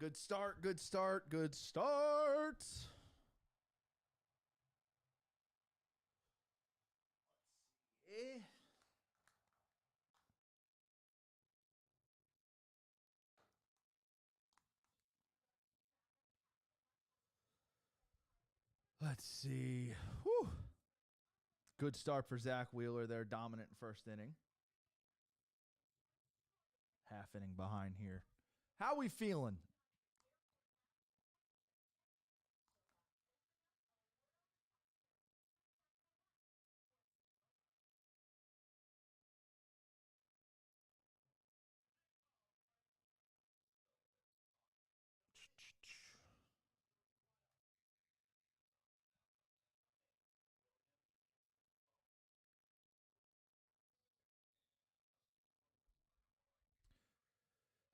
Good start, good start, good start. Let's see. Whew. Good start for Zach Wheeler there, dominant in first inning. Half inning behind here. How we feeling?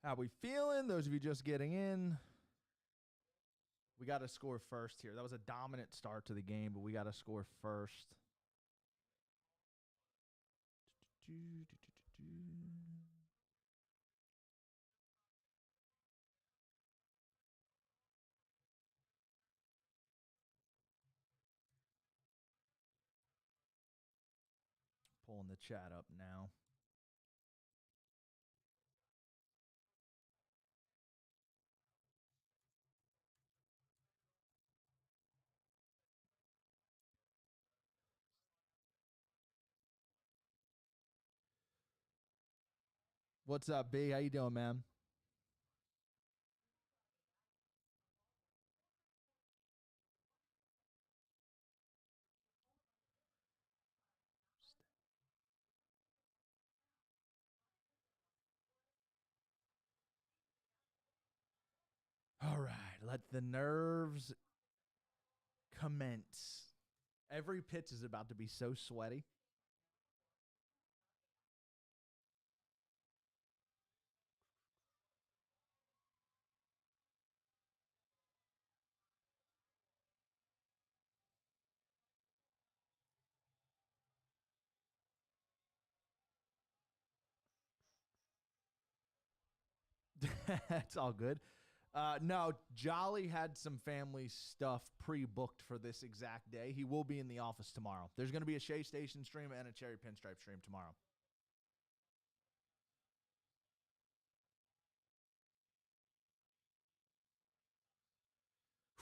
How we feeling? Those of you just getting in. We got to score first here. That was a dominant start to the game, but we got to score first. Pulling the chat up now. What's up, B? How you doing, man? All right, let the nerves commence. Every pitch is about to be so sweaty. It's all good. No, Jolly had some family stuff pre-booked for this exact day. He will be in the office tomorrow. There's going to be a Shea Station stream and a Cherry Pinstripe stream tomorrow.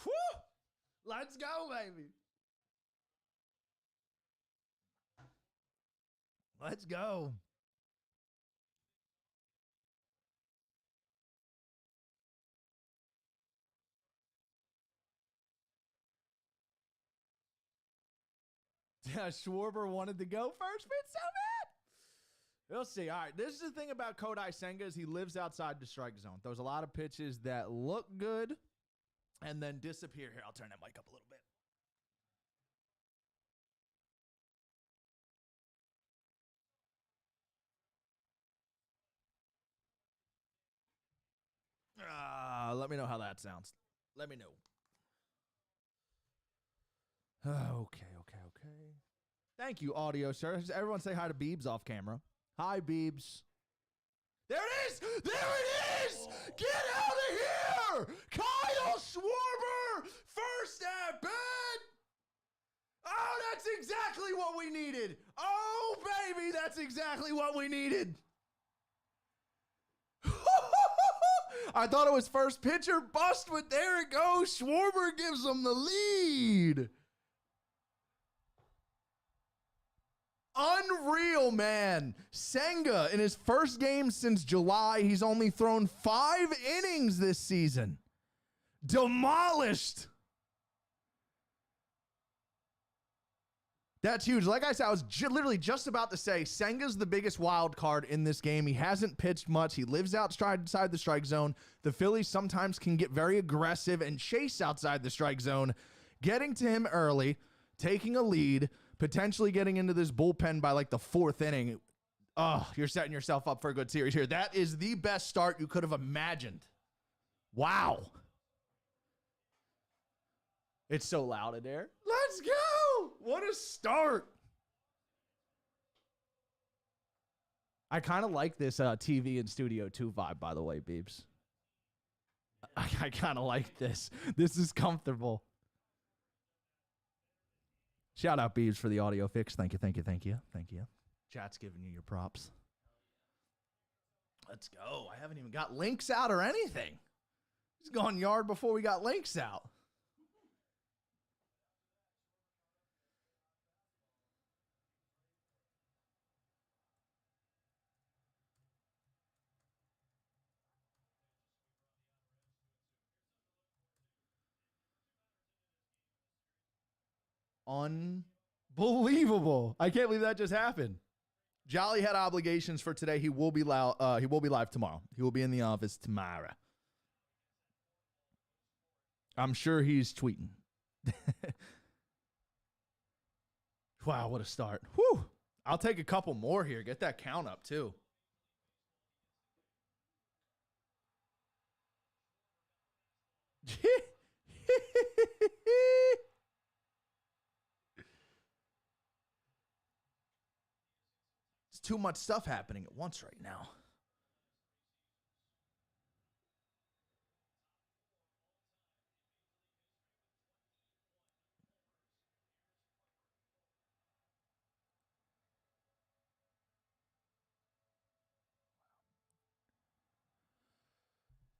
Whew! Let's go, baby. Let's go. Yeah, Schwarber wanted to go first, but it's so bad. We'll see. All right, this is the thing about Kodai Senga is he lives outside the strike zone. There's a lot of pitches that look good and then disappear. Here, I'll turn that mic up a little bit. Let me know how that sounds. Let me know. Okay. Thank you, audio, sir. Everyone say hi to Beebs off camera. Hi, Beebs. There it is! There it is! Get out of here! Kyle Schwarber, first at bat! Oh, that's exactly what we needed. Oh, baby, that's exactly what we needed. I thought it was first pitcher bust, but there it goes. Schwarber gives them the lead. Unreal, man. Senga, in his first game since July, he's only thrown 5 innings this season. Demolished. That's huge. Like I said, I was literally just about to say, Senga's the biggest wild card in this game. He hasn't pitched much. He lives outside the strike zone. The Phillies sometimes can get very aggressive and chase outside the strike zone. Getting to him early, taking a lead, potentially getting into this bullpen by like the 4th inning. Oh, you're setting yourself up for a good series here. That is the best start you could have imagined. Wow. It's so loud in there. Let's go. What a start. I kind of like this TV and Studio 2 vibe, by the way, Beebs. I kind of like this. This is comfortable. Shout out Beebs for the audio fix. Thank you, thank you, thank you, thank you. Chat's giving you your props. Let's go. I haven't even got links out or anything. He's gone yard before we got links out. Unbelievable. I can't believe that just happened. Jolly had obligations for today. He will be live tomorrow. He will be in the office tomorrow. I'm sure he's tweeting. Wow, what a start. Whew. I'll take a couple more here. Get that count up, too. It's too much stuff happening at once right now.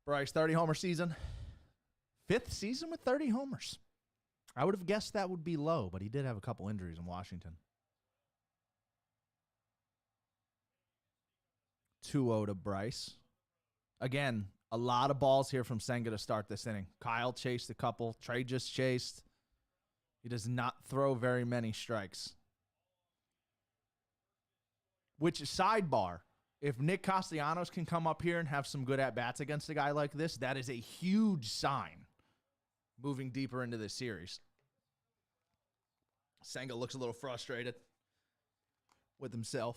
Bryce, 30 homer season. 5th season with 30 homers. I would have guessed that would be low, but he did have a couple injuries in Washington. 2-0 to Bryce. Again, a lot of balls here from Senga to start this inning. Kyle chased a couple. Trey just chased. He does not throw very many strikes. Which, sidebar, if Nick Castellanos can come up here and have some good at-bats against a guy like this, that is a huge sign moving deeper into this series. Senga looks a little frustrated with himself.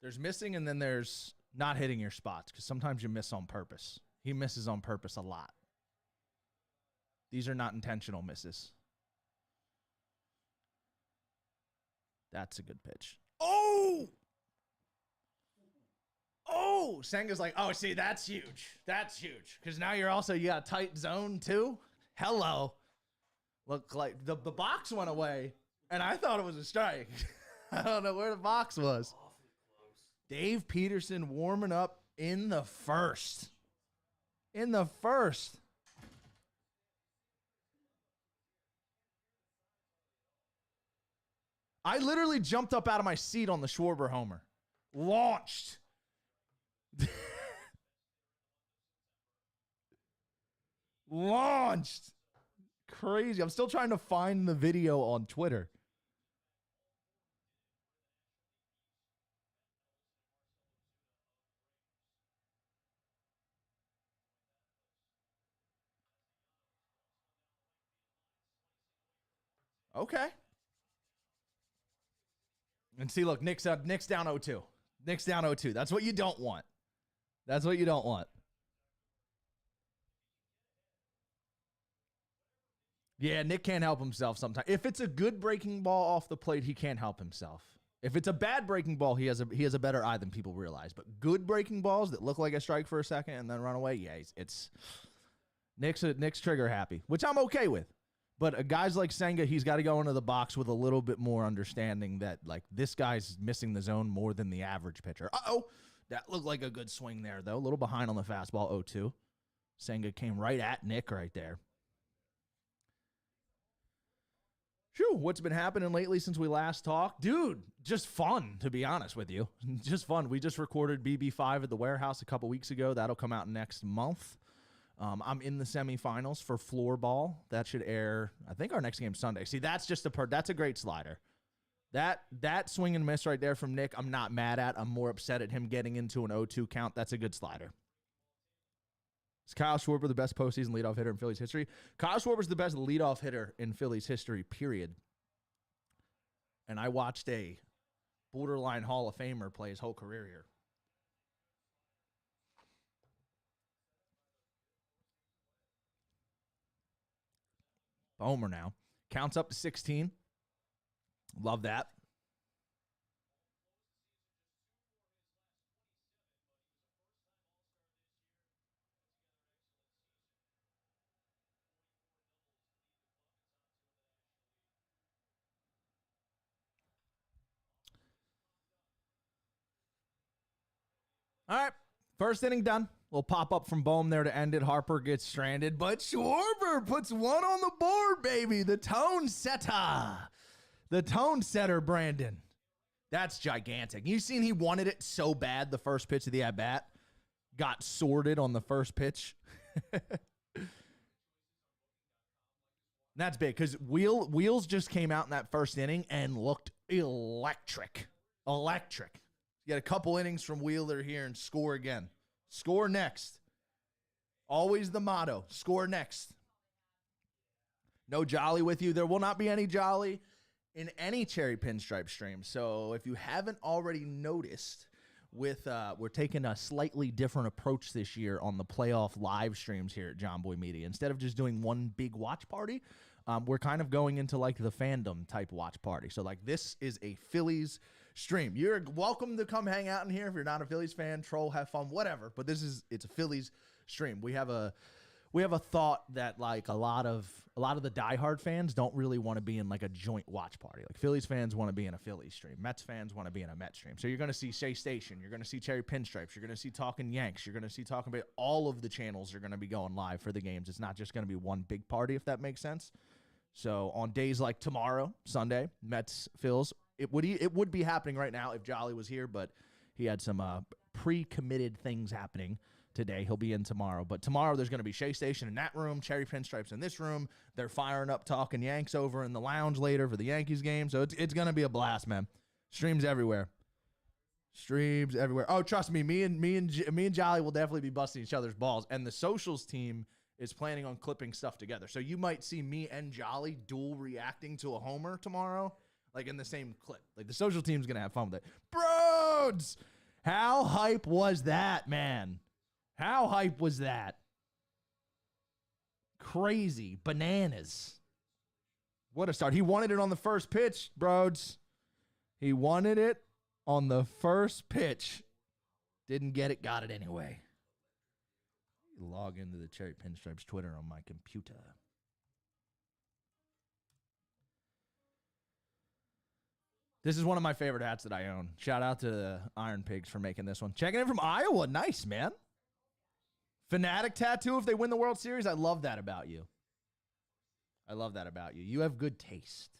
There's missing, and then there's not hitting your spots, because sometimes you miss on purpose. He misses on purpose a lot. These are not intentional misses. That's a good pitch. Oh! Oh! Senga's like, oh, see, that's huge. That's huge. Because now you got a tight zone, too. Hello. Look, like the box went away, and I thought it was a strike. I don't know where the box was. Dave Peterson warming up in the first. In the first. I literally jumped up out of my seat on the Schwarber homer. Launched. Launched. Crazy. I'm still trying to find the video on Twitter. Okay. And see, look, Nick's down 0-2. Nick's down 0-2. That's what you don't want. That's what you don't want. Yeah, Nick can't help himself sometimes. If it's a good breaking ball off the plate, he can't help himself. If it's a bad breaking ball, he has a better eye than people realize. But good breaking balls that look like a strike for a second and then run away, yeah, it's Nick's trigger happy, which I'm okay with. But guys like Senga, he's got to go into the box with a little bit more understanding that, like, this guy's missing the zone more than the average pitcher. Uh-oh. That looked like a good swing there, though. A little behind on the fastball, 0-2. Senga came right at Nick right there. Phew, what's been happening lately since we last talked? Dude, just fun, to be honest with you. Just fun. We just recorded BB5 at the warehouse a couple weeks ago. That'll come out next month. I'm in the semifinals for floorball. That should air, I think, our next game Sunday. See, that's just that's a great slider. That swing and miss right there from Nick, I'm not mad at. I'm more upset at him getting into an 0-2 count. That's a good slider. Is Kyle Schwarber the best postseason leadoff hitter in Phillies history? Kyle Schwarber's the best leadoff hitter in Phillies history, period. And I watched a borderline Hall of Famer play his whole career here. Homer now. Counts up to 16. Love that. All right. First inning done. Little pop-up from Bohm there to end it. Harper gets stranded, but Schwarber puts one on the board, baby. The tone setter. The tone setter, Brandon. That's gigantic. You've seen he wanted it so bad the first pitch of the at-bat. Got sorted on the first pitch. That's big because Wheels just came out in that first inning and looked electric. Electric. You get a couple innings from Wheeler here and score again. Score next. Always the motto. Score next. No Jolly with you. There will not be any Jolly in any Cherry Pinstripe stream. So if you haven't already noticed, we're taking a slightly different approach this year on the playoff live streams here at John Boy Media. Instead of just doing one big watch party, we're kind of going into like the fandom type watch party. So like this is a Phillies stream. You're welcome to come hang out in here if you're not a Phillies fan, troll, have fun, whatever. But it's a Phillies stream. We have a thought that like a lot of the diehard fans don't really want to be in like a joint watch party. Like Phillies fans want to be in a Phillies stream. Mets fans want to be in a Mets stream. So you're going to see Shea Station. You're going to see Cherry Pinstripes. You're going to see Talking Yanks. You're going to see Talking Bay. All of the channels are going to be going live for the games. It's not just going to be one big party, if that makes sense. So on days like tomorrow, Sunday, Mets, Phils, it would be happening right now if Jolly was here, but he had some pre-committed things happening today. He'll be in tomorrow. But tomorrow there's going to be Shea Station in that room, Cherry Pinstripes in this room. They're firing up Talking Yanks over in the lounge later for the Yankees game. So it's going to be a blast, man. Streams everywhere. Streams everywhere. Oh, trust me, me and Jolly will definitely be busting each other's balls. And the socials team is planning on clipping stuff together. So you might see me and Jolly dual reacting to a homer tomorrow, like in the same clip. Like the social team's going to have fun with it. Broads! How hype was that, man? How hype was that? Crazy. Bananas. What a start. He wanted it on the first pitch, Broads. He wanted it on the first pitch. Didn't get it, got it anyway. Log into the Cherry Pinstripes Twitter on my computer. This is one of my favorite hats that I own. Shout out to the Iron Pigs for making this one. Checking in from Iowa. Nice, man. Fanatic tattoo if they win the World Series. I love that about you. I love that about you. You have good taste.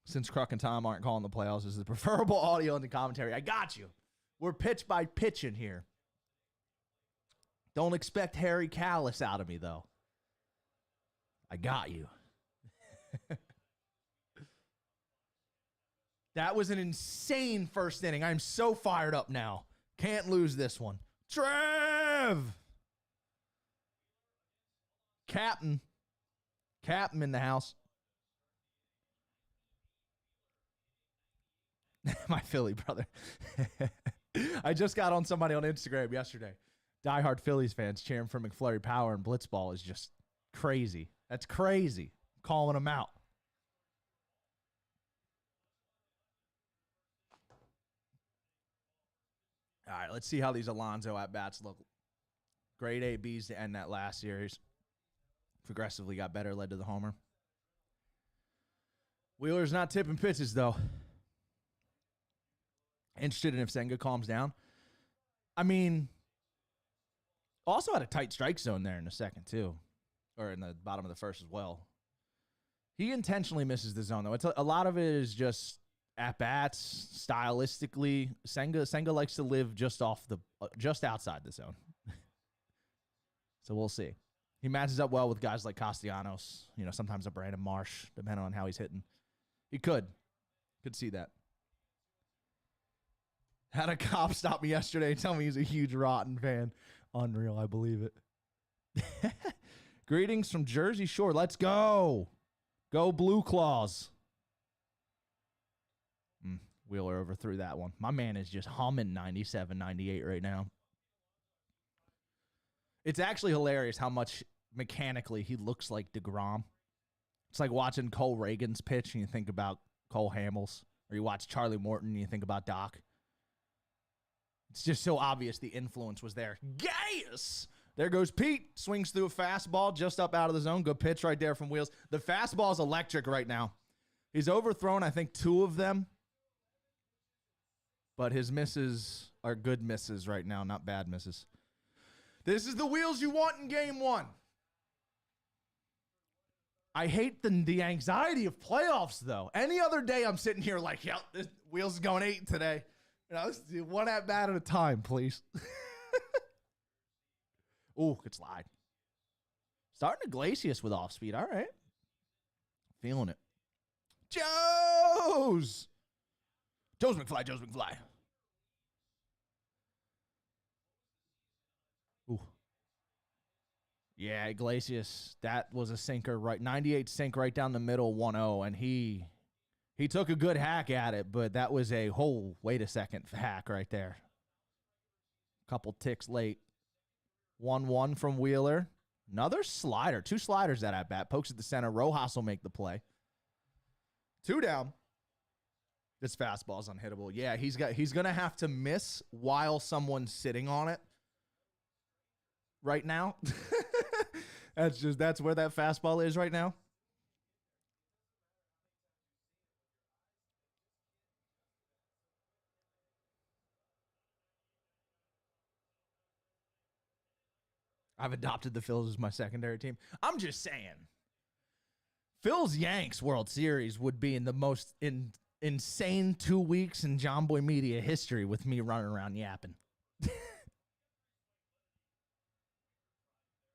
Since Kruk and Tom aren't calling the playoffs, this is the preferable audio in the commentary. I got you. We're pitch by pitch in here. Don't expect Harry Callis out of me, though. I got you. That was an insane first inning. I'm so fired up now. Can't lose this one. Trev! Captain in the house. My Philly brother. I just got on somebody on Instagram yesterday. Diehard Phillies fans cheering for McFlurry Power and Blitzball is just crazy. That's crazy. Calling them out. All right, let's see how these Alonso at-bats look. Grade A, Bs to end that last series. Progressively got better, led to the homer. Wheeler's not tipping pitches, though. Interested in if Senga calms down. I mean, also had a tight strike zone there in the second, too. Or in the bottom of the first as well. He intentionally misses the zone, though. A lot of it is just at-bats, stylistically. Senga likes to live just outside the zone. So we'll see. He matches up well with guys like Castellanos. You know, sometimes a Brandon Marsh, depending on how he's hitting. He could see that. Had a cop stop me yesterday and tell me he's a huge Rotten fan. Unreal, I believe it. Greetings from Jersey Shore. Let's go. Go Blue Claws. Wheeler overthrew that one. My man is just humming 97, 98 right now. It's actually hilarious how much mechanically he looks like DeGrom. It's like watching Cole Reagan's pitch and you think about Cole Hamels. Or you watch Charlie Morton and you think about Doc. It's just so obvious the influence was there. Gaius There goes Pete. Swings through a fastball just up out of the zone. Good pitch right there from Wheels. The fastball is electric right now. He's overthrown, I think, 2 of them. But his misses are good misses right now, not bad misses. This is the Wheels you want in game 1. I hate the anxiety of playoffs, though. Any other day, I'm sitting here like, yep, this Wheels is going 8 today. You know, let's do 1 at bat at a time, please. Ooh, good slide. Starting Iglesias with off speed. All right. Feeling it. Joe's McFly. Ooh. Yeah, Iglesias, that was a sinker, right? 98 sink right down the middle, 1-0, and he took a good hack at it, but that was a wait a second hack right there. Couple ticks late. 1-1 from Wheeler. Another slider. 2 sliders at bat. Pokes at the center. Rojas will make the play. 2 down. This fastball's unhittable. Yeah, he's going to have to miss while someone's sitting on it right now. That's where that fastball is right now. I've adopted the Phillies as my secondary team. I'm just saying. Phil's Yanks World Series would be in the most insane 2 weeks in John Boy Media history with me running around yapping.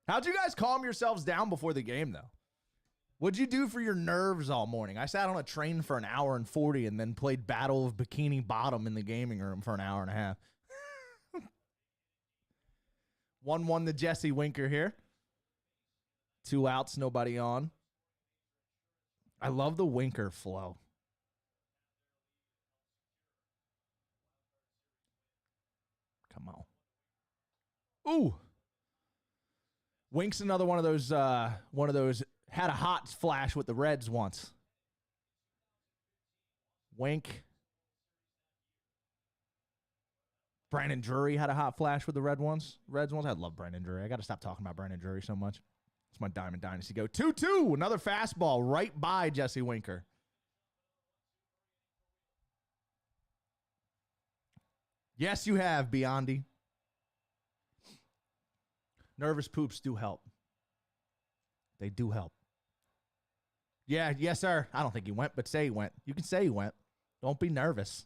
How'd you guys calm yourselves down before the game, though? What'd you do for your nerves all morning? I sat on a train for 1:40 and then played Battle of Bikini Bottom in the gaming room for an hour and a half. 1-1 to Jesse Winker here. 2 outs, nobody on. I love the Winker flow. Come on. Ooh. Wink's another one of those had a hot flash with the Reds once. Wink. Brandon Drury had a hot flash with the Reds once. I love Brandon Drury. I got to stop talking about Brandon Drury so much. It's my Diamond Dynasty go. 2-2. Another fastball right by Jesse Winker. Yes, you have, Biondi. Nervous poops do help. They do help. Yeah, yes, sir. I don't think he went, but say he went. You can say he went. Don't be nervous.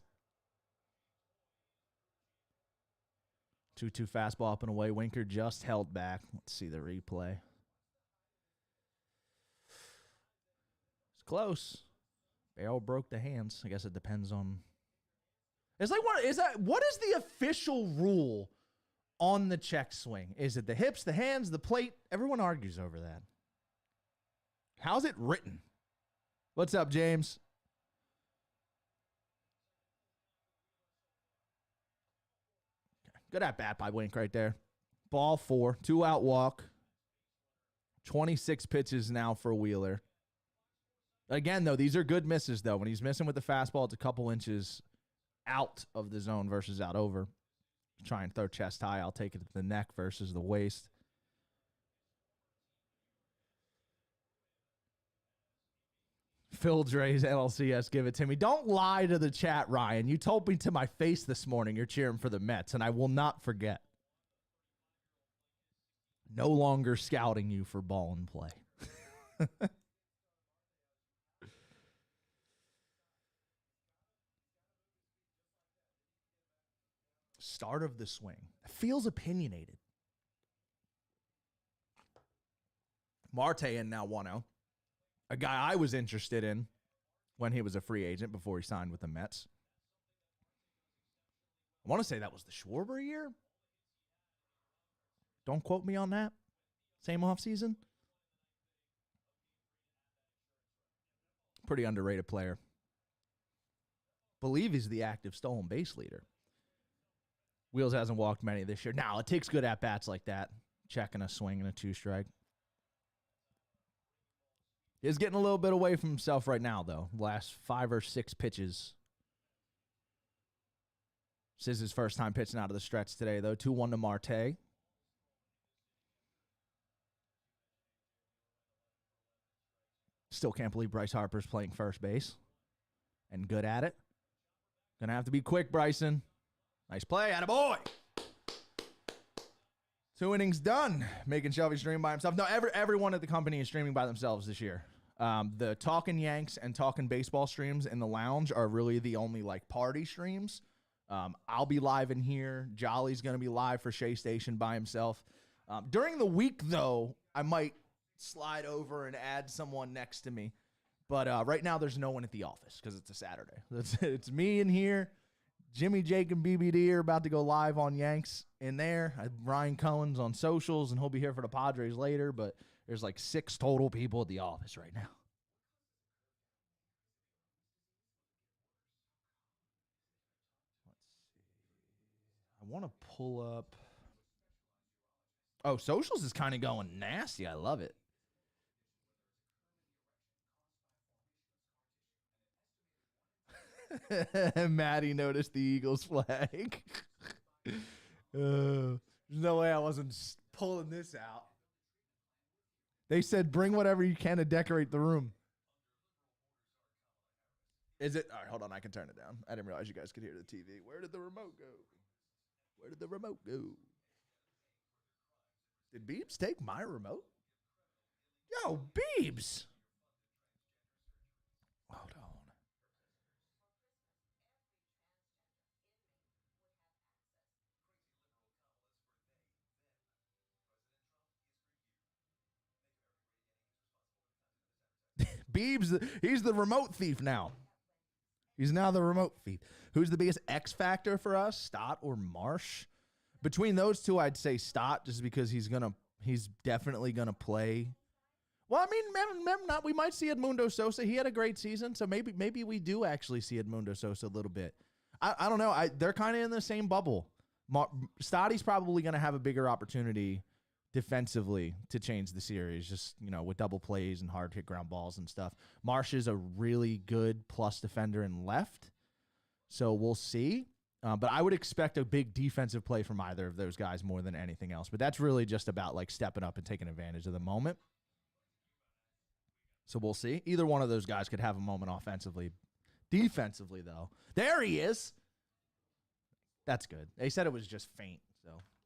2-2 fastball up and away. Winker just held back. Let's see the replay. It's close. Barrel broke the hands. I guess it depends on. It's like what is the official rule on the check swing? Is it the hips, the hands, the plate? Everyone argues over that. How's it written? What's up, James? Good at bat by Wink right there. Ball 4, 2 out walk. 26 pitches now for Wheeler. Again, though, these are good misses, though. When he's missing with the fastball, it's a couple inches out of the zone versus out over. Try and throw chest high. I'll take it to the neck versus the waist. Phil Dre's LCS, give it to me. Don't lie to the chat, Ryan. You told me to my face this morning you're cheering for the Mets, and I will not forget. No longer scouting you for ball and play. Start of the swing. Feels opinionated. Marte in now 1-0. A guy I was interested in when he was a free agent before he signed with the Mets. I want to say that was the Schwarber year. Don't quote me on that. Same offseason. Pretty underrated player. Believe he's the active stolen base leader. Wheels hasn't walked many this year. Now, it takes good at-bats like that. Checking a swing and a 2-strike. He's getting a little bit away from himself right now, though. Last 5 or 6 pitches. This is his first time pitching out of the stretch today, though. 2-1 to Marte. Still can't believe Bryce Harper's playing first base and good at it. Gonna have to be quick, Bryson. Nice play, attaboy. 2 innings done. Making Shelby stream by himself. No, everyone at the company is streaming by themselves this year. The Talking Yanks and Talking Baseball streams in the lounge are really the only like party streams. I'll be live in here. Jolly's going to be live for Shea Station by himself. During the week, though, I might slide over and add someone next to me. But right now, there's no one at the office because it's a Saturday. It's me in here. Jimmy, Jake, and BBD are about to go live on Yanks in there. Ryan Cohen's on socials, and he'll be here for the Padres later. But there's like 6 total people at the office right now. I want to pull up. Oh, socials is kind of going nasty. I love it. Maddie noticed the Eagles flag. There's no way I wasn't pulling this out. They said, bring whatever you can to decorate the room. Is it? All right, hold on. I can turn it down. I didn't realize you guys could hear the TV. Where did the remote go? Where did the remote go? Did Beebs take my remote? Yo, Beebs. Hold on. Beebs, he's the remote thief now. He's now the remote thief. Who's the biggest X factor for us, Stott or Marsh? Between those two, I'd say Stott, just because he's definitely gonna play. Well, I mean, remember not. We might see Edmundo Sosa. He had a great season, so maybe we do actually see Edmundo Sosa a little bit. I don't know. They're kind of in the same bubble. Stotty's probably gonna have a bigger opportunity defensively to change the series, just, with double plays and hard hit ground balls and stuff. Marsh is a really good plus defender in left, so we'll see. But I would expect a big defensive play from either of those guys more than anything else. But that's really just about like stepping up and taking advantage of the moment. So we'll see. Either one of those guys could have a moment offensively. Defensively, though, there he is. That's good. They said it was just faint,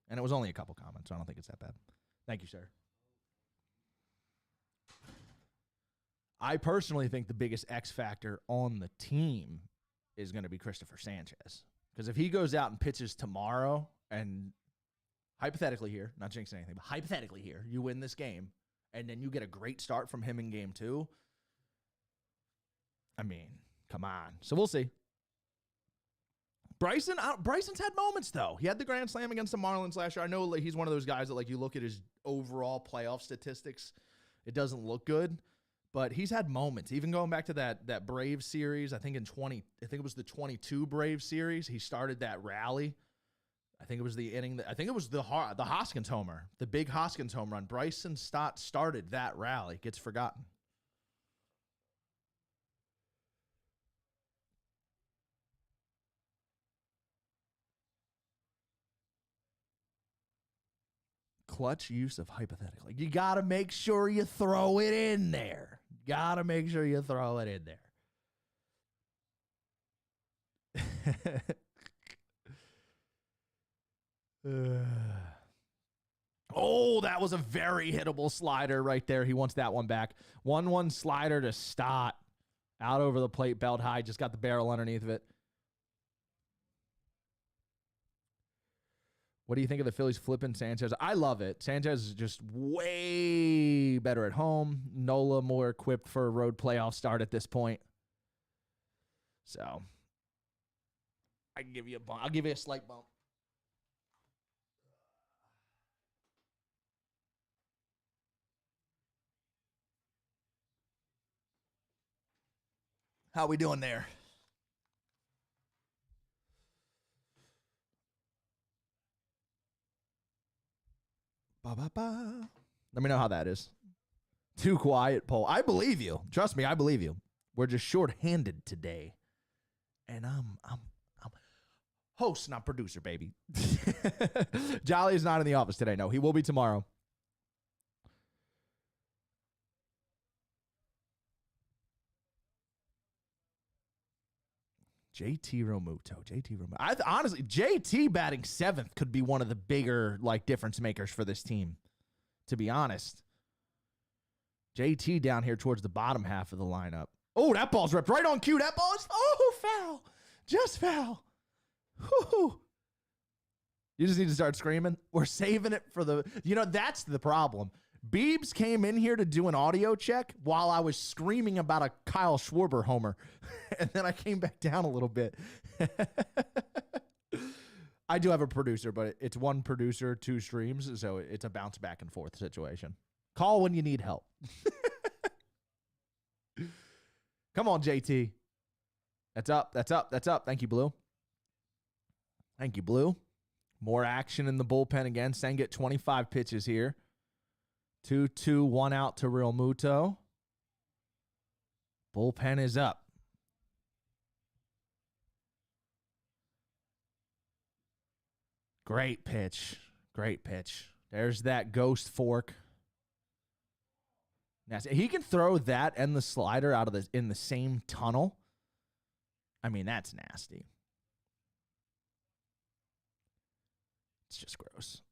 and it was only a couple comments, so I don't think it's that bad. Thank you, sir. I personally think the biggest X factor on the team is going to be Christopher Sanchez. Because if he goes out and pitches tomorrow, and hypothetically here, not jinxing anything, but hypothetically here, you win this game, and then you get a great start from him in game 2, I mean, come on. So we'll see. Bryson's had moments, though. He had the grand slam against the Marlins last year. I know he's one of those guys that, like, you look at his overall playoff statistics, it doesn't look good, but he's had moments. Even going back to that Braves series, I think it was the 22 Braves series. He started that rally. I think it was the inning. I think it was the Hoskins homer, the big Hoskins home run. Bryson Stott started that rally. Gets forgotten. Clutch use of hypothetically. You got to make sure you throw it in there. Got to make sure you throw it in there. Oh, that was a very hittable slider right there. He wants that one back. 1-1 slider to Stott. Out over the plate, belt high. Just got the barrel underneath of it. What do you think of the Phillies flipping Sanchez? I love it. Sanchez is just way better at home. Nola more equipped for a road playoff start at this point. So I can give you a bump. I'll give you a slight bump. How we doing there? Ba-ba-ba. Let me know how that is. Too quiet, Paul. I believe you. Trust me, I believe you. We're just short-handed today. And I'm host, not producer, baby. Jolly is not in the office today. No, he will be tomorrow. JT Realmuto. Honestly, JT batting 7th could be one of the bigger difference makers for this team, to be honest. JT down here towards the bottom half of the lineup. Oh, that ball's ripped right on cue. That ball is, foul. Just foul. Whew. You just need to start screaming. We're saving it for that's the problem. Beebs came in here to do an audio check while I was screaming about a Kyle Schwarber homer. And then I came back down a little bit. I do have a producer, but it's one producer, 2 streams. So it's a bounce back and forth situation. Call when you need help. Come on, JT. That's up. Thank you, Blue. More action in the bullpen again. Senga 25 pitches here. 2-2, 1 out to Realmuto. Bullpen is up. Great pitch. There's that ghost fork. Nasty. He can throw that and the slider in the same tunnel. I mean, that's nasty. It's just gross.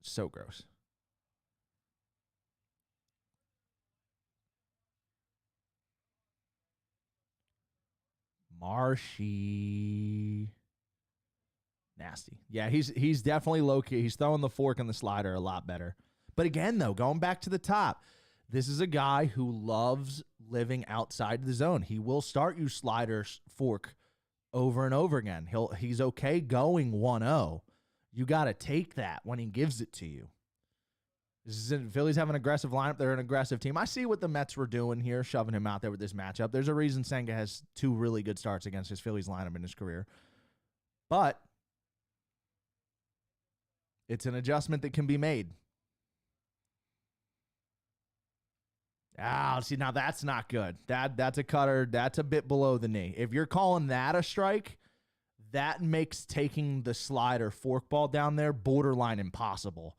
So gross. Marshy. Nasty. Yeah, he's definitely low-key. He's throwing the fork and the slider a lot better. But again, though, going back to the top, this is a guy who loves living outside the zone. He will start you slider, fork over and over again. He's okay going 1-0. You got to take that when he gives it to you. Phillies have an aggressive lineup. They're an aggressive team. I see what the Mets were doing here, shoving him out there with this matchup. There's a reason Senga has 2 really good starts against his Phillies lineup in his career. But it's an adjustment that can be made. See, now that's not good. That's a cutter. That's a bit below the knee. If you're calling that a strike, that makes taking the slider forkball down there borderline impossible.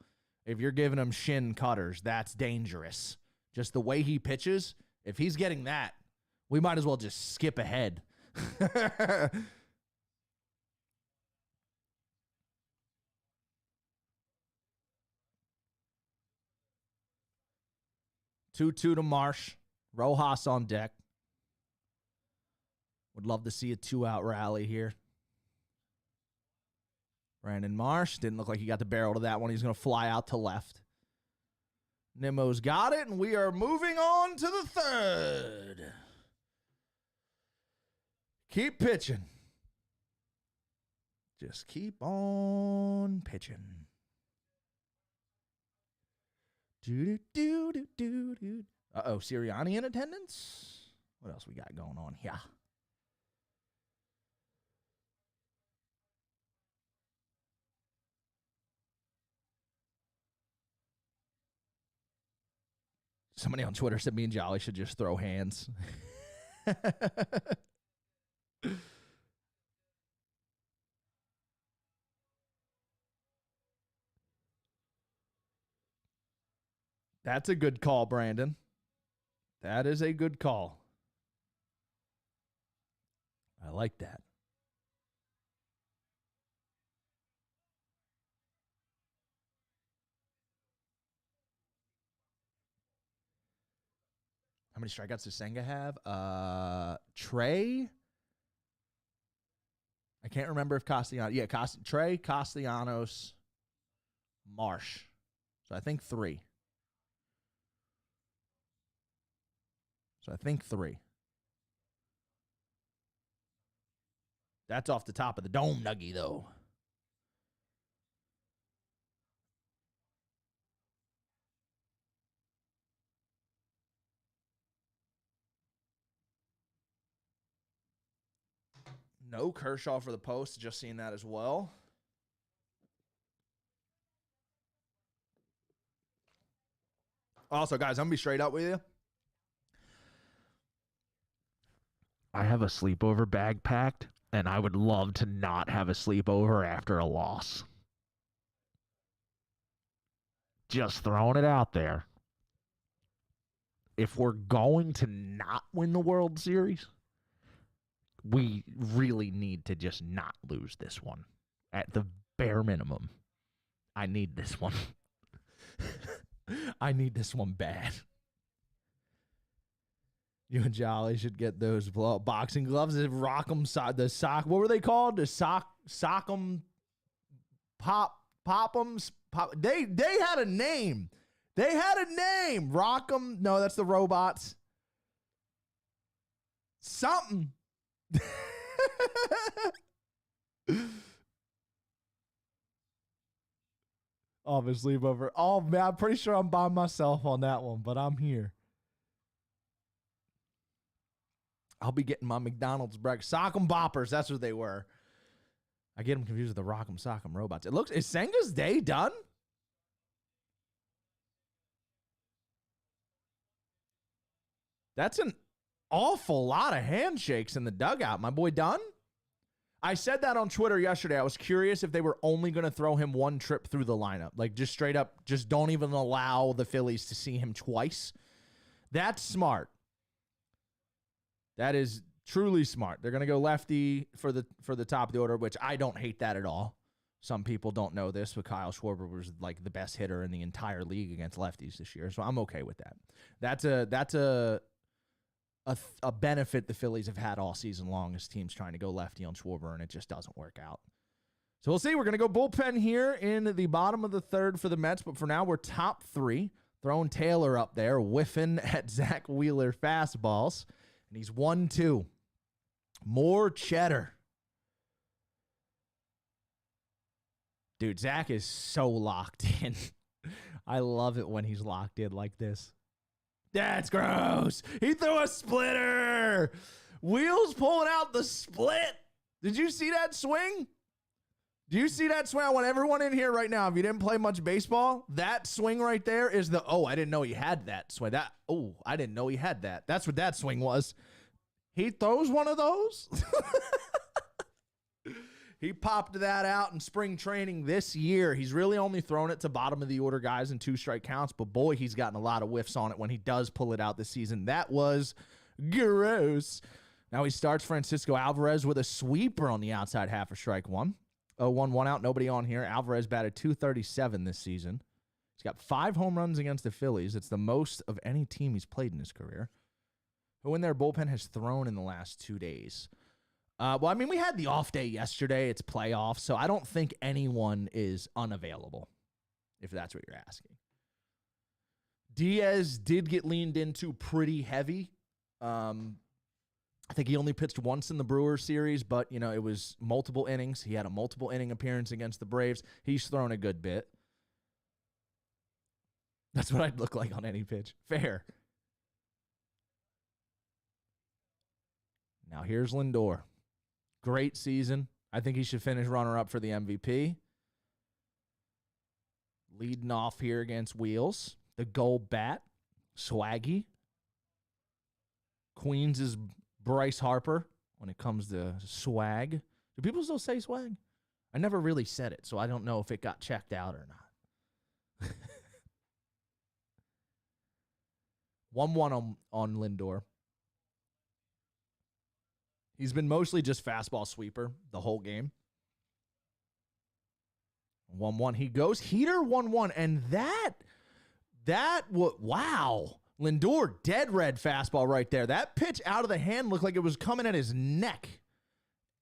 If you're giving him shin cutters, that's dangerous. Just the way he pitches, if he's getting that, we might as well just skip ahead. 2-2 to Marsh. Rojas on deck. Would love to see a 2-out rally here. Brandon Marsh didn't look like he got the barrel to that one. He's going to fly out to left. Nimmo's got it, and we are moving on to the 3rd. Keep pitching. Just keep on pitching. Uh-oh, Sirianni in attendance? What else we got going on here? Somebody on Twitter said me and Jolly should just throw hands. That's a good call, Brandon. That is a good call. I like that. How many strikeouts does Senga have? Trey. I can't remember if Castellanos. Yeah, Trey, Castellanos, Marsh. So I think 3. That's off the top of the dome nuggy, though. No Kershaw for the post. Just seeing that as well. Also, guys, I'm going to be straight up with you. I have a sleepover bag packed, and I would love to not have a sleepover after a loss. Just throwing it out there. If we're going to not win the World Series, we really need to just not lose this one. At the bare minimum, I need this one. I need this one bad. You and Jolly should get those boxing gloves. Rock 'em, the sock. What were they called? The sock 'em, pop 'ems. They had a name. They had a name. Rock 'em. No, that's the robots. Something. Office sleepover. Oh man, I'm pretty sure I'm by myself on that one, but I'm here. I'll be getting my McDonald's breakfast. Sock'em boppers, that's what they were. I get them confused with the Rock'em Sock'em robots. Is Senga's day done? That's an awful lot of handshakes in the dugout. My boy done? I said that on Twitter yesterday. I was curious if they were only going to throw him one trip through the lineup. Like, just straight up, just don't even allow the Phillies to see him twice. That's smart. That is truly smart. They're going to go lefty for the top of the order, which I don't hate that at all. Some people don't know this, but Kyle Schwarber was like the best hitter in the entire league against lefties this year, so I'm okay with that. That's a benefit the Phillies have had all season long as teams trying to go lefty on Schwarber, and it just doesn't work out. So we'll see. We're going to go bullpen here in the bottom of the third for the Mets, but for now we're top three. Throwing Taylor up there, whiffing at Zach Wheeler fastballs, and he's 1-2. More cheddar. Dude, Zach is so locked in. I love it when he's locked in like this. That's gross. He threw a splitter. Wheels pulling out the split. Did you see that swing? Do you see that swing? I want everyone in here right now. If you didn't play much baseball, that swing right there is I didn't know he had that swing. I didn't know he had that. That's what that swing was. He throws one of those. He popped that out in spring training this year. He's really only thrown it to bottom of the order guys in 2-strike counts, but boy, he's gotten a lot of whiffs on it when he does pull it out this season. That was gross. Now he starts Francisco Alvarez with a sweeper on the outside half of strike one. 0-1, 1 out, nobody on here. Alvarez batted .237 this season. He's got 5 home runs against the Phillies. It's the most of any team he's played in his career. Who in their bullpen has thrown in the last 2 days? We had the off day yesterday. It's playoffs, so I don't think anyone is unavailable, if that's what you're asking. Diaz did get leaned into pretty heavy. I think he only pitched once in the Brewers series, but, it was multiple innings. He had a multiple inning appearance against the Braves. He's thrown a good bit. That's what I'd look like on any pitch. Fair. Now here's Lindor. Great season. I think he should finish runner-up for the MVP. Leading off here against Wheels. The gold bat. Swaggy. Queens is Bryce Harper when it comes to swag. Do people still say swag? I never really said it, so I don't know if it got checked out or not. 1-1 on Lindor. He's been mostly just fastball sweeper the whole game. 1-1. He goes heater 1-1. And wow. Lindor, dead red fastball right there. That pitch out of the hand looked like it was coming at his neck.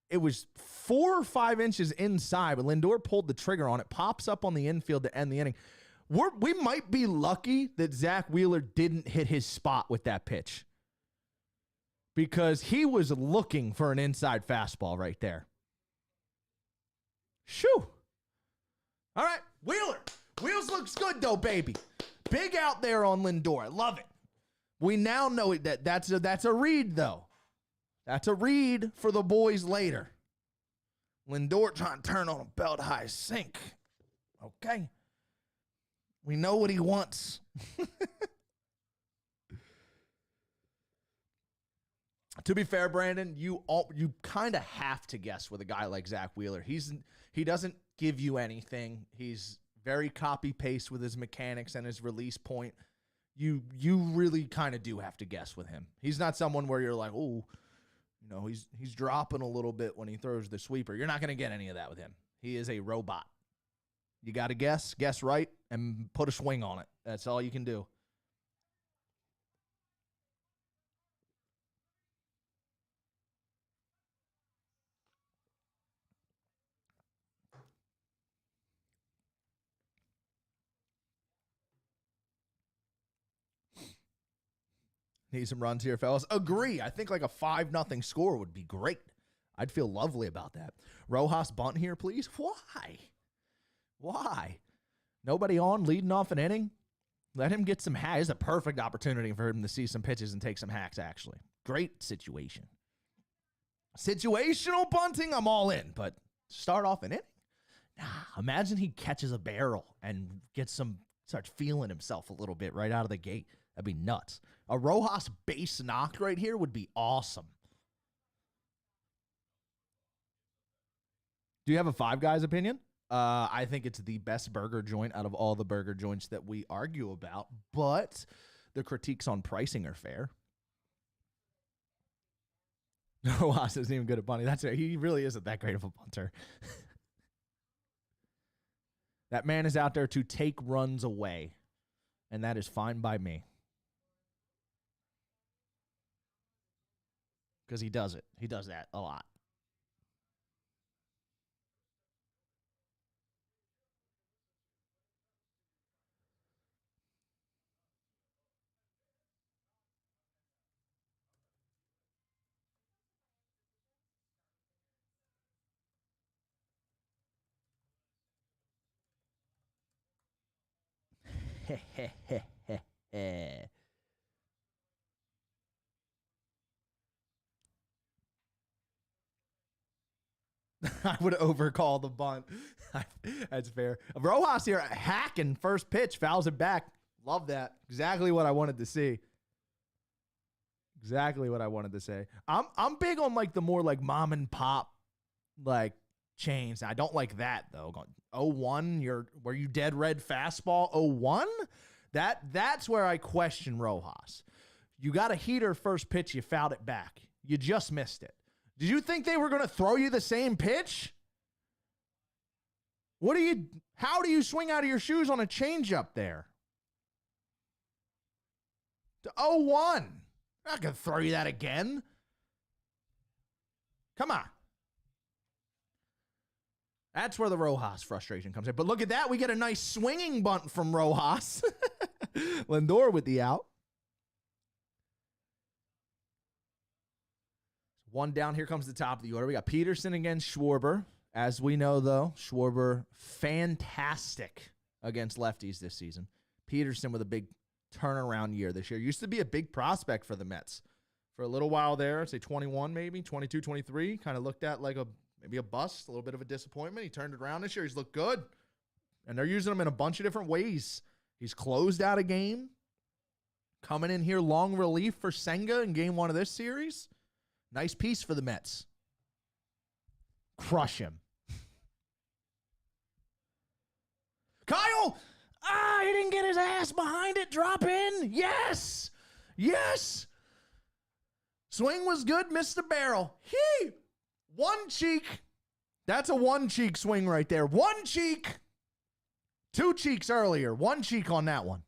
It was 4 or 5 inches inside, but Lindor pulled the trigger on it. Pops up on the infield to end the inning. We might be lucky that Zach Wheeler didn't hit his spot with that pitch, because he was looking for an inside fastball right there. Shoo. All right, Wheeler. Wheels looks good, though, baby. Big out there on Lindor. I love it. We now know that's a read, though. That's a read for the boys later. Lindor trying to turn on a belt-high sink. Okay. We know what he wants. To be fair, Brandon, you kind of have to guess with a guy like Zach Wheeler. He doesn't give you anything. He's very copy-paste with his mechanics and his release point. You really kind of do have to guess with him. He's not someone where you're like, oh, He's dropping a little bit when he throws the sweeper. You're not going to get any of that with him. He is a robot. You got to guess right, and put a swing on it. That's all you can do. Need some runs here, fellas. Agree. I think like a 5-0 score would be great. I'd feel lovely about that. Rojas bunt here, please. Why? Nobody on, leading off an inning. Let him get some hacks. It's a perfect opportunity for him to see some pitches and take some hacks, actually. Great situation. Situational bunting, I'm all in. But start off an inning? Nah, imagine he catches a barrel and starts feeling himself a little bit right out of the gate. That'd be nuts. A Rojas base knock right here would be awesome. Do you have a Five Guys opinion? I think it's the best burger joint out of all the burger joints that we argue about, but the critiques on pricing are fair. Rojas isn't even good at bunting. That's right. He really isn't that great of a punter. That man is out there to take runs away, and that is fine by me. Because he does it. He does that a lot. I would overcall the bunt. That's fair. Rojas here hacking first pitch, fouls it back. Love that. Exactly what I wanted to see. Exactly what I wanted to say. I'm big on like the more like mom and pop like chains. I don't like that though. 0-1, were you dead red fastball 0-1? That's where I question Rojas. You got a heater first pitch, you fouled it back. You just missed it. Did you think they were going to throw you the same pitch? How do you swing out of your shoes on a changeup there? To 0-1. I'm not going to throw you that again. Come on. That's where the Rojas frustration comes in. But look at that. We get a nice swinging bunt from Rojas. Lindor with the out. One down. Here comes the top of the order. We got Peterson against Schwarber. As we know, though, Schwarber fantastic against lefties this season. Peterson with a big turnaround year this year. Used to be a big prospect for the Mets. For a little while there, I'd say 21 maybe, 22, 23. Kind of looked at like maybe a bust, a little bit of a disappointment. He turned it around this year. He's looked good. And they're using him in a bunch of different ways. He's closed out a game. Coming in here, long relief for Senga in game 1 of this series. Nice piece for the Mets. Crush him. Kyle! He didn't get his ass behind it. Drop in. Yes! Yes! Swing was good. Missed the barrel. One cheek. That's a one cheek swing right there. One cheek. 2 cheeks earlier. One cheek on that one.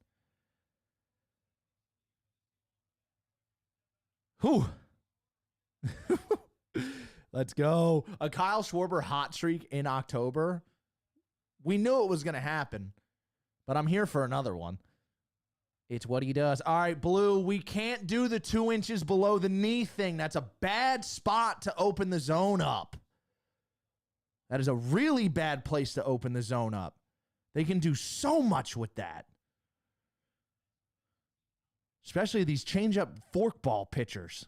Whew. Let's go. A Kyle Schwarber hot streak in October. We knew it was going to happen, but I'm here for another one. It's what he does. All right, Blue, we can't do the 2 inches below the knee thing. That's a bad spot to open the zone up. That is a really bad place to open the zone up. They can do so much with that. Especially these change-up forkball pitchers.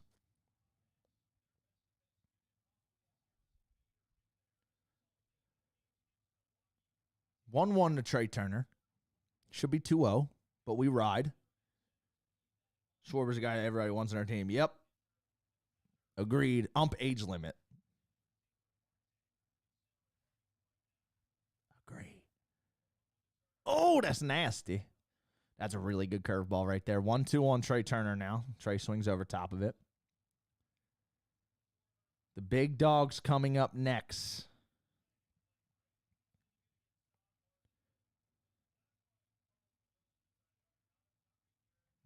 One to Trey Turner. Should be 2-0, but we ride. Schwarber's a guy everybody wants on our team. Yep. Agreed. Ump age limit. Agree. Oh, that's nasty. That's a really good curveball right there. 1-2 on Trey Turner now. Trey swings over top of it. The big dog's coming up next.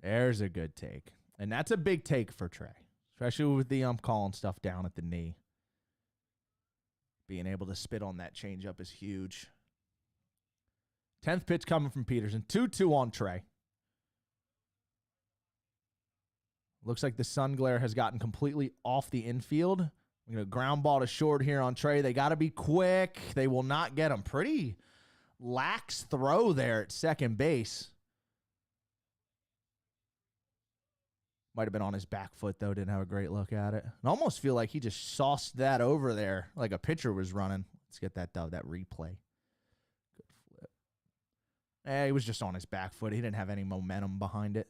There's a good take. And that's a big take for Trey, especially with the calling stuff down at the knee. Being able to spit on that changeup is huge. 10th pitch coming from Peterson. 2-2 on Trey. Looks like the sun glare has gotten completely off the infield. We're going to ground ball to short here on Trey. They got to be quick. They will not get him. Pretty lax throw there at second base. Might have been on his back foot, though. Didn't have a great look at it. I almost feel like he just sauced that over there like a pitcher was running. Let's get that replay. Good flip. He was just on his back foot. He didn't have any momentum behind it.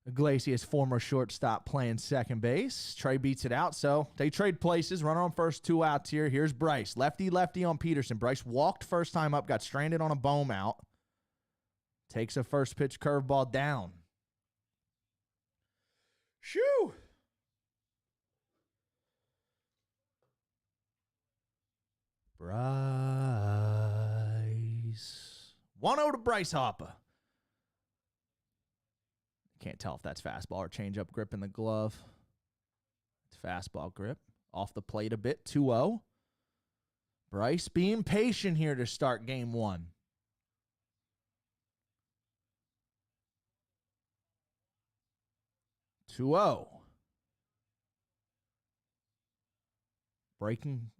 Iglesias, former shortstop, playing second base. Trey beats it out, so they trade places. Runner on first, 2 outs here. Here's Bryce. Lefty on Peterson. Bryce walked first time up, got stranded on a boom out. Takes a first pitch curveball down. Shoo! Bryce. 1-0 to Bryce Harper. Can't tell if that's fastball or changeup grip in the glove. It's fastball grip. Off the plate a bit, 2-0. Bryce being patient here to start game 1. Breaking.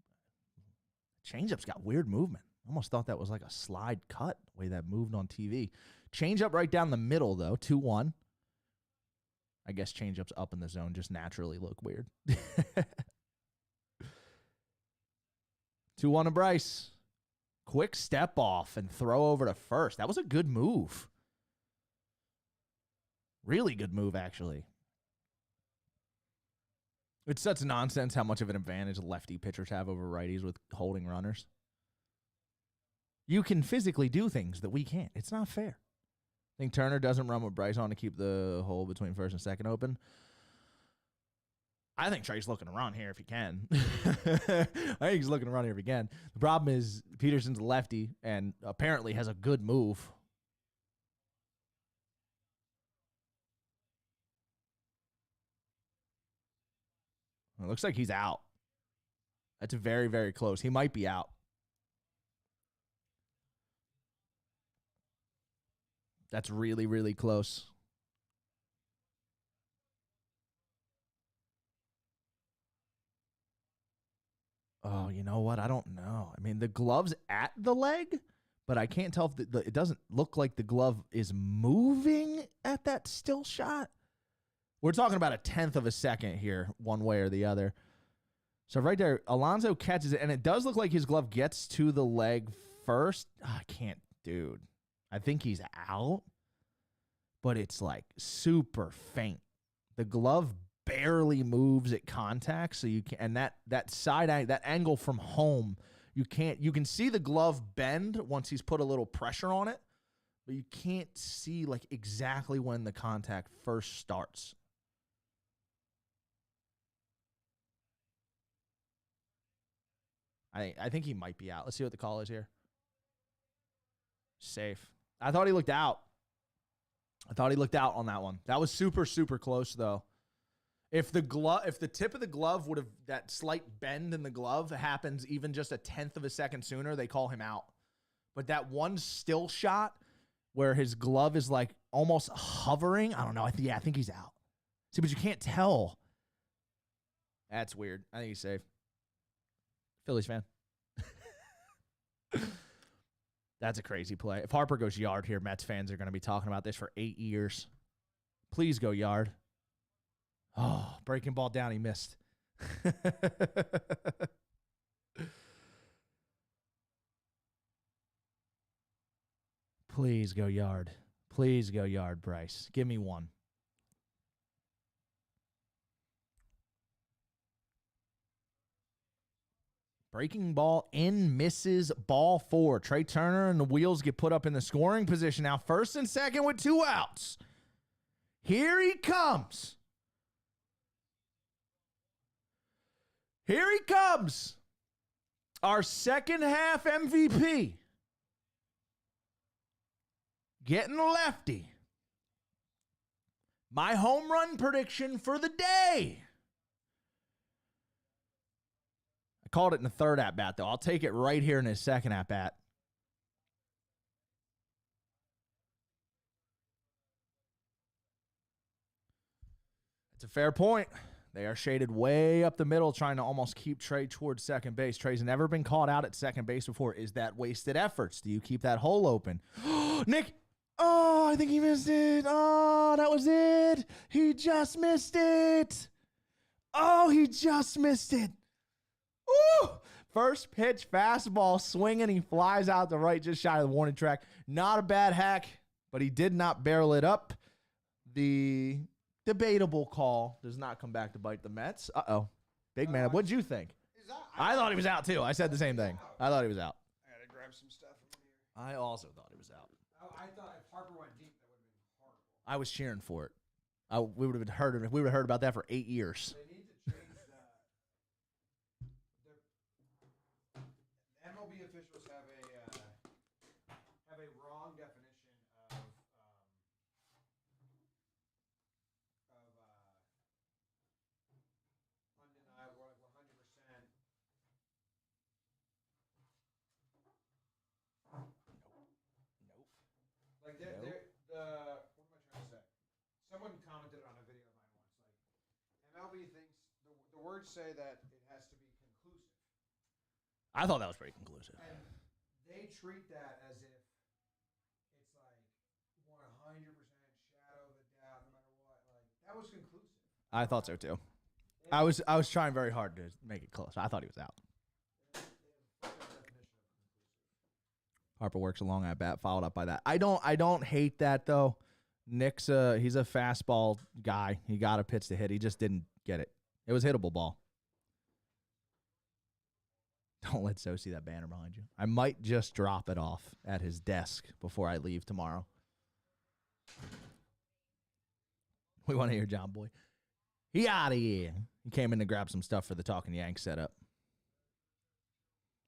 Changeup's got weird movement. Almost thought that was like a slide cut, the way that moved on TV. Changeup right down the middle, though, 2-1. I guess changeups up in the zone just naturally look weird. 2-1 to Bryce. Quick step off and throw over to first. That was a good move. Really good move, actually. It's such nonsense how much of an advantage lefty pitchers have over righties with holding runners. You can physically do things that we can't. It's not fair. I think Turner doesn't run with Bryce on to keep the hole between first and second open. I think Trey's looking to run here if he can. I think he's looking to run here if he can. The problem is Peterson's a lefty and apparently has a good move. It looks like he's out. That's very, very close. He might be out. That's really, really close. Oh, you know what? I don't know. I mean, the glove's at the leg, but I can't tell if it doesn't look like the glove is moving at that still shot. We're talking about a 1/10 of a second here, one way or the other. So right there, Alonso catches it, and it does look like his glove gets to the leg first. Oh, I can't, dude. I think he's out, but it's like super faint. The glove barely moves at contact, so you can, and that side that angle from home, you can see the glove bend once he's put a little pressure on it, but you can't see like exactly when the contact first starts. I think he might be out. Let's see what the call is here. Safe. I thought he looked out. On that one. That was super, super close, though. If the tip of the glove would have, that slight bend in the glove happens even just a 1/10 of a second sooner, they call him out. But that one still shot where his glove is like almost hovering, I don't know. I think he's out. See, but you can't tell. That's weird. I think he's safe. Phillies fan. That's a crazy play. If Harper goes yard here, Mets fans are going to be talking about this for 8 years. Please go yard. Oh, breaking ball down. He missed. Please go yard. Please go yard, Bryce. Give me one. Breaking ball in, misses, ball 4. Trey Turner and the wheels get put up in the scoring position now. First and second with 2 outs. Here he comes. Here he comes. Our second half MVP. Getting the lefty. My home run prediction for the day. I called it in the third at-bat, though. I'll take it right here in his second at-bat. It's a fair point. They are shaded way up the middle, trying to almost keep Trey towards second base. Trey's never been caught out at second base before. Is that wasted efforts? Do you keep that hole open? Nick! Oh, I think he missed it. Oh, that was it. He just missed it. Oh, he just missed it. Woo! First pitch, fastball, swinging. He flies out the right, just shy of the warning track. Not a bad hack, but he did not barrel it up. The debatable call does not come back to bite the Mets. Uh-oh. Big man, what'd you think? I thought he was out, too. I said the same thing. I thought he was out. I gotta grab some stuff from here. I also thought he was out. I thought if Harper went deep, that would have been horrible. I was cheering for it. We would have heard about that for 8 years. They need to change the MLB officials have a wrong definition of undeniable, like 100%. Nope. Like what am I trying to say? Someone commented on a video of mine once. Like MLB thinks the words say that it has to be conclusive. I thought that was pretty conclusive. And they treat that as if it's like 100% shadow of a doubt, no matter what. Like that was conclusive. I thought so too. I was trying very hard to make it close. I thought he was out. Harper works along at bat, followed up by that. I don't hate that though. Nick's he's a fastball guy. He got a pitch to hit. He just didn't get it. It was hittable ball. Don't let So see that banner behind you. I might just drop it off at his desk before I leave tomorrow. We want to hear John Boy. He out of here. He came in to grab some stuff for the Talking Yanks setup.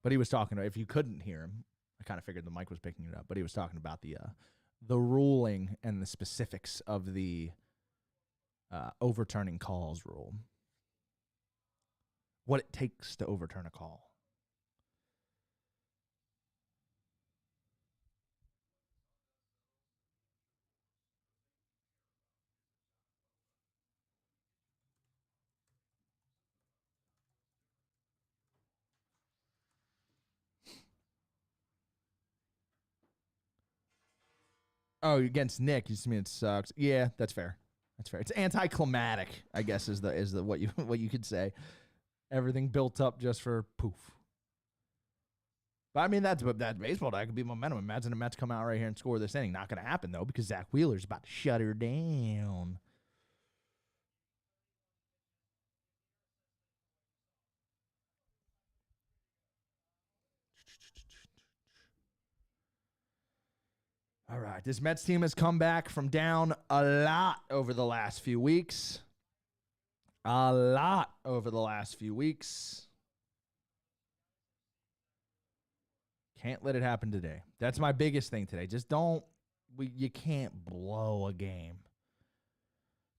But he was talking, if you couldn't hear him, I kind of figured the mic was picking it up, but he was talking about the ruling and the specifics of the overturning calls rule. What it takes to overturn a call. Oh, against Nick, you just mean it sucks. Yeah, that's fair. That's fair. It's anticlimactic, I guess, is the what you could say. Everything built up just for poof. But I mean, that's baseball. That could be momentum. Imagine the Mets come out right here and score this inning. Not going to happen though, because Zach Wheeler's about to shut her down. All right, this Mets team has come back from down a lot over the last few weeks. Can't let it happen today. That's my biggest thing today. Just you can't blow a game.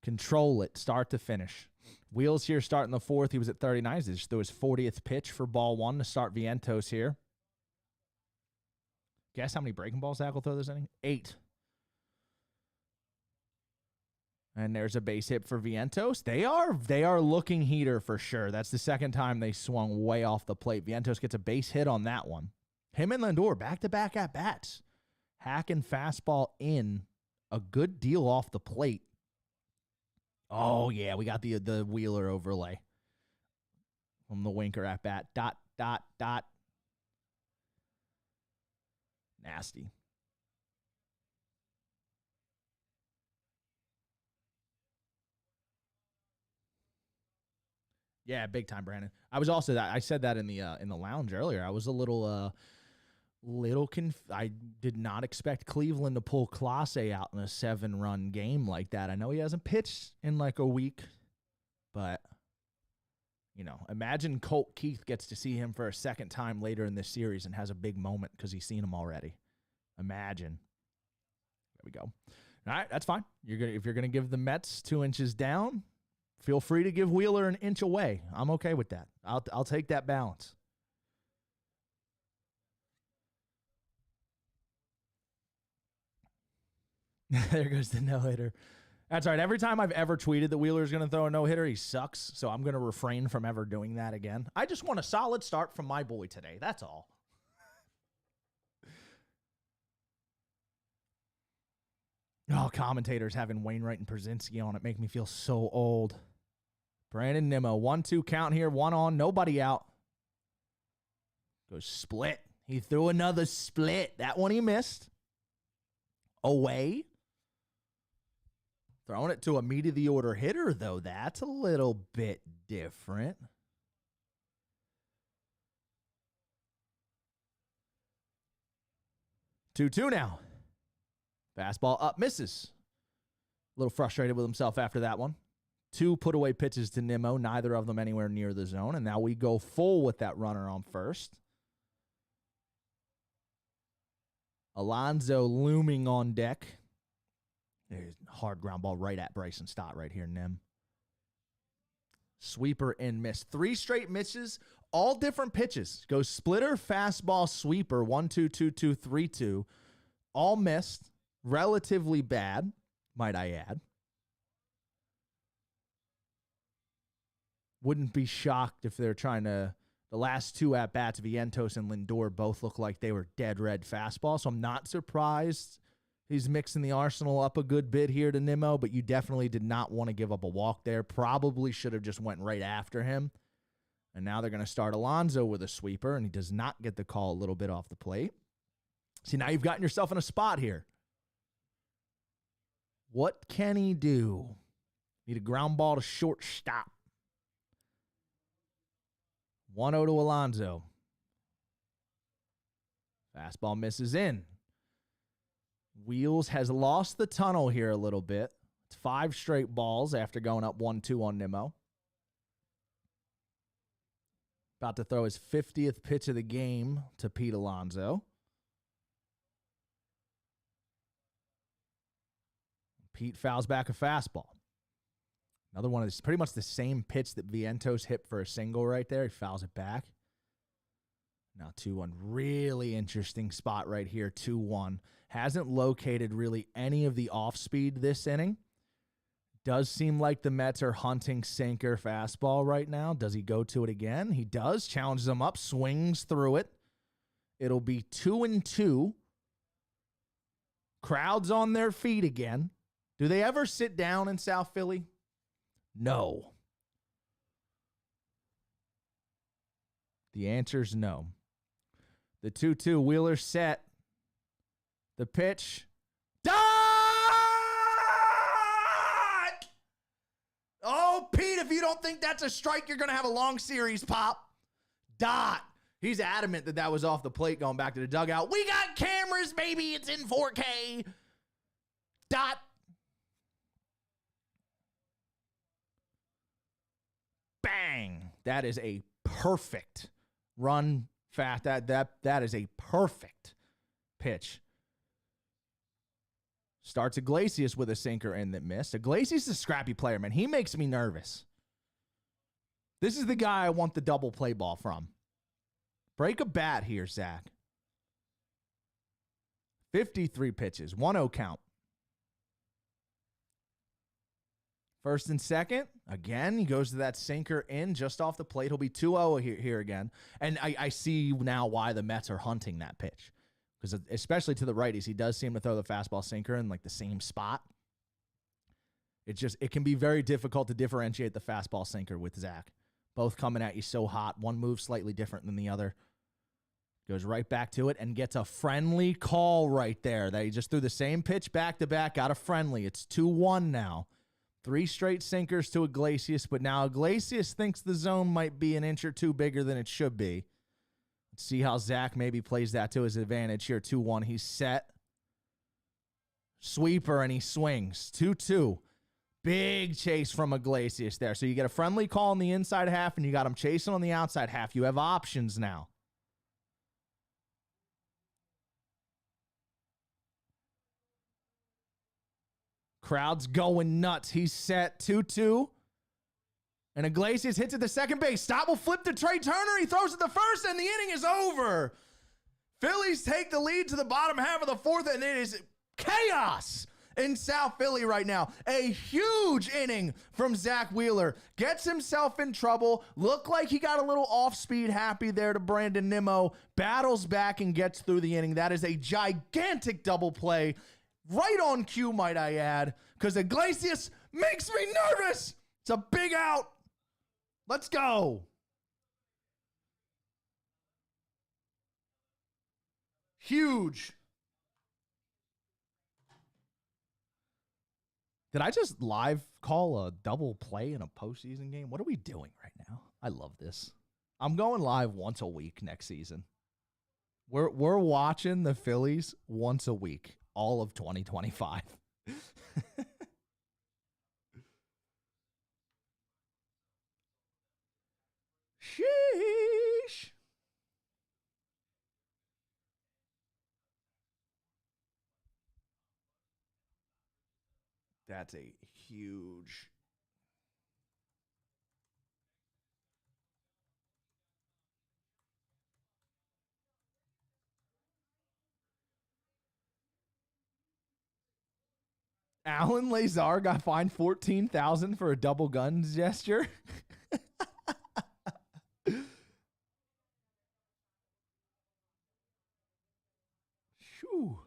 Control it, start to finish. Wheels here starting the fourth. He was at 39. He just threw his 40th pitch for ball one to start Vientos here. Guess how many breaking balls Zach will throw this inning? 8. And there's a base hit for Vientos. They are looking heater for sure. That's the second time they swung way off the plate. Vientos gets a base hit on that one. Him and Lindor back-to-back at-bats. Hacking fastball in. A good deal off the plate. Oh, yeah, we got the Wheeler overlay. From the Winker at-bat. Dot. Nasty. Yeah, big time, Brandon. I said that in the lounge earlier. I was a little I did not expect Cleveland to pull Clase out in a 7-run game like that. I know he hasn't pitched in like a week, but Imagine Colt Keith gets to see him for a second time later in this series and has a big moment because he's seen him already. Imagine. There we go. All right, that's fine. If you're gonna give the Mets 2 inches down, feel free to give Wheeler an inch away. I'm okay with that. I'll take that balance. There goes the no-hitter. That's all right. Every time I've ever tweeted that Wheeler's going to throw a no-hitter, he sucks. So I'm going to refrain from ever doing that again. I just want a solid start from my boy today. That's all. Oh, commentators having Wainwright and Przinski on it make me feel so old. Brandon Nimmo, 1-2 count here. 1 on, nobody out. Goes split. He threw another split. That one he missed. Away. Throwing it to a meat of the order hitter, though. That's a little bit different. Two now. Fastball up, misses. A little frustrated with himself after that one. 2 put-away pitches to Nimmo, neither of them anywhere near the zone. And now we go full with that runner on first. Alonso looming on deck. There's a hard ground ball right at Bryson Stott right here, Nim. Sweeper and miss. 3 straight misses, all different pitches. Goes splitter, fastball, sweeper, 1-2, 2-2, 3-2. All missed. Relatively bad, might I add. Wouldn't be shocked if they're trying to... The last 2 at-bats, Vientos and Lindor both look like they were dead red fastball, so I'm not surprised he's mixing the arsenal up a good bit here to Nimmo, but you definitely did not want to give up a walk there. Probably should have just went right after him. And now they're going to start Alonso with a sweeper, and he does not get the call a little bit off the plate. See, now you've gotten yourself in a spot here. What can he do? Need a ground ball to shortstop. 1-0 to Alonso. Fastball misses in. Wheels has lost the tunnel here a little bit. It's 5 straight balls after going up 1-2 on Nimmo. About to throw his 50th pitch of the game to Pete Alonso. Pete fouls back a fastball. Another one is pretty much the same pitch that Vientos hit for a single right there. He fouls it back. Now 2-1. Really interesting spot right here. 2-1. Hasn't located really any of the off-speed this inning. Does seem like the Mets are hunting sinker fastball right now. Does he go to it again? He does. Challenges him up. Swings through it. It'll be 2-2. Crowds on their feet again. Do they ever sit down in South Philly? No. The answer's no. The 2-2, Wheeler set. The pitch. Dot! Oh, Pete, if you don't think that's a strike, you're going to have a long series, Pop. Dot. He's adamant that was off the plate going back to the dugout. We got cameras, baby. It's in 4K. Dot. Bang. That is a perfect run. That is a perfect pitch. Starts Iglesias with a sinker in that missed. Iglesias is a scrappy player, man. He makes me nervous. This is the guy I want the double play ball from. Break a bat here, Zach. 53 pitches, 1-0 count. First and second, again, he goes to that sinker in just off the plate. He'll be 2-0 here again. And I see now why the Mets are hunting that pitch. Because especially to the righties, he does seem to throw the fastball sinker in like the same spot. It can be very difficult to differentiate the fastball sinker with Zach. Both coming at you so hot. One move slightly different than the other. Goes right back to it and gets a friendly call right there. That he just threw the same pitch back to back, got a friendly. It's 2-1 now. 3 straight sinkers to Iglesias, but now Iglesias thinks the zone might be an inch or 2 bigger than it should be. Let's see how Zach maybe plays that to his advantage here. 2-1. He's set. Sweeper, and he swings. 2-2. Big chase from Iglesias there. So you get a friendly call on the inside half, and you got him chasing on the outside half. You have options now. Crowd's going nuts. He's set 2-2. And Iglesias hits at the second base. Stott will flip to Trey Turner. He throws it the first, and the inning is over. Phillies take the lead to the bottom half of the fourth, and it is chaos in South Philly right now. A huge inning from Zach Wheeler. Gets himself in trouble. Looked like he got a little off-speed happy there to Brandon Nimmo. Battles back and gets through the inning. That is a gigantic double play. Right on cue, might I add, because Iglesias makes me nervous. It's a big out. Let's go. Huge. Did I just live call a double play in a postseason game? What are we doing right now? I love this. I'm going live once a week next season. We're watching the Phillies once a week, all of 2025. Sheesh. That's a huge. Alan Lazar got fined $14,000 for a double guns gesture. Shoo.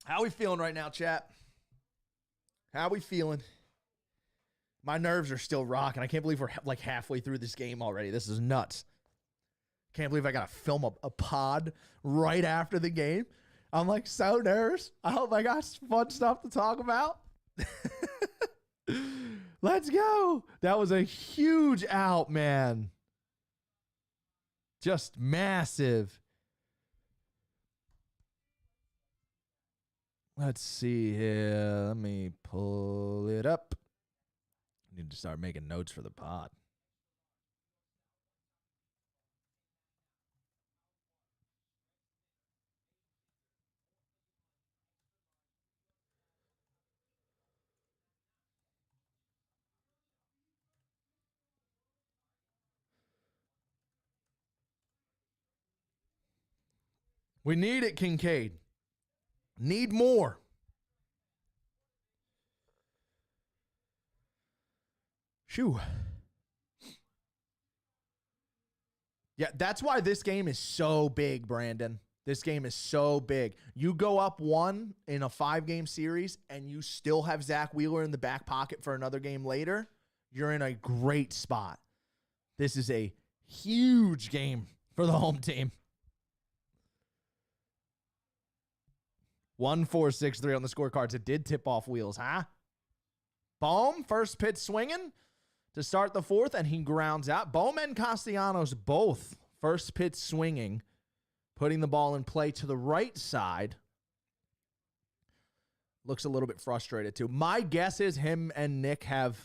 How we feeling right now, chat? How we feeling? My nerves are still rocking. I can't believe we're like halfway through this game already. This is nuts. Can't believe I got to film a pod right after the game. I'm like so nervous. I hope I got some fun stuff to talk about. Let's go. That was a huge out, man. Just massive. Let's see here. Let me pull it up. I need to start making notes for the pod. We need it, Kincaid. Need more. Shoo. Yeah, that's why this game is so big, Brandon. This game is so big. You go up one in a 5-game series and you still have Zach Wheeler in the back pocket for another game later, you're in a great spot. This is a huge game for the home team. 1-4-6-3 on the scorecards. It did tip off Wheels, huh? Bohm, first pitch swinging to start the fourth, and he grounds out. Bohm and Castellanos both first pitch swinging, putting the ball in play to the right side. Looks a little bit frustrated, too. My guess is him and Nick have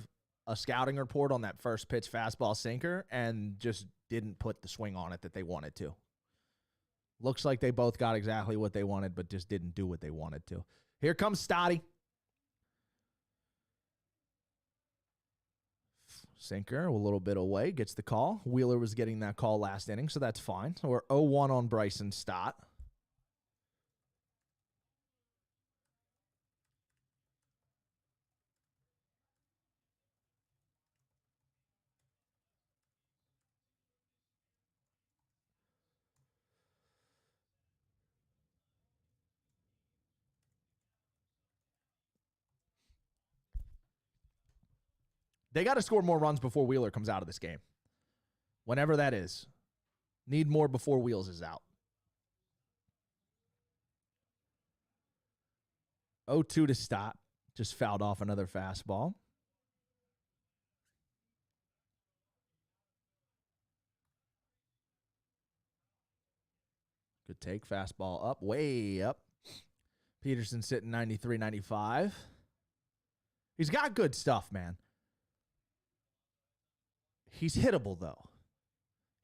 a scouting report on that first pitch fastball sinker and just didn't put the swing on it that they wanted to. Looks like they both got exactly what they wanted, but just didn't do what they wanted to. Here comes Stotty. Sinker, a little bit away, gets the call. Wheeler was getting that call last inning, so that's fine. So we're 0-1 on Bryson Stott. They got to score more runs before Wheeler comes out of this game. Whenever that is. Need more before Wheels is out. 0-2 to Stott. Just fouled off another fastball. Good take. Fastball up. Way up. Peterson sitting 93-95. He's got good stuff, man. He's hittable, though.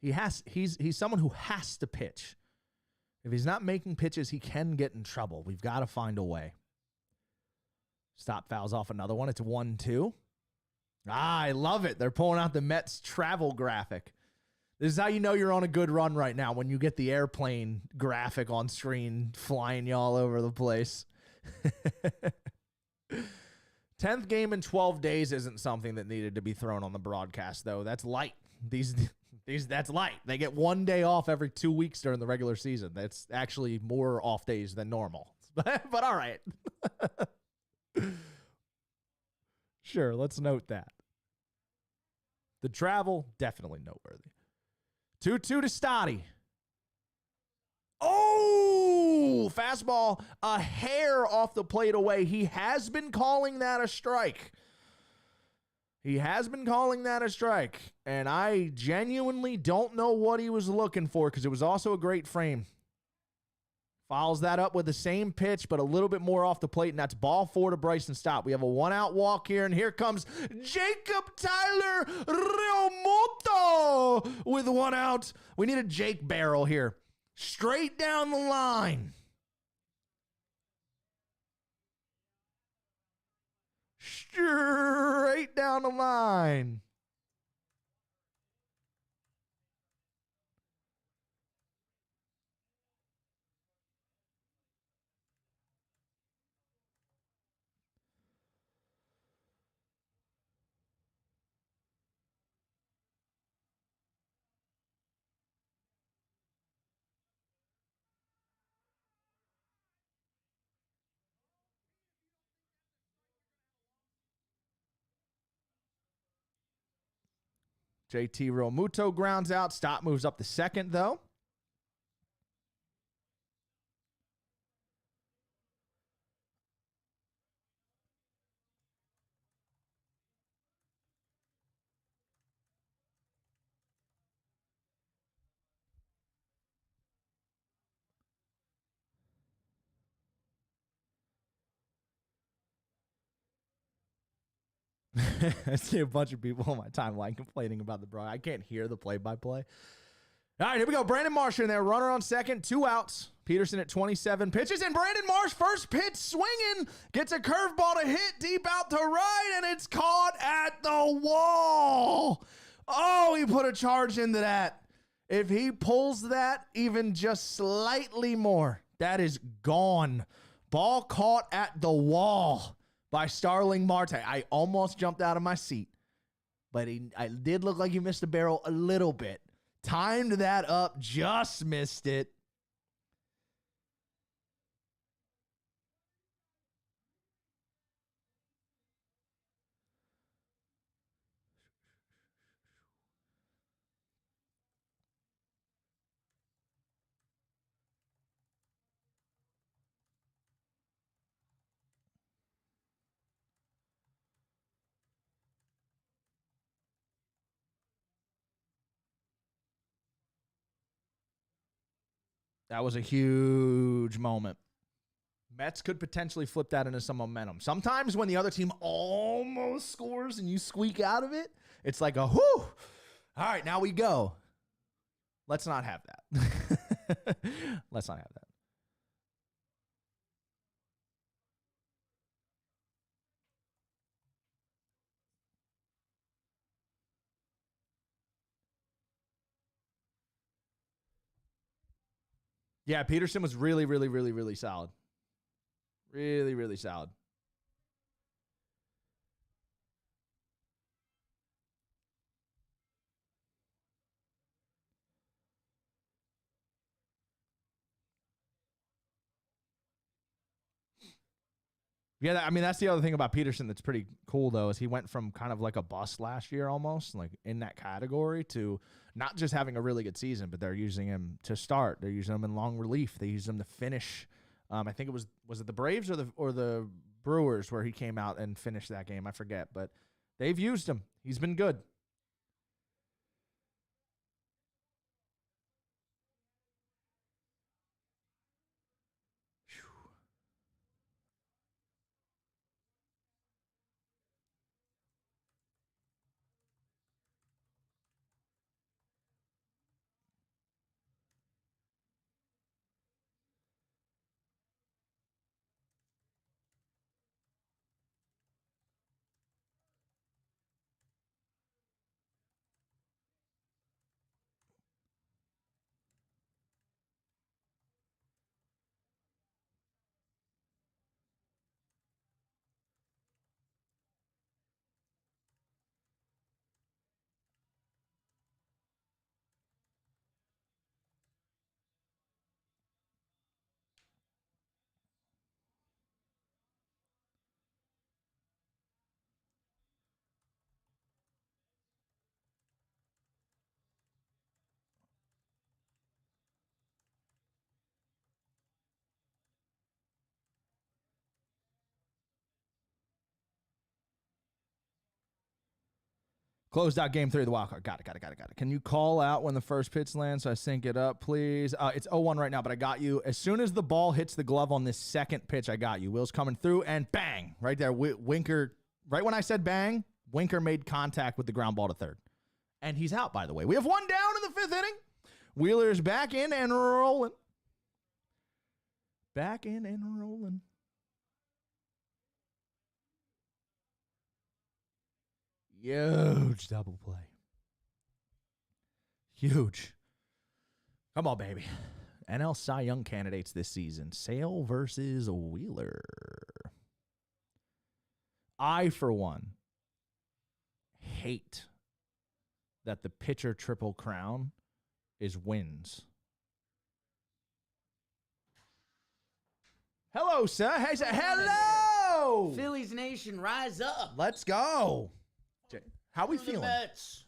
He's someone who has to pitch. If he's not making pitches, he can get in trouble. We've got to find a way. Stop fouls off another one. It's 1-2. I love it. They're pulling out the Mets travel graphic. This is how you know you're on a good run right now, when you get the airplane graphic on screen flying you all over the place. 10th game in 12 days isn't something that needed to be thrown on the broadcast, though. That's light. That's light. They get 1 day off every 2 weeks during the regular season. That's actually more off days than normal. But all right. Sure, let's note that. The travel, definitely noteworthy. 2-2 to Stotty. Oh, fastball a hair off the plate away. He has been calling that a strike. And I genuinely don't know what he was looking for, because it was also a great frame. Follows that up with the same pitch, but a little bit more off the plate, and that's ball 4 to Bryson Stott. We have a 1-out walk here, and here comes Jacob Tyler Realmuto with 1 out. We need a Jake barrel here. Straight down the line. Straight down the line. JT Realmuto grounds out. Stott moves up to second, though. I see a bunch of people on my timeline complaining about the bro. I can't hear the play-by-play. All right, here we go. Brandon Marsh in there. Runner on second. 2 outs. Peterson at 27 pitches. And Brandon Marsh, first pitch swinging. Gets a curveball to hit deep out to right. And it's caught at the wall. Oh, he put a charge into that. If he pulls that even just slightly more, that is gone. Ball caught at the wall by Starling Marte. I almost jumped out of my seat, but I did look like he missed a barrel a little bit. Timed that up, just missed it. That was a huge moment. Mets could potentially flip that into some momentum. Sometimes when the other team almost scores and you squeak out of it, it's like a whoo. All right, now we go. Let's not have that. Let's not have that. Yeah, Peterson was really, really, really, really solid. Really, really solid. Yeah, I mean, that's the other thing about Peterson that's pretty cool, though, is he went from kind of like a bust last year almost, like in that category, to not just having a really good season, but they're using him to start. They're using him in long relief. They use him to finish. I think it was it the Braves or the Brewers where he came out and finished that game? I forget, but they've used him. He's been good. Closed out game 3 of the wild card. Got it. Can you call out when the first pitch lands so I sync it up, please? It's 0-1 right now, but I got you. As soon as the ball hits the glove on this second pitch, I got you. Will's coming through, and bang! Right there, Winker. Right when I said bang, Winker made contact with the ground ball to third. And he's out, by the way. We have one down in the 5th inning. Wheeler's back in and rolling. Back in and rolling. Huge double play. Huge. Come on, baby. NL Cy Young candidates this season. Sale versus Wheeler. I, for one, hate that the pitcher triple crown is wins. Hello, sir. Hey, sir. Hello. Phillies Nation, rise up. Let's go. How we The feeling? Mets.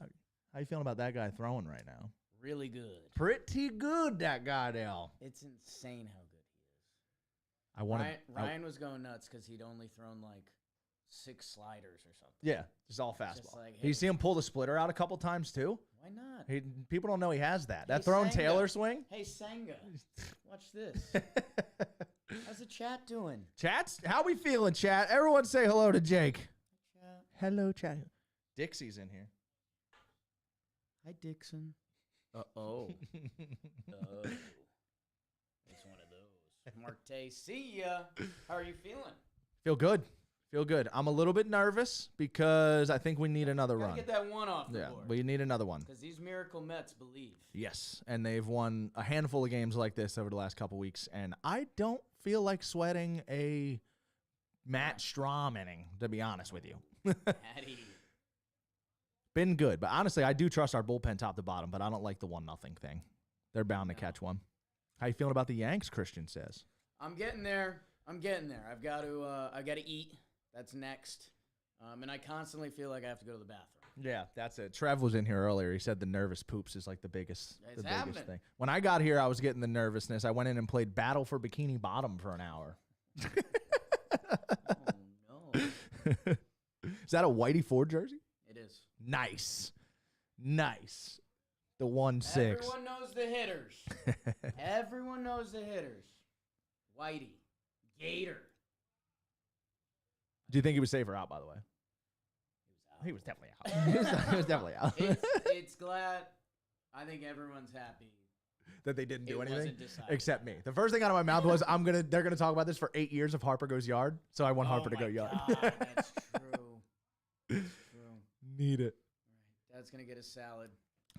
How you feeling about that guy throwing right now? Really good. Pretty good, that guy, Dale. It's insane how good he is. I want Ryan was going nuts because he'd only thrown like 6 sliders or something. Yeah, just all fastball. like, You hey. see him pull the splitter out a couple times too. Why not? People don't know he has that. That Hey, throwing Senga. Taylor swing. Hey, Senga, watch this. How's the chat doing? Chats, how we feeling, chat? Everyone say hello to Jake. Chat. Hello, chat. Dixie's in here. Hi, Dixon. Uh-oh. Oh. It's one of those. Marte, see ya. How are you feeling? Feel good. Feel good. I'm a little bit nervous because I think we need another Gotta run. get that one off the Yeah, board. we need another one. Because these Miracle Mets believe. Yes, and they've won a handful of games like this over the last couple weeks, and I don't feel like sweating a Matt Strahm inning, to be honest with you. Patty. Been good, but honestly, I do trust our bullpen top to bottom, but I don't like the 1-0 thing. They're bound to catch one. How you feeling about the Yanks, Christian says? I'm getting there. I've got to eat. That's next. And I constantly feel like I have to go to the bathroom. Yeah, that's it. Trev was in here earlier. He said the nervous poops is like the biggest It's happening. thing. When I got here, I was getting the nervousness. I went in and played Battle for Bikini Bottom for an hour. Oh, no. Is that a Whitey Ford jersey? It is. Nice. The 1-6. Everyone knows the hitters. Everyone knows the hitters. Whitey. Gator. Do you think he was safe or out, by the way? He was definitely out. he was definitely out. It's glad. I think everyone's happy. That they didn't do It anything wasn't decided. except me. The first thing out of my mouth was they're gonna talk about this for 8 years if Harper goes yard. So I want Harper to go yard. God, that's true. That's true. Need it. All right, Dad's gonna get a salad.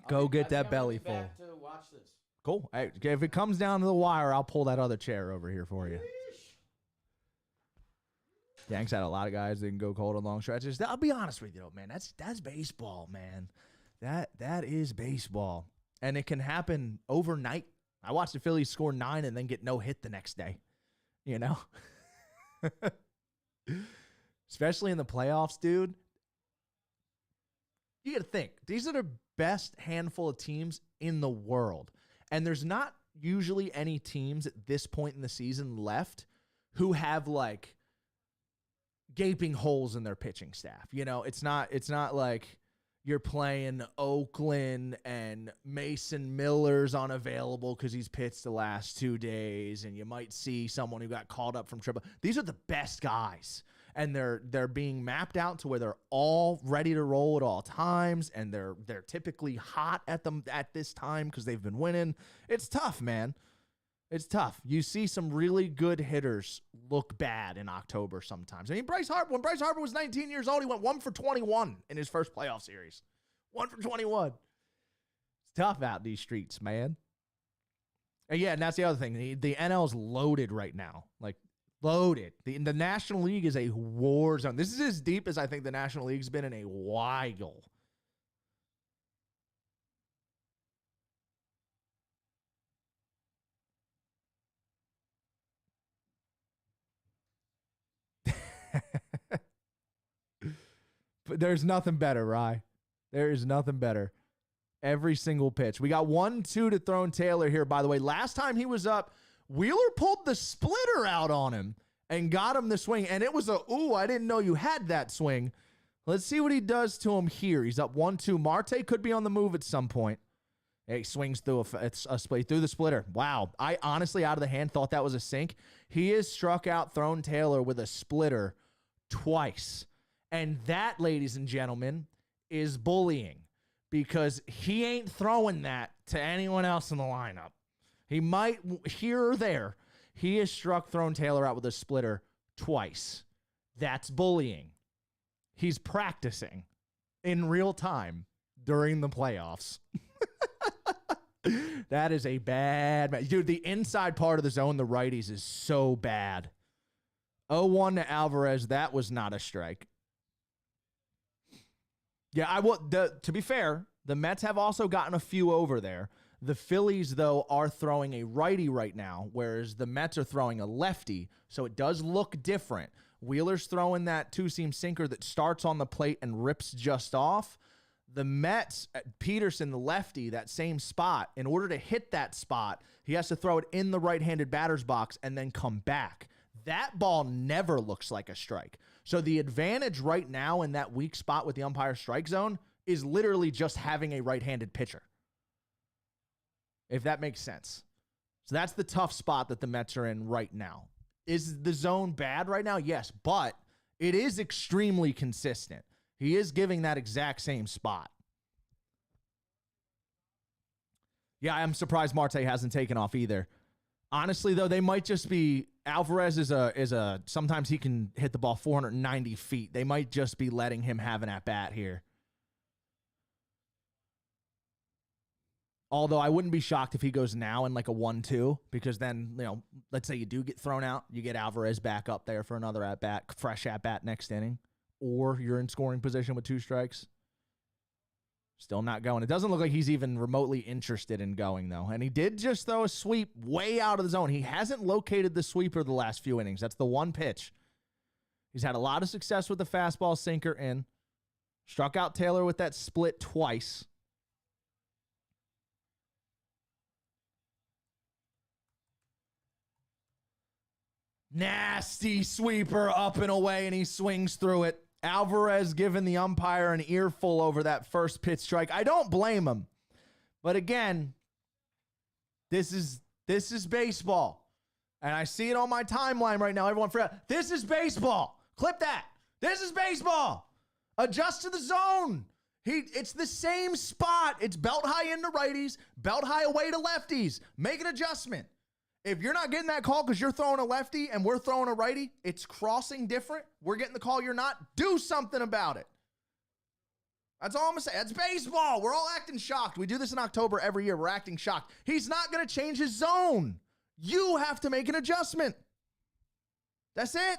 Go get I think that I'm gonna belly be back full. To watch this. Cool. Hey, if it comes down to the wire, I'll pull that other chair over here for you. Yanks had a lot of guys that can go cold on long stretches. I'll be honest with you, though, man. That's baseball, man. That is baseball, and it can happen overnight. I watched the Phillies score 9 and then get no hit the next day. You know, especially in the playoffs, dude. You got to think these are the best handful of teams in the world, and there's not usually any teams at this point in the season left who have like gaping holes in their pitching staff. You know, it's not like you're playing Oakland and Mason Miller's unavailable because he's pitched the last 2 days, and you might see someone who got called up from triple. These are the best guys, and they're being mapped out to where they're all ready to roll at all times, and they're typically hot at this time because they've been winning. It's tough, man. It's tough. You see some really good hitters look bad in October sometimes. I mean, when Bryce Harper was 19 years old, he went 1 for 21 in his first playoff series. 1 for 21. It's tough out these streets, man. And yeah, and that's the other thing. The NL is loaded right now. Like, loaded. The National League is a war zone. This is as deep as I think the National League's been in a while. But there's nothing better, Rye. There is nothing better. Every single pitch. We got 1-2 to Throne Taylor here, by the way. Last time he was up, Wheeler pulled the splitter out on him and got him the swing. And it was I didn't know you had that swing. Let's see what he does to him here. He's up 1-2. Marte could be on the move at some point. He swings through a split through the splitter. Wow. I honestly, out of the hand, thought that was a sink. He has struck out Throne Taylor with a splitter twice. And that, ladies and gentlemen, is bullying because he ain't throwing that to anyone else in the lineup. He might here or there. He has struck Throne Taylor out with a splitter twice. That's bullying. He's practicing in real time during the playoffs. That is a bad match. Dude, the inside part of the zone, the righties, is so bad. 0-1 to Alvarez. That was not a strike. Yeah, to be fair, the Mets have also gotten a few over there. The Phillies, though, are throwing a righty right now, whereas the Mets are throwing a lefty, so it does look different. Wheeler's throwing that two-seam sinker that starts on the plate and rips just off. The Mets, Peterson, the lefty, that same spot, in order to hit that spot, he has to throw it in the right-handed batter's box and then come back. That ball never looks like a strike. So the advantage right now in that weak spot with the umpire strike zone is literally just having a right-handed pitcher, if that makes sense. So that's the tough spot that the Mets are in right now. Is the zone bad right now? Yes, but it is extremely consistent. He is giving that exact same spot. Yeah, I'm surprised Marte hasn't taken off either. Honestly, though, they might just be Alvarez is a sometimes he can hit the ball 490 feet. They might just be letting him have an at-bat here. Although I wouldn't be shocked if he goes now in like a 1-2, because then, let's say you do get thrown out, you get Alvarez back up there for another at-bat, fresh at-bat next inning, or you're in scoring position with 2 strikes. Still not going. It doesn't look like he's even remotely interested in going, though. And he did just throw a sweep way out of the zone. He hasn't located the sweeper the last few innings. That's the one pitch. He's had a lot of success with the fastball sinker in. Struck out Taylor with that split twice. Nasty sweeper up and away, and he swings through it. Alvarez giving the umpire an earful over that first pitch strike. I don't blame him. But again, this is baseball. And I see it on my timeline right now. Everyone forgot. This is baseball. Clip that. This is baseball. Adjust to the zone. It's the same spot. It's belt high into righties, belt high away to lefties. Make an adjustment. If you're not getting that call because you're throwing a lefty and we're throwing a righty, it's crossing different. We're getting the call you're not. Do something about it. That's all I'm going to say. That's baseball. We're all acting shocked. We do this in October every year. We're acting shocked. He's not going to change his zone. You have to make an adjustment. That's it.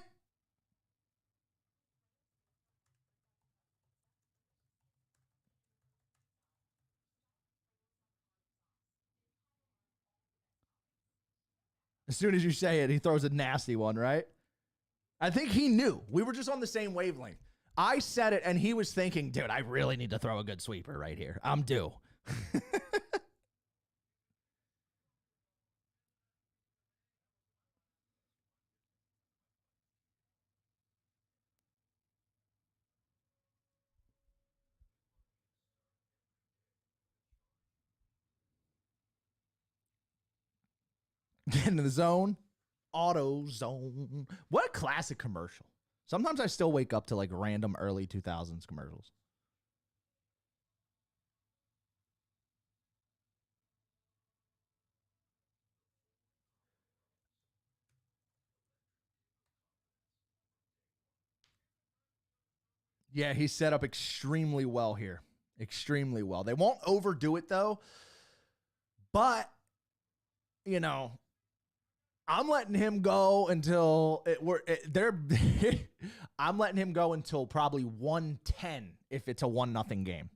As soon as you say it, he throws a nasty one, right? I think he knew. We were just on the same wavelength. I said it, and he was thinking, dude, I really need to throw a good sweeper right here. I'm due. Get into the zone. Auto zone. What a classic commercial. Sometimes I still wake up to like random early 2000s commercials. Yeah, he's set up extremely well here. Extremely well. They won't overdo it though. But, I'm letting him go until I'm letting him go until probably 110 if it's a 1-0 game.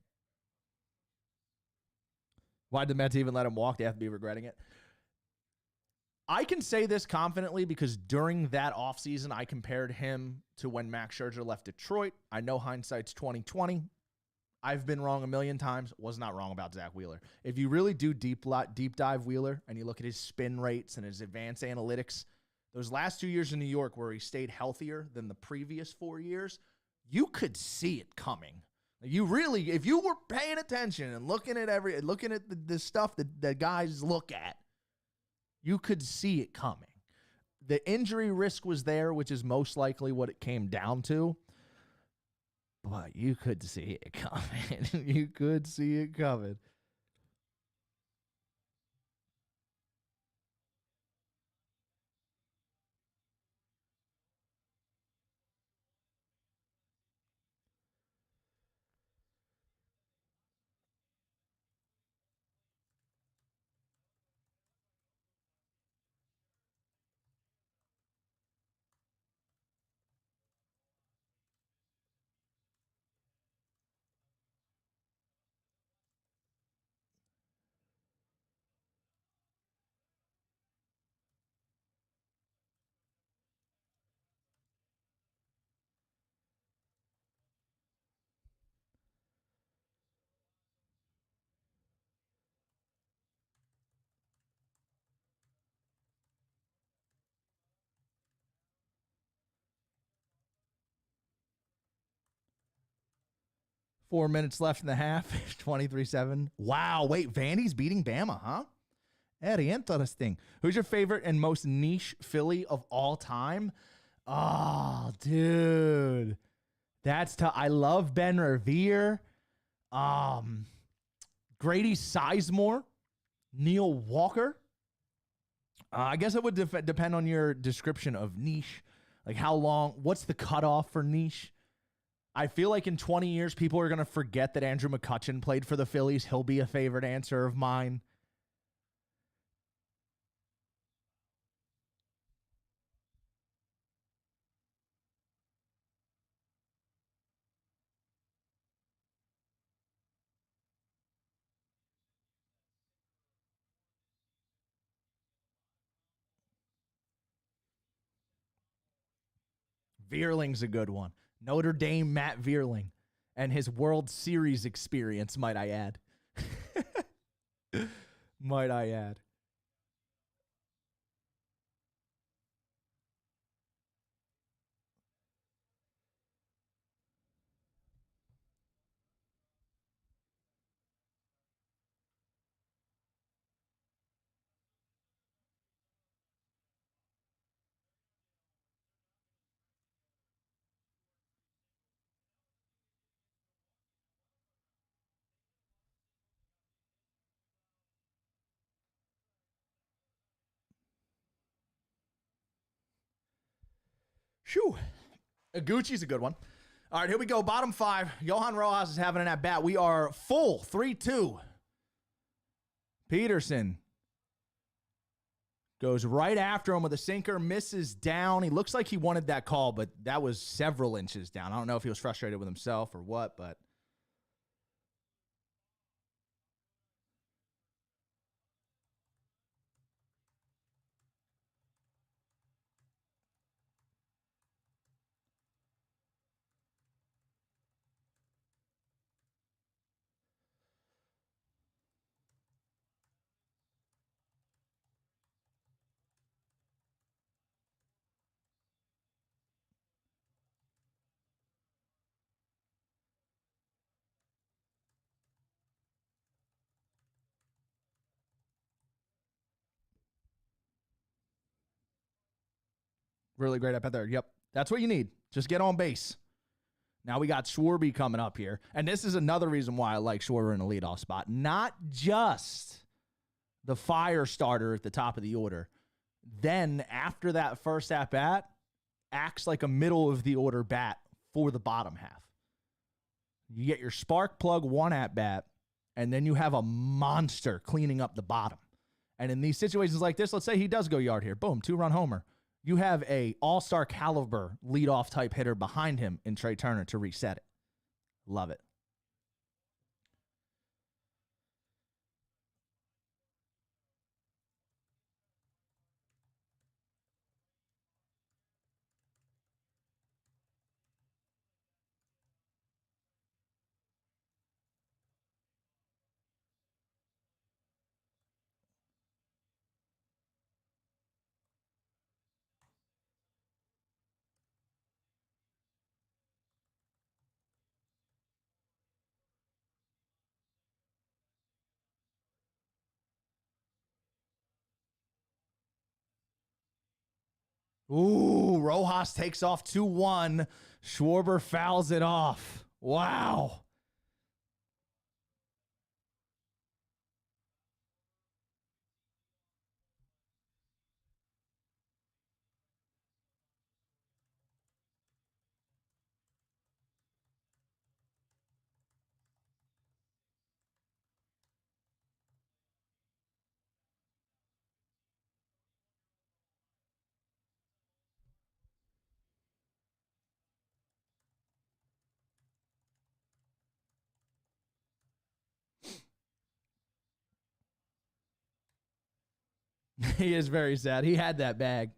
Why'd the Mets even let him walk? They have to be regretting it. I can say this confidently because during that offseason, I compared him to when Max Scherzer left Detroit. I know hindsight's 20/20. I've been wrong a million times. Was not wrong about Zach Wheeler. If you really do deep dive Wheeler and you look at his spin rates and his advanced analytics, those last 2 years in New York where he stayed healthier than the previous 4 years, you could see it coming. You really, if you were paying attention and looking at the stuff that guys look at, you could see it coming. The injury risk was there, which is most likely what it came down to. But you could see it coming. You could see it coming. Four minutes left in the half. 23-7. Wow. Wait, Vandy's beating Bama, huh? Very interesting. Who's your favorite and most niche Philly of all time? Oh, dude. That's tough. I love Ben Revere. Grady Sizemore. Neil Walker. I guess it would depend on your description of niche. Like how long, what's the cutoff for niche? I feel like in 20 years, people are going to forget that Andrew McCutchen played for the Phillies. He'll be a favorite answer of mine. Veerling's a good one. Notre Dame Matt Veerling and his World Series experience, might I add. Might I add. Shoo. Gucci's a good one. All right, here we go. Bottom five. Johan Rojas is having an at bat. We are full 3-2. Peterson goes right after him with a sinker, misses down. He looks like he wanted that call, but that was several inches down. I don't know if he was frustrated with himself or what, but really great up there. Yep. That's what you need. Just get on base. Now we got Schwarby coming up here. And this is another reason why I like Schwarber in the leadoff spot. Not just the fire starter at the top of the order. Then after that first at-bat, acts like a middle of the order bat for the bottom half. You get your spark plug one at-bat, and then you have a monster cleaning up the bottom. And in these situations like this, let's say he does go yard here. Boom, 2-run homer. You have a all-star caliber leadoff type hitter behind him in Trey Turner to reset it. Love it. Ooh, Rojas takes off 2-1. Schwarber fouls it off. Wow. He is very sad. He had that bag.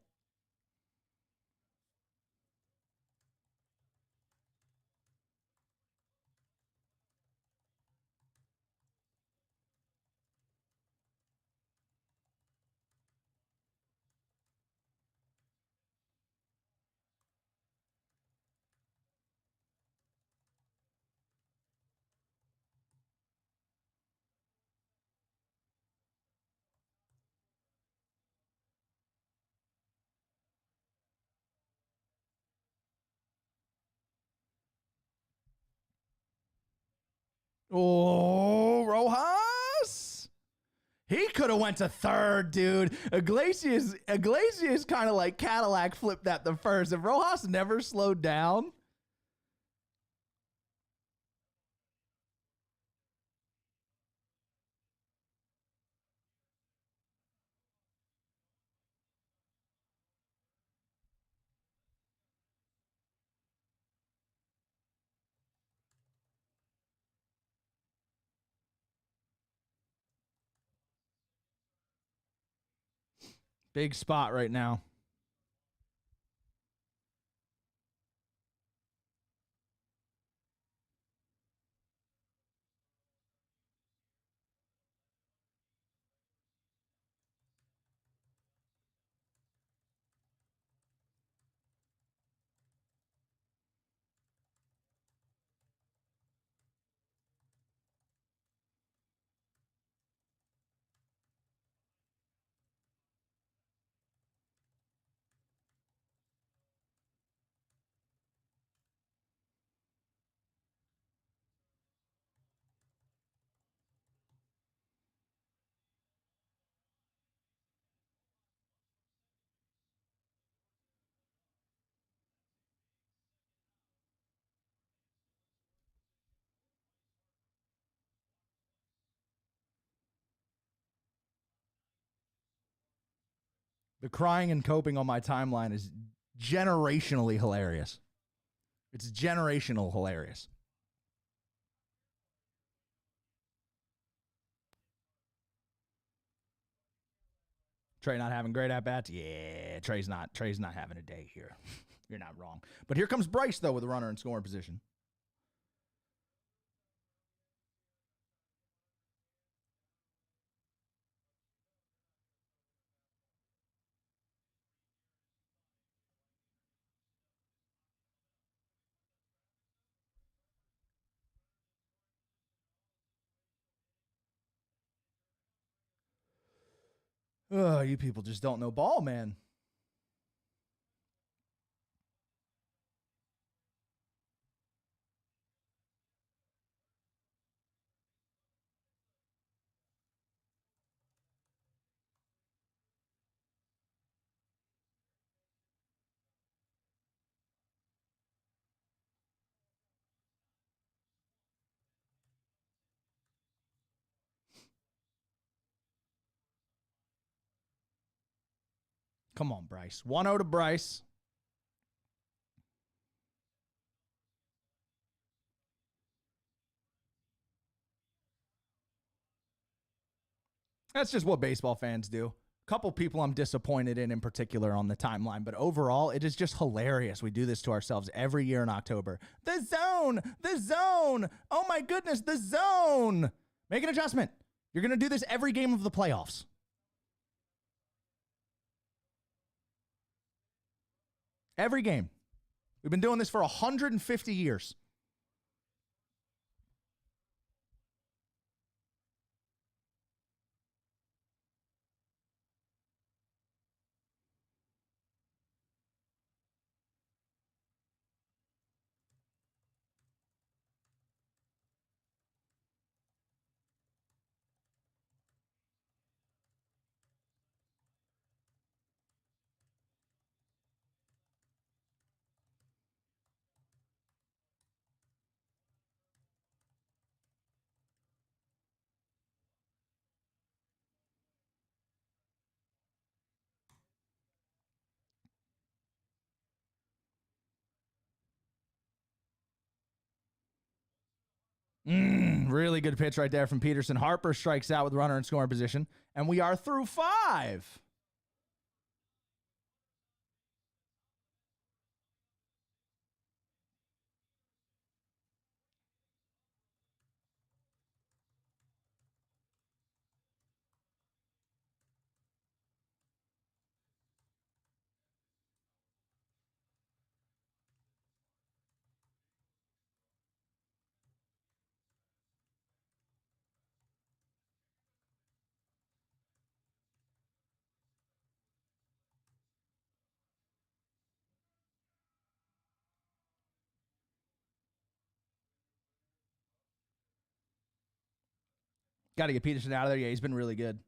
Oh, Rojas. He could have went to third, dude. Iglesias kind of like Cadillac flipped that the first. If Rojas never slowed down. Big spot right now. The crying and coping on my timeline is generationally hilarious. It's generational hilarious. Trey not having great at bats. Yeah, Trey's not having a day here. You're not wrong. But here comes Bryce though with a runner in scoring position. Oh, you people just don't know ball, man. Come on, Bryce. 1-0 to Bryce. That's just what baseball fans do. Couple people I'm disappointed in particular on the timeline, but overall, it is just hilarious. We do this to ourselves every year in October. The zone, the zone. Oh my goodness, the zone. Make an adjustment. You're going to do this every game of the playoffs. Every game. We've been doing this for 150 years. Really good pitch right there from Peterson. Harper strikes out with runner in scoring position, and we are through 5. Got to get Peterson out of there. Yeah, he's been really good.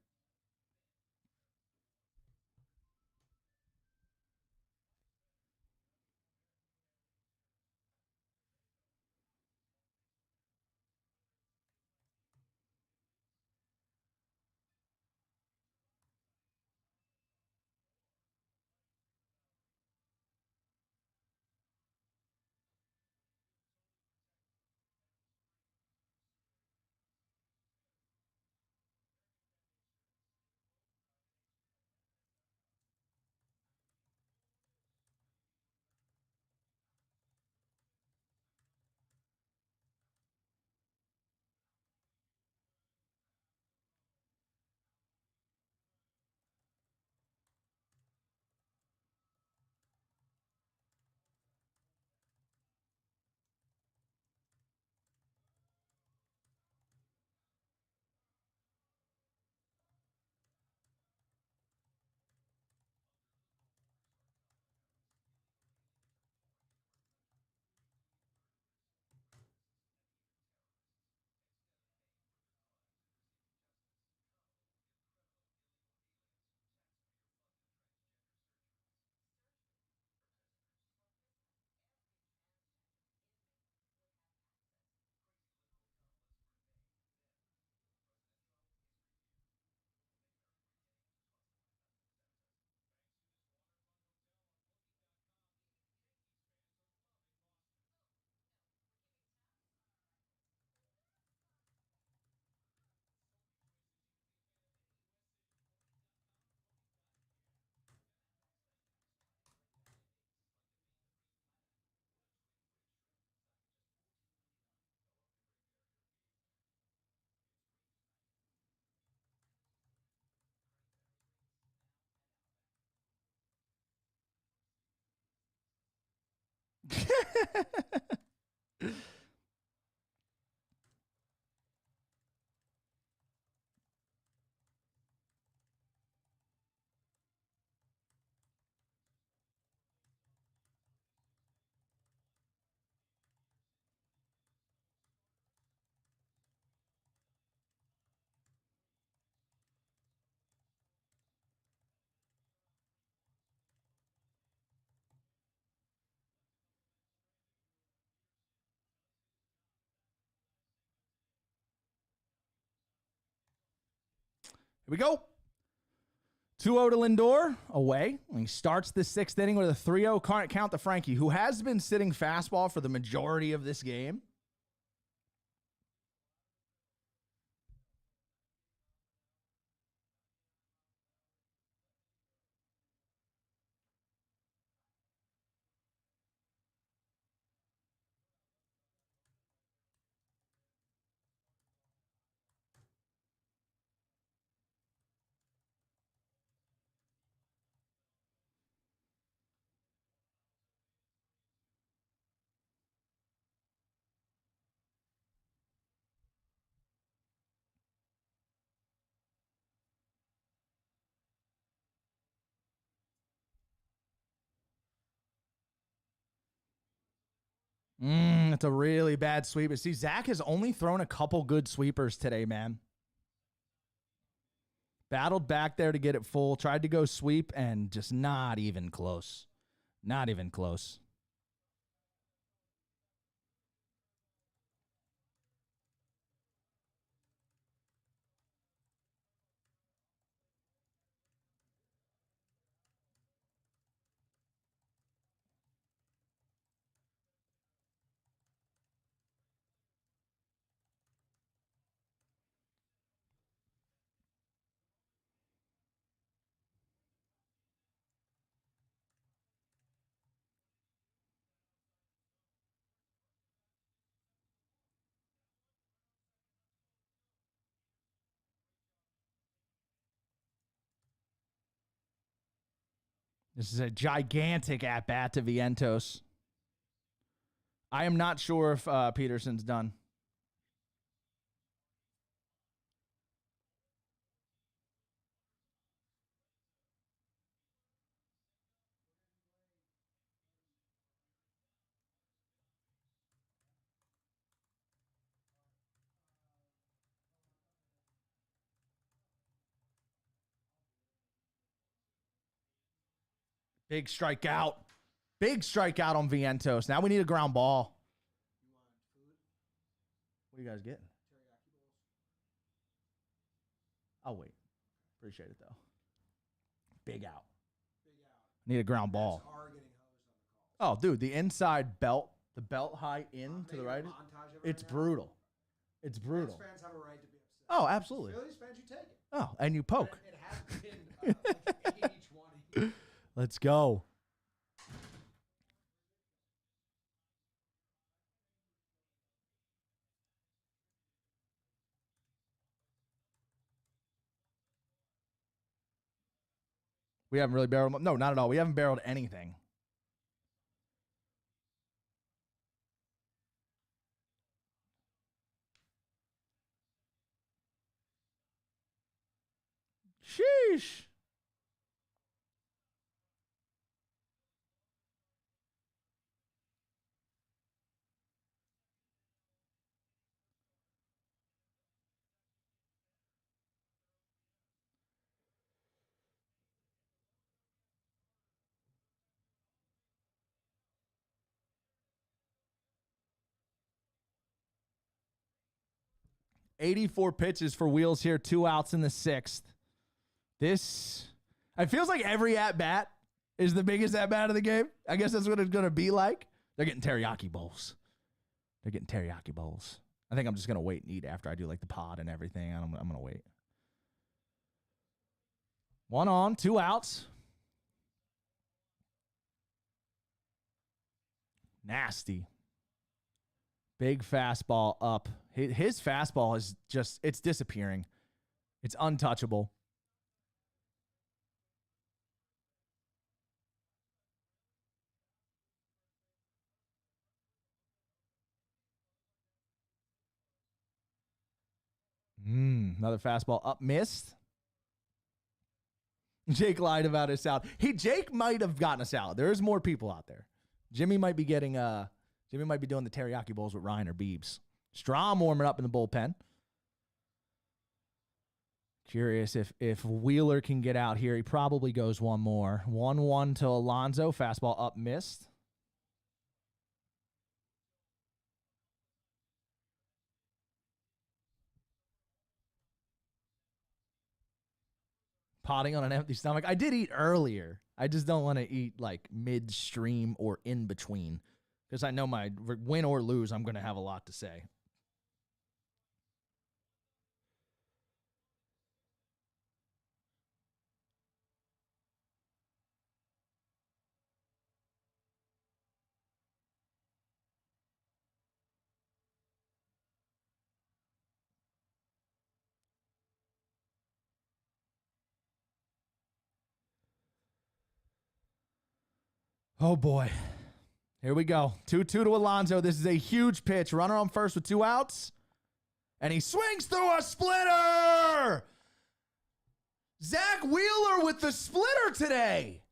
Here we go. 2-0 to Lindor away. He starts the 6th inning with a 3-0 count to Frankie, who has been sitting fastball for the majority of this game. It's a really bad sweep. But see, Zach has only thrown a couple good sweepers today, man. Battled back there to get it full. Tried to go sweep and just not even close. Not even close. This is a gigantic at-bat to Vientos. I am not sure if Peterson's done. Big strikeout. Big strikeout on Vientos. Now we need a ground ball. What are you guys getting? I'll wait. Appreciate it, though. Big out. Need a ground ball. Oh, dude, the inside belt, the belt high in to the right, it's brutal. It's brutal. Fans have a right to be upset. Oh, absolutely. Phillies fans, you take it. Oh, and you poke. It has been 80-20. Let's go. We haven't really barreled. No, not at all. We haven't barreled anything. Sheesh. $84 pitches for Wheels here. 2 outs in the 6th. This, it feels like every at-bat is the biggest at-bat of the game. I guess that's what it's going to be like. They're getting teriyaki bowls. They're getting teriyaki bowls. I think I'm just going to wait and eat after I do like the pod and everything. I'm going to wait. 1 on, 2 outs. Nasty. Big fastball up. His fastball is just, it's disappearing. It's untouchable. Another fastball up, missed. Jake lied about his out. Jake might have gotten us out. There's more people out there. Jimmy might be getting Jimmy might be doing the teriyaki bowls with Ryan or Beebs. Strom warming up in the bullpen. Curious if Wheeler can get out here. He probably goes one more. 1-1 to Alonso. Fastball up, missed. Potting on an empty stomach. I did eat earlier. I just don't want to eat like midstream or in between because I know my win or lose, I'm going to have a lot to say. Oh, boy. Here we go. 2-2 to Alonso. This is a huge pitch. Runner on first with 2 outs. And he swings through a splitter. Zach Wheeler with the splitter today.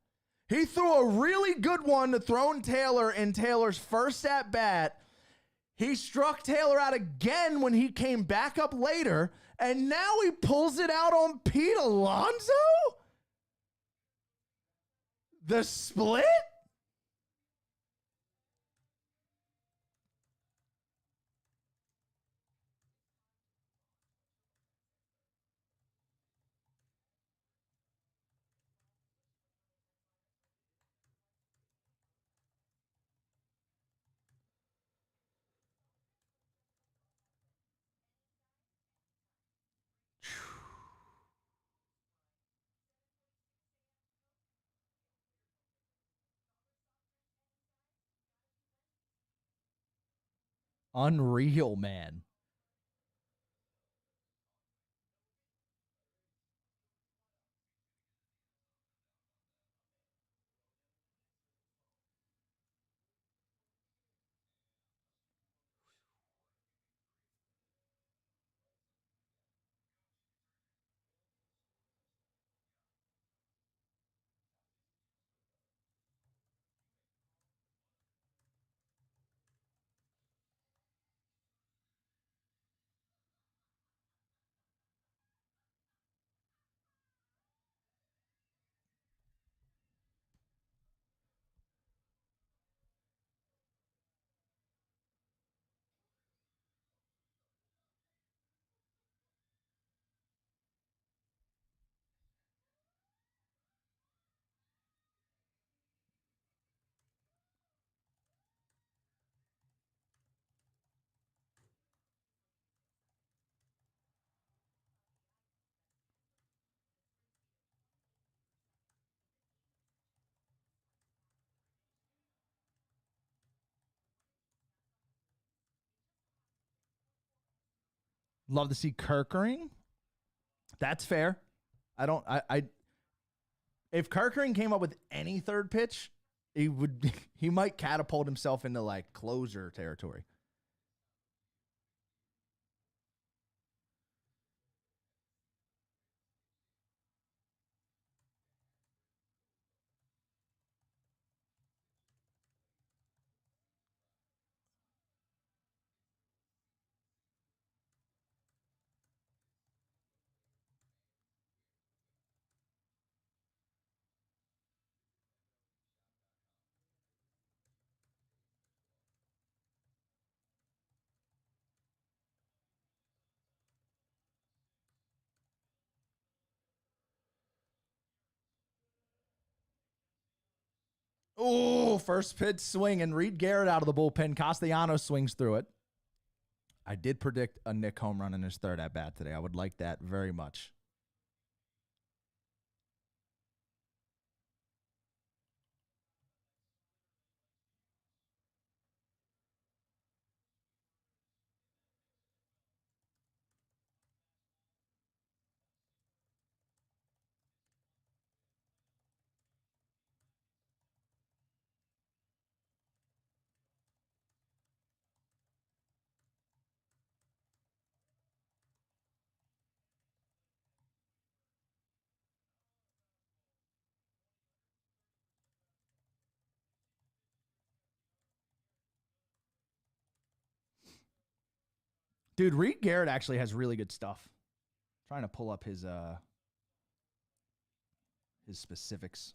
He threw a really good one to Throne Taylor in Taylor's first at-bat. He struck Taylor out again when he came back up later. And now he pulls it out on Pete Alonso? The split? Unreal, man. Love to see Kerkering. That's fair. If Kerkering came up with any third pitch, he might catapult himself into like closer territory. Oh, first pitch swing and Reed Garrett out of the bullpen. Castellanos swings through it. I did predict a Nick home run in his third at bat today. I would like that very much. Dude, Reed Garrett actually has really good stuff. Trying to pull up his specifics.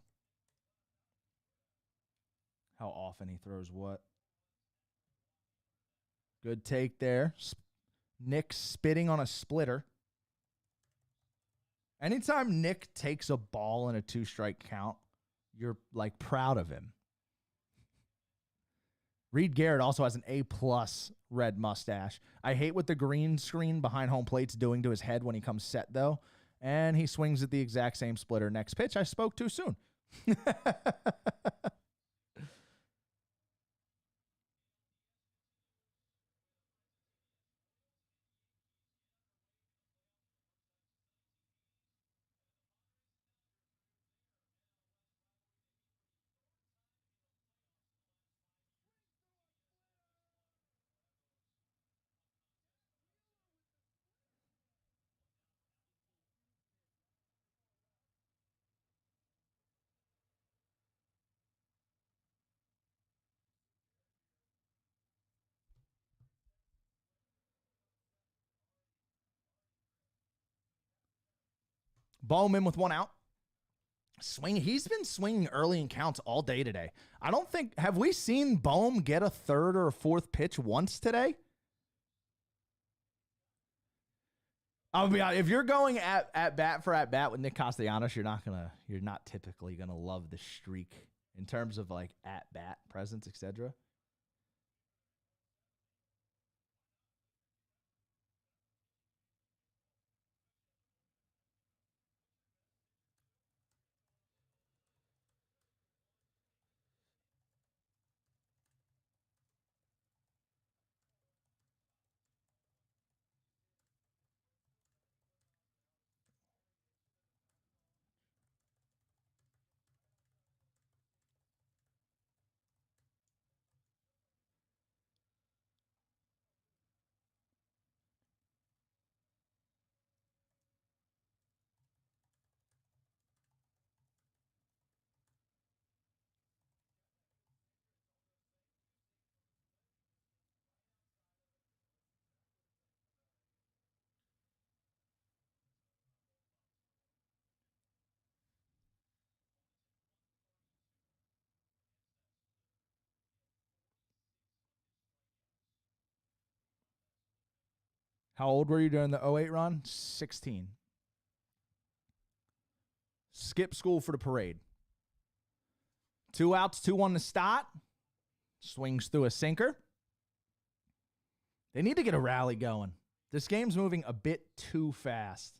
How often he throws what. Good take there. Nick spitting on a splitter. Anytime Nick takes a ball in a 2-strike count, you're like proud of him. Reed Garrett also has an A+ red mustache. I hate what the green screen behind home plate's doing to his head when he comes set, though. And he swings at the exact same splitter. Next pitch, I spoke too soon. Bowman with 1 out. Swing. He's been swinging early in counts all day today. I don't think, have we seen Bohm get a third or a fourth pitch once today? I'll be honest, if you're going at bat with Nick Castellanos, you're not typically gonna love the streak in terms of like at bat presence, etc. How old were you during the 08 run? 16. Skip school for the parade. 2 outs, 2-1 to start. Swings through a sinker. They need to get a rally going. This game's moving a bit too fast.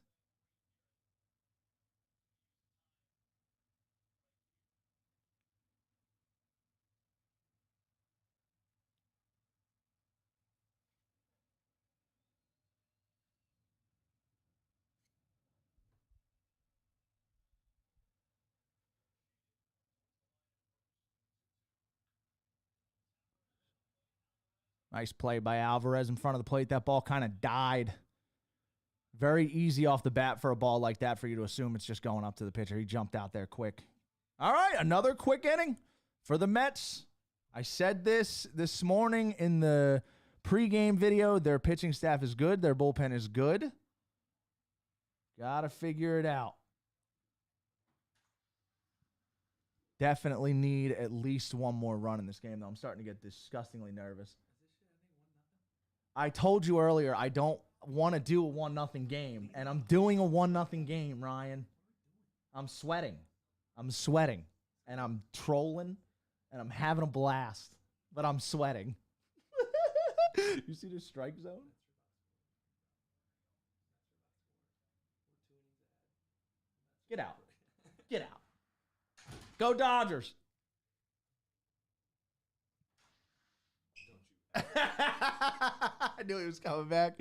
Nice play by Alvarez in front of the plate. That ball kind of died. Very easy off the bat for a ball like that for you to assume it's just going up to the pitcher. He jumped out there quick. All right, another quick inning for the Mets. I said this morning in the pregame video. Their pitching staff is good. Their bullpen is good. Got to figure it out. Definitely need at least one more run in this game, though. I'm starting to get disgustingly nervous. I told you earlier I don't want to do a 1-0 game, and I'm doing a 1-0 game, Ryan. I'm sweating, and I'm trolling, and I'm having a blast, but I'm sweating. You see the strike zone? Get out. Get out. Go Dodgers. I knew he was coming back.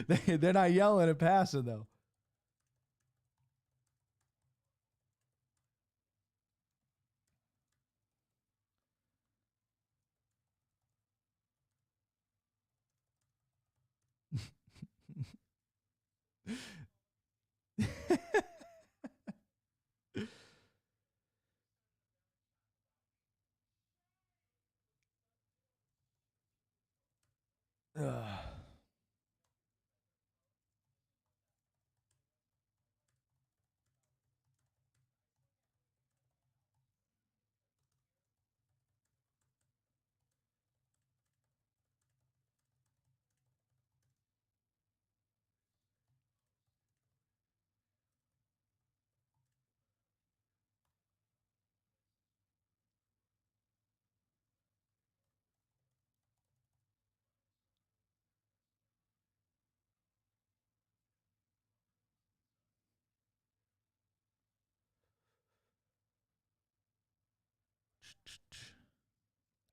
They're not yelling and passing, though.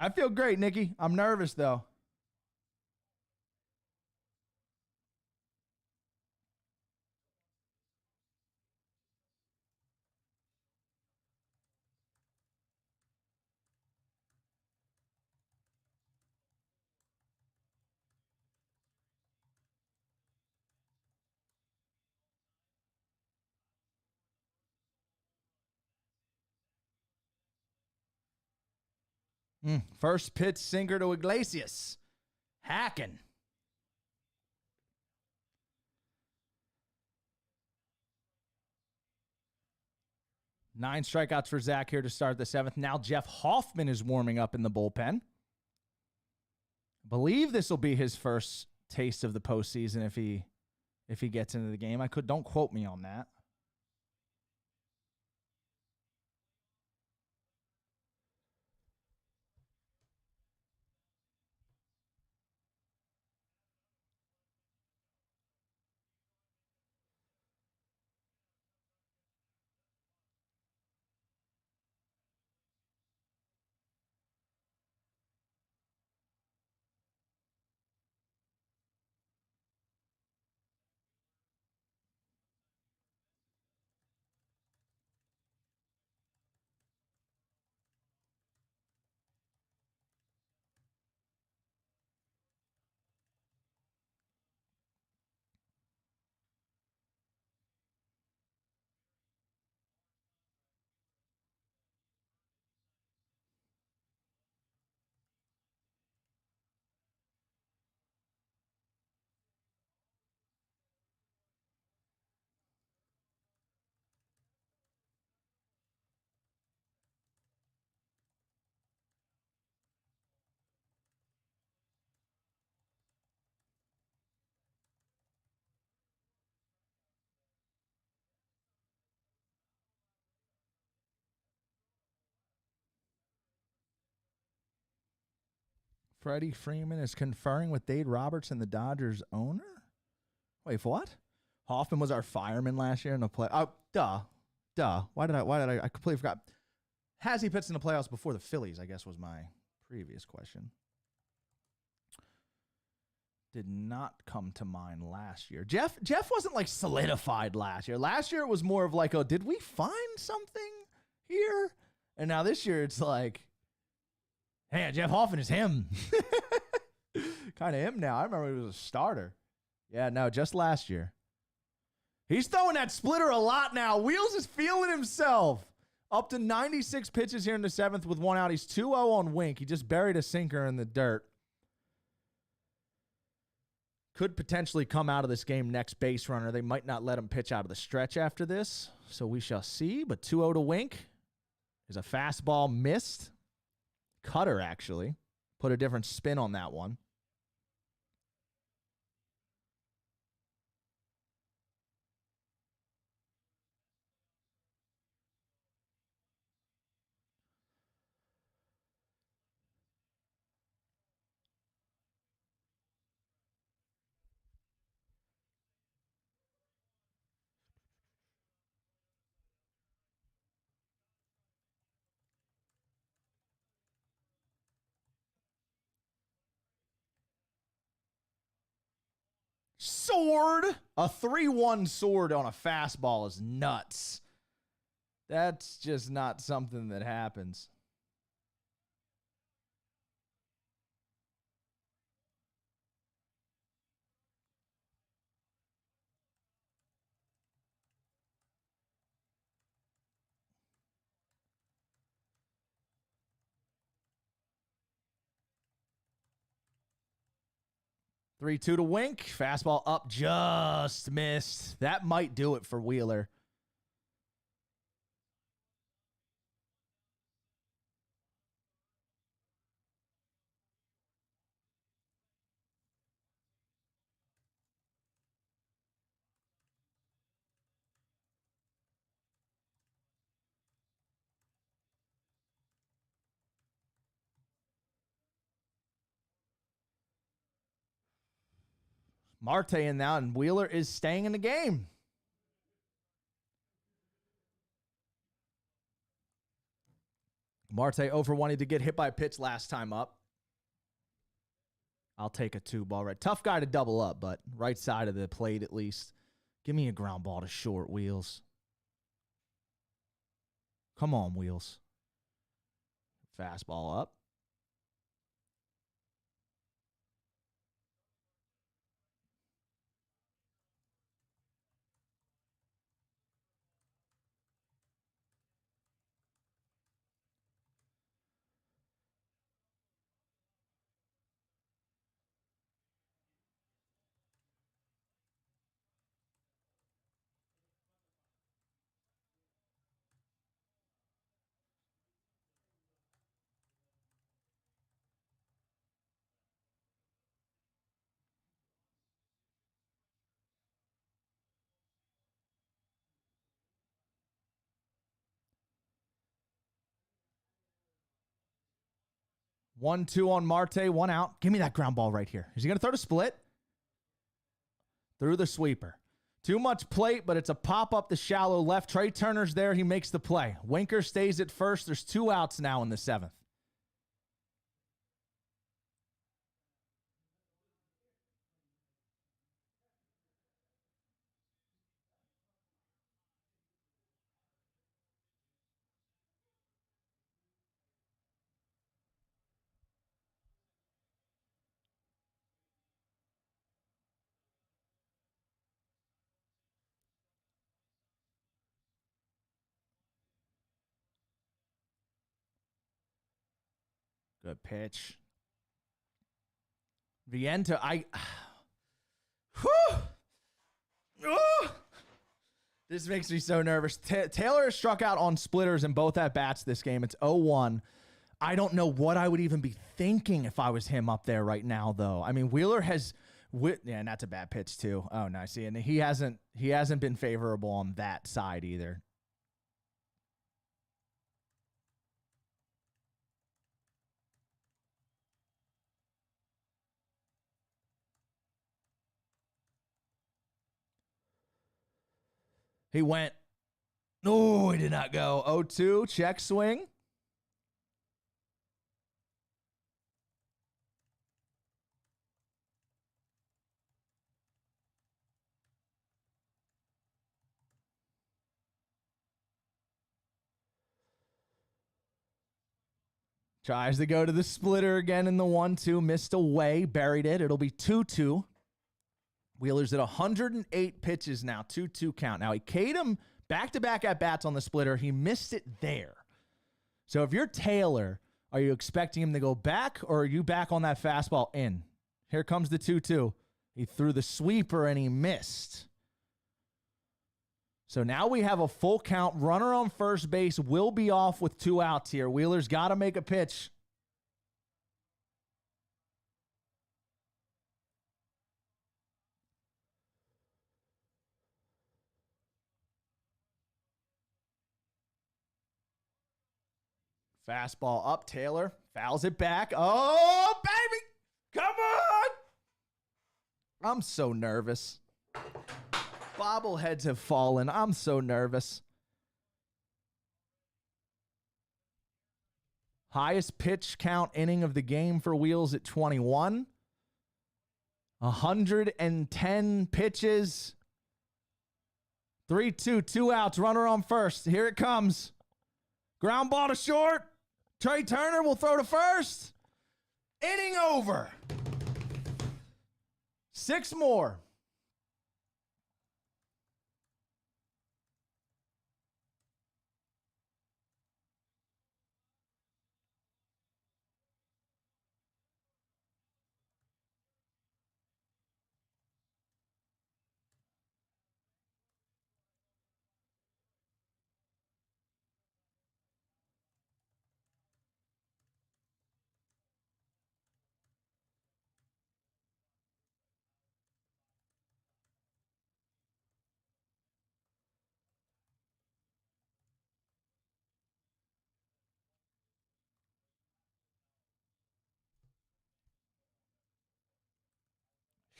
I feel great, Nikki. I'm nervous, though. First pitch sinker to Iglesias. Hacking. Nine strikeouts for Zach here to start the seventh. Now Jeff Hoffman is warming up in the bullpen. I believe this will be his first taste of the postseason if he gets into the game. Don't quote me on that. Freddie Freeman is conferring with Dade Robertson, the Dodgers owner. Wait, for what? Hoffman was our fireman last year in the play. Oh, duh. Why did I completely forgot. Has he pitched in the playoffs before the Phillies, I guess was my previous question. Did not come to mind last year. Jeff wasn't like solidified last year. Last year it was more of like, oh, did we find something here? And now this year it's like, hey, Jeff Hoffman is him. Kind of him now. I remember he was a starter. Yeah, no, just last year. He's throwing that splitter a lot now. Wheels is feeling himself. Up to 96 pitches here in the 7th with 1 out. He's 2-0 on Wink. He just buried a sinker in the dirt. Could potentially come out of this game next base runner. They might not let him pitch out of the stretch after this, so we shall see. But 2-0 to Wink. Is a fastball missed. Cutter, actually. Put a different spin on that one. Sword. A 3-1 sword on a fastball is nuts. That's just not something that happens. Three-two to Wink. Fastball up, just missed. That might do it for Wheeler. Marte in now, and Wheeler is staying in the game. Marte over wanted to get hit by a pitch last time up. I'll take a 2-ball right. Tough guy to double up, but right side of the plate at least. Give me a ground ball to short, Wheels. Come on, Wheels. Fastball up. One, two on Marte, 1 out. Give me that ground ball right here. Is he going to throw the split? Through the sweeper. Too much plate, but it's a pop up the shallow left. Trey Turner's there. He makes the play. Winker stays at first. There's 2 outs now in the 7th. Good pitch. Viento, This makes me so nervous. Taylor has struck out on splitters in both at-bats this game. It's 0-1. I don't know what I would even be thinking if I was him up there right now, though. I mean, Wheeler has... Yeah, and that's a bad pitch, too. Oh, nice. See, and he hasn't been favorable on that side either. He went. No, he did not go. 0-2, check swing. Tries to go to the splitter again in the 1-2. Missed away. Buried it. It'll be 2-2. Wheeler's at 108 pitches now. 2-2 count. Now, he K'd him back-to-back at-bats on the splitter. He missed it there. So if you're Taylor, are you expecting him to go back, or are you back on that fastball in? Here comes the 2-2. He threw the sweeper, and he missed. So now we have a full count. Runner on first base will be off with 2 outs here. Wheeler's got to make a pitch. Fastball up. Taylor fouls it back. Oh, baby. Come on. I'm so nervous. Bobbleheads have fallen. I'm so nervous. Highest pitch count inning of the game for Wheels at 21. 110 pitches. 3-2, 2 outs. Runner on first. Here it comes. Ground ball to short. Trey Turner will throw to first. Inning over. 6 more.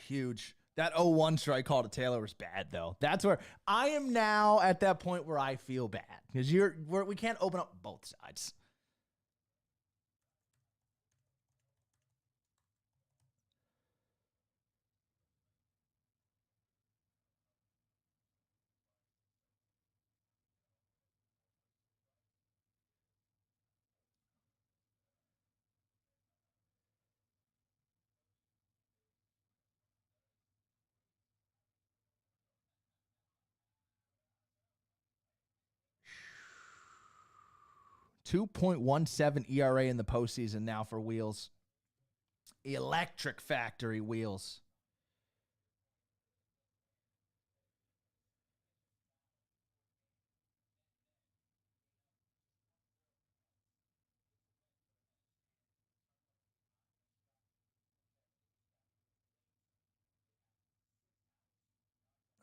Huge. That 0-1 strike call to Taylor was bad, though. That's where I am now at that point where I feel bad because we can't open up both sides. .17 ERA in the postseason now for Wheels. Electric Factory Wheels.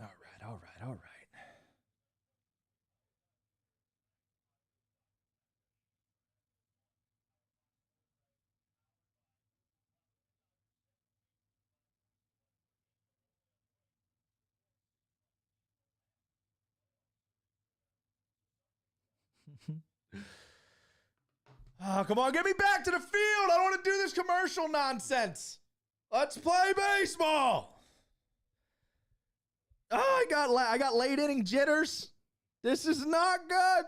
All right. Oh, come on, get me back to the field. I don't want to do this commercial nonsense. Let's play baseball. Oh, I got late inning jitters. This is not good.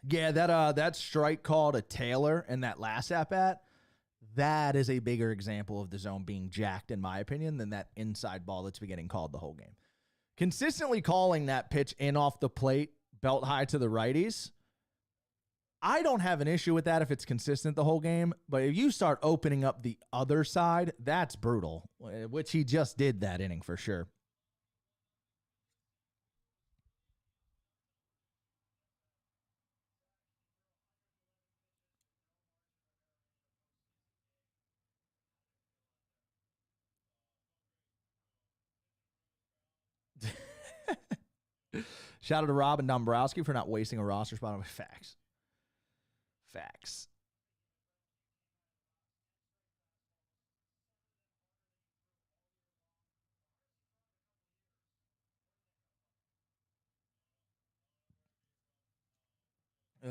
Yeah, that strike call to Taylor and that last at-bat, that is a bigger example of the zone being jacked, in my opinion, than that inside ball that's been getting called the whole game. Consistently calling that pitch in off the plate, belt high to the righties, I don't have an issue with that if it's consistent the whole game, but if you start opening up the other side, that's brutal, which he just did that inning for sure. Shout out to Rob and Dombrowski for not wasting a roster spot on facts. Facts. Ugh.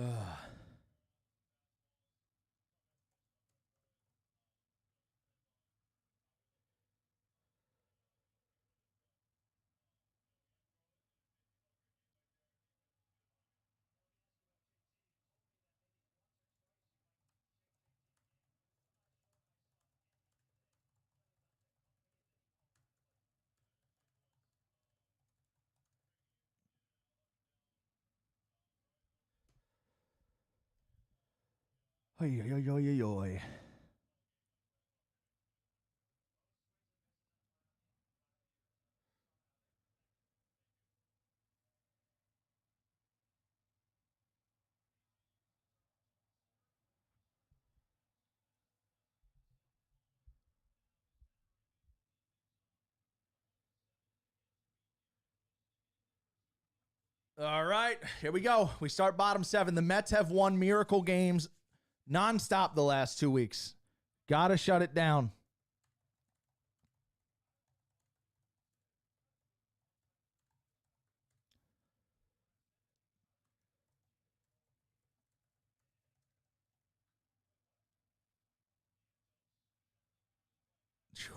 Oy, oy, oy, oy, oy. All right, here we go. We start bottom 7. The Mets have won miracle games nonstop the last 2 weeks. Gotta shut it down. Phew.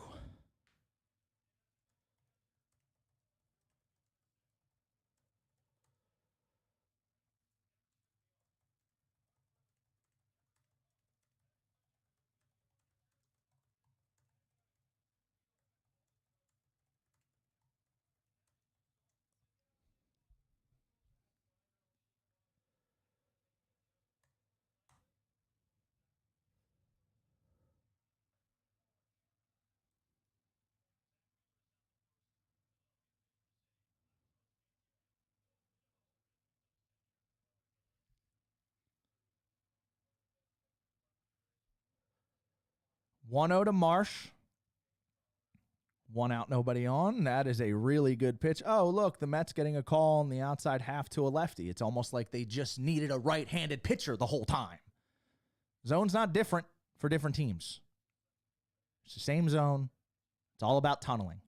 One 0 to Marsh. 1 out, nobody on. That is a really good pitch. Oh, look, the Mets getting a call on the outside half to a lefty. It's almost like they just needed a right-handed pitcher the whole time. Zone's not different for different teams. It's the same zone. It's all about tunneling.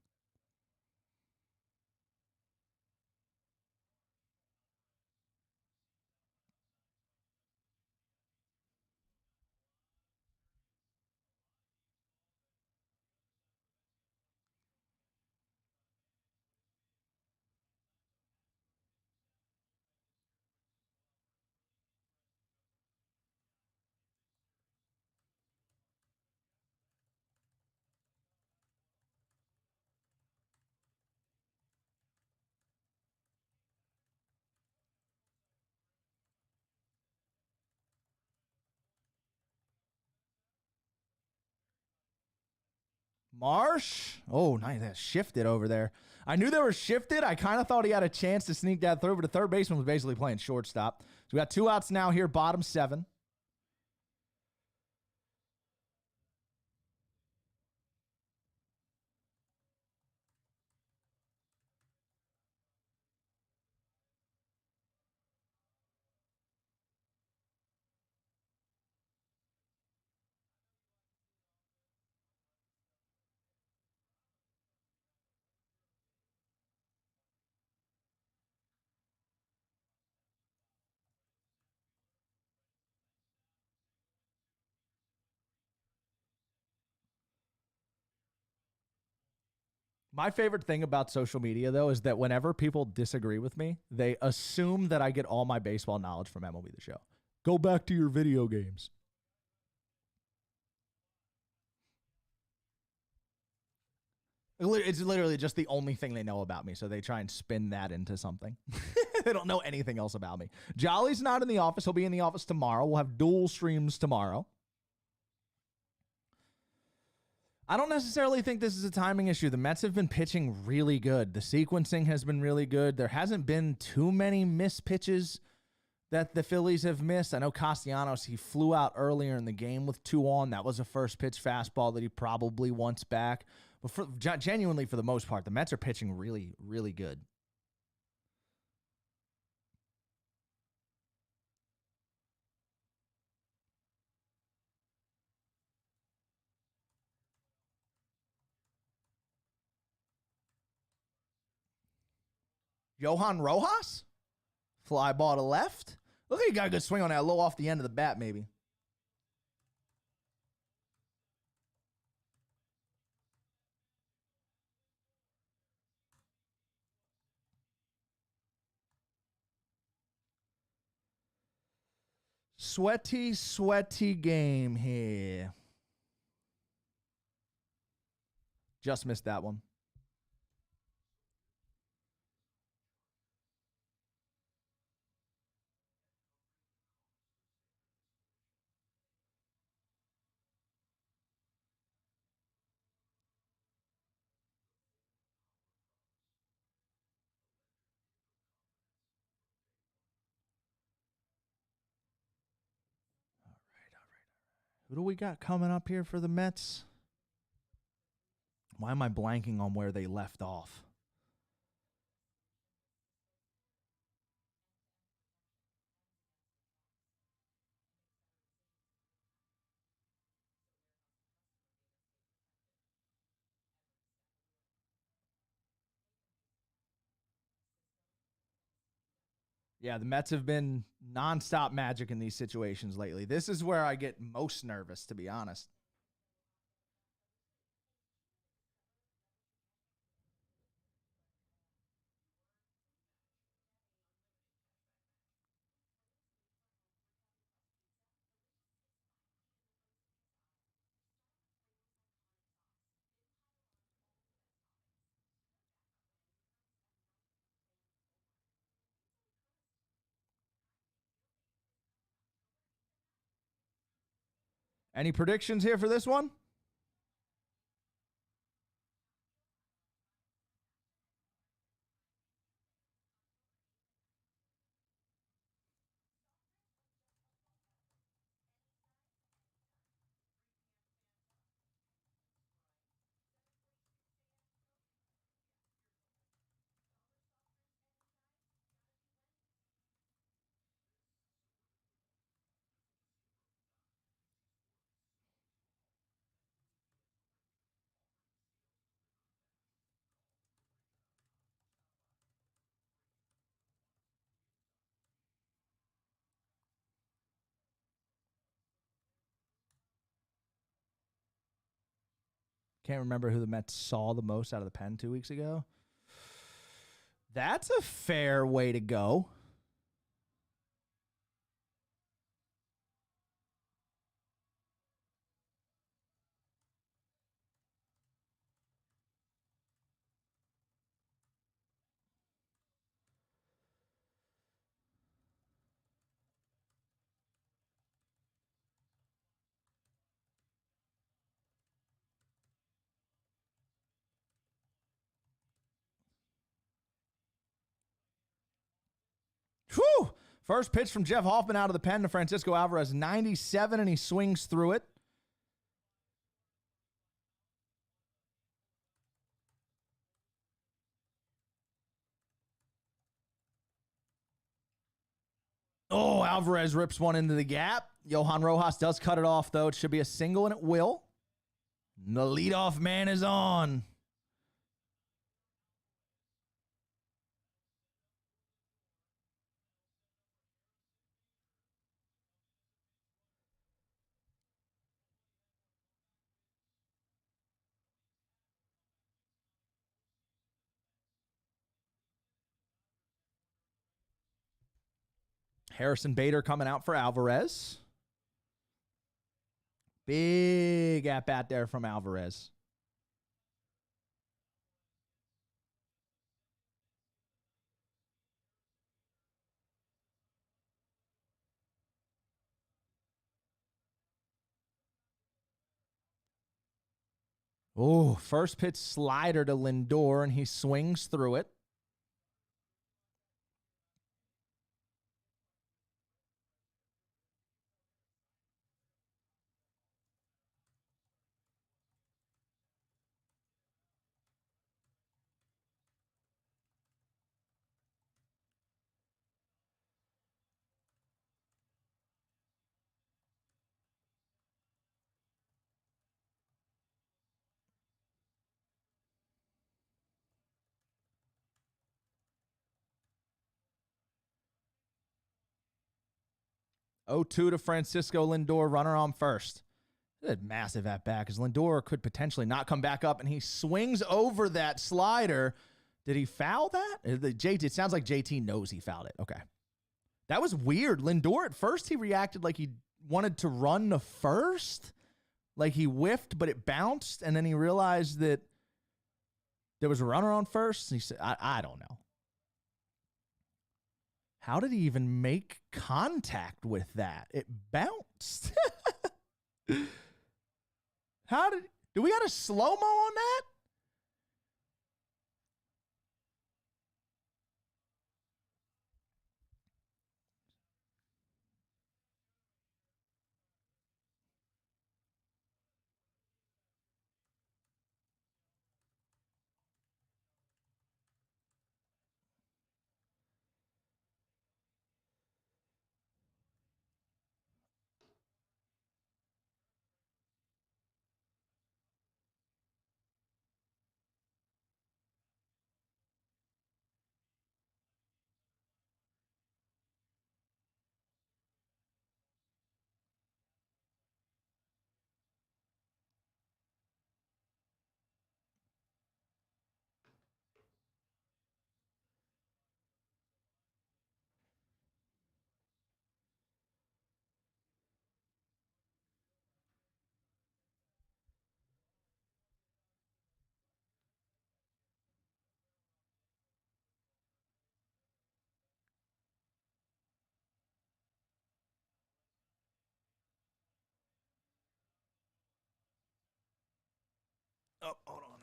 Marsh. Oh, nice. That shifted over there. I knew they were shifted. I kind of thought he had a chance to sneak that through, but the third baseman was basically playing shortstop. So we got 2 outs now here, bottom 7. My favorite thing about social media, though, is that whenever people disagree with me, they assume that I get all my baseball knowledge from MLB The Show. Go back to your video games. It's literally just the only thing they know about me, so they try and spin that into something. They don't know anything else about me. Jolly's not in the office. He'll be in the office tomorrow. We'll have dual streams tomorrow. I don't necessarily think this is a timing issue. The Mets have been pitching really good. The sequencing has been really good. There hasn't been too many missed pitches that the Phillies have missed. I know Castellanos, he flew out earlier in the game with 2 on. That was a first pitch fastball that he probably wants back. But genuinely, for the most part, the Mets are pitching really, really good. Johan Rojas? Fly ball to left. Look, he got a good swing on that low off the end of the bat, maybe. Sweaty, sweaty game here. Just missed that one. Who do we got coming up here for the Mets? Why am I blanking on where they left off? Yeah, the Mets have been nonstop magic in these situations lately. This is where I get most nervous, to be honest. Any predictions here for this one? Can't remember who the Mets saw the most out of the pen 2 weeks ago. That's a fair way to go. Whew! First pitch from Jeff Hoffman out of the pen to Francisco Alvarez, 97, and he swings through it. Oh, Alvarez rips one into the gap. Johan Rojas does cut it off, though. It should be a single, and it will. The leadoff man is on. Harrison Bader coming out for Alvarez. Big at-bat there from Alvarez. Oh, first pitch slider to Lindor, and he swings through it. Oh, 2 to Francisco Lindor, runner on first. A massive at bat because Lindor could potentially not come back up, and he swings over that slider. Did he foul that? It sounds like JT knows he fouled it. Okay. That was weird. Lindor, at first, he reacted like he wanted to run to first. Like he whiffed, but it bounced, and then he realized that there was a runner on first. He said, I don't know. How did he even make contact with that? It bounced. Do we got a slow-mo on that? Oh, hold on.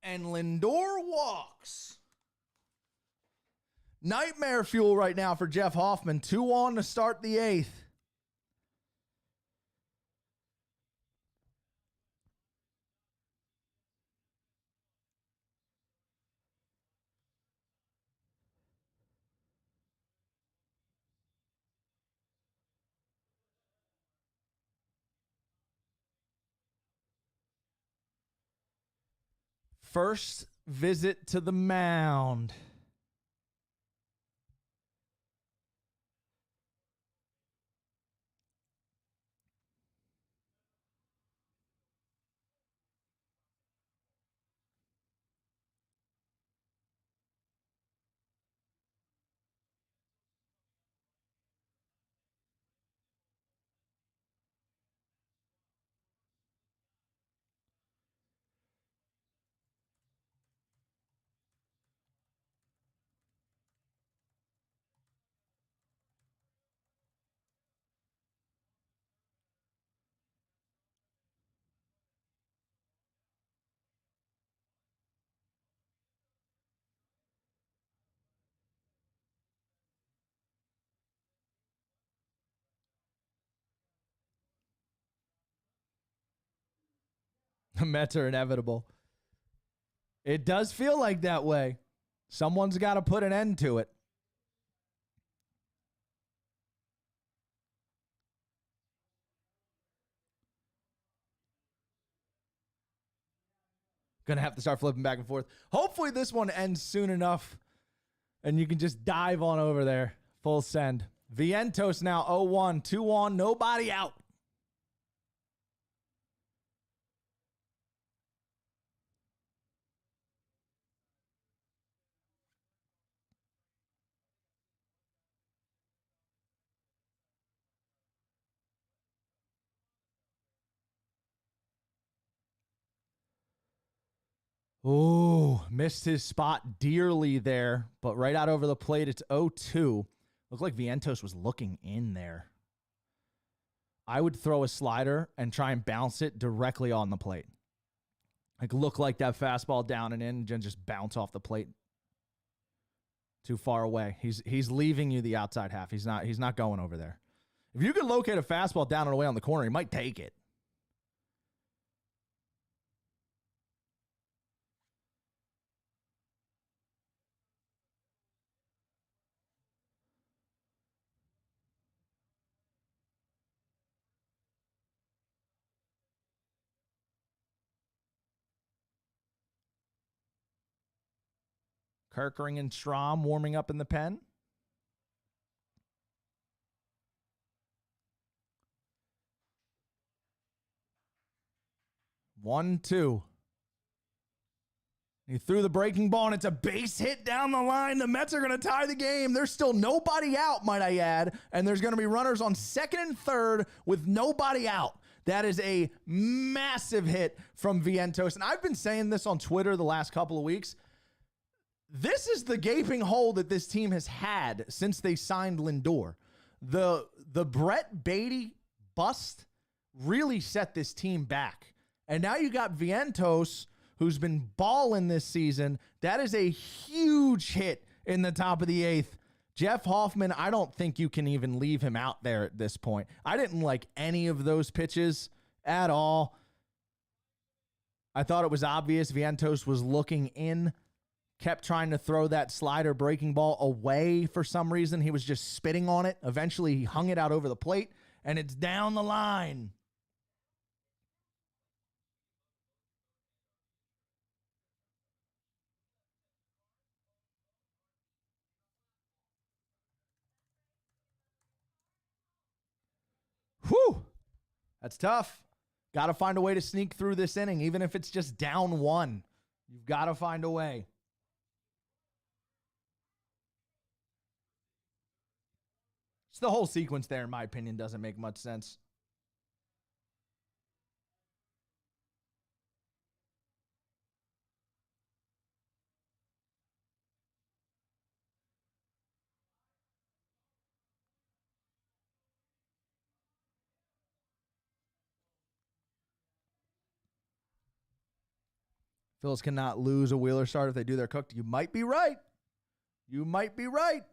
And Lindor walks. Nightmare fuel right now for Jeff Hoffman. 2 on to start the 8th. First visit to the mound. The Mets are inevitable. It does feel like that way. Someone's got to put an end to it. Gonna have to start flipping back and forth. Hopefully this one ends soon enough and you can just dive on over there. Full send. Vientos now 0-1, 2 on, nobody out. Oh, missed his spot dearly there, but right out over the plate, it's 0-2. Looked like Vientos was looking in there. I would throw a slider and try and bounce it directly on the plate. Like, look like that fastball down and in, and just bounce off the plate. Too far away. He's leaving you the outside half. He's not going over there. If you could locate a fastball down and away on the corner, he might take it. Kerkering and Strom warming up in the pen. One, two. He threw the breaking ball, and it's a base hit down the line. The Mets are going to tie the game. There's still nobody out, might I add, and there's going to be runners on second and third with nobody out. That is a massive hit from Vientos, and I've been saying this on Twitter the last couple of weeks. This is the gaping hole that this team has had since they signed Lindor. The Brett Beatty bust really set this team back. And now you got Vientos, who's been balling this season. That is a huge hit in the top of the eighth. Jeff Hoffman, I don't think you can even leave him out there at this point. I didn't like any of those pitches at all. I thought it was obvious Vientos was looking in, kept trying to throw that slider breaking ball away for some reason. He was just spitting on it. Eventually, he hung it out over the plate, and it's down the line. Whew. That's tough. Got to find a way to sneak through this inning, even if it's just down one. You've got to find a way. It's the whole sequence there, in my opinion, doesn't make much sense. Phillies cannot lose a Wheeler start if they do their cooked. You might be right. You might be right.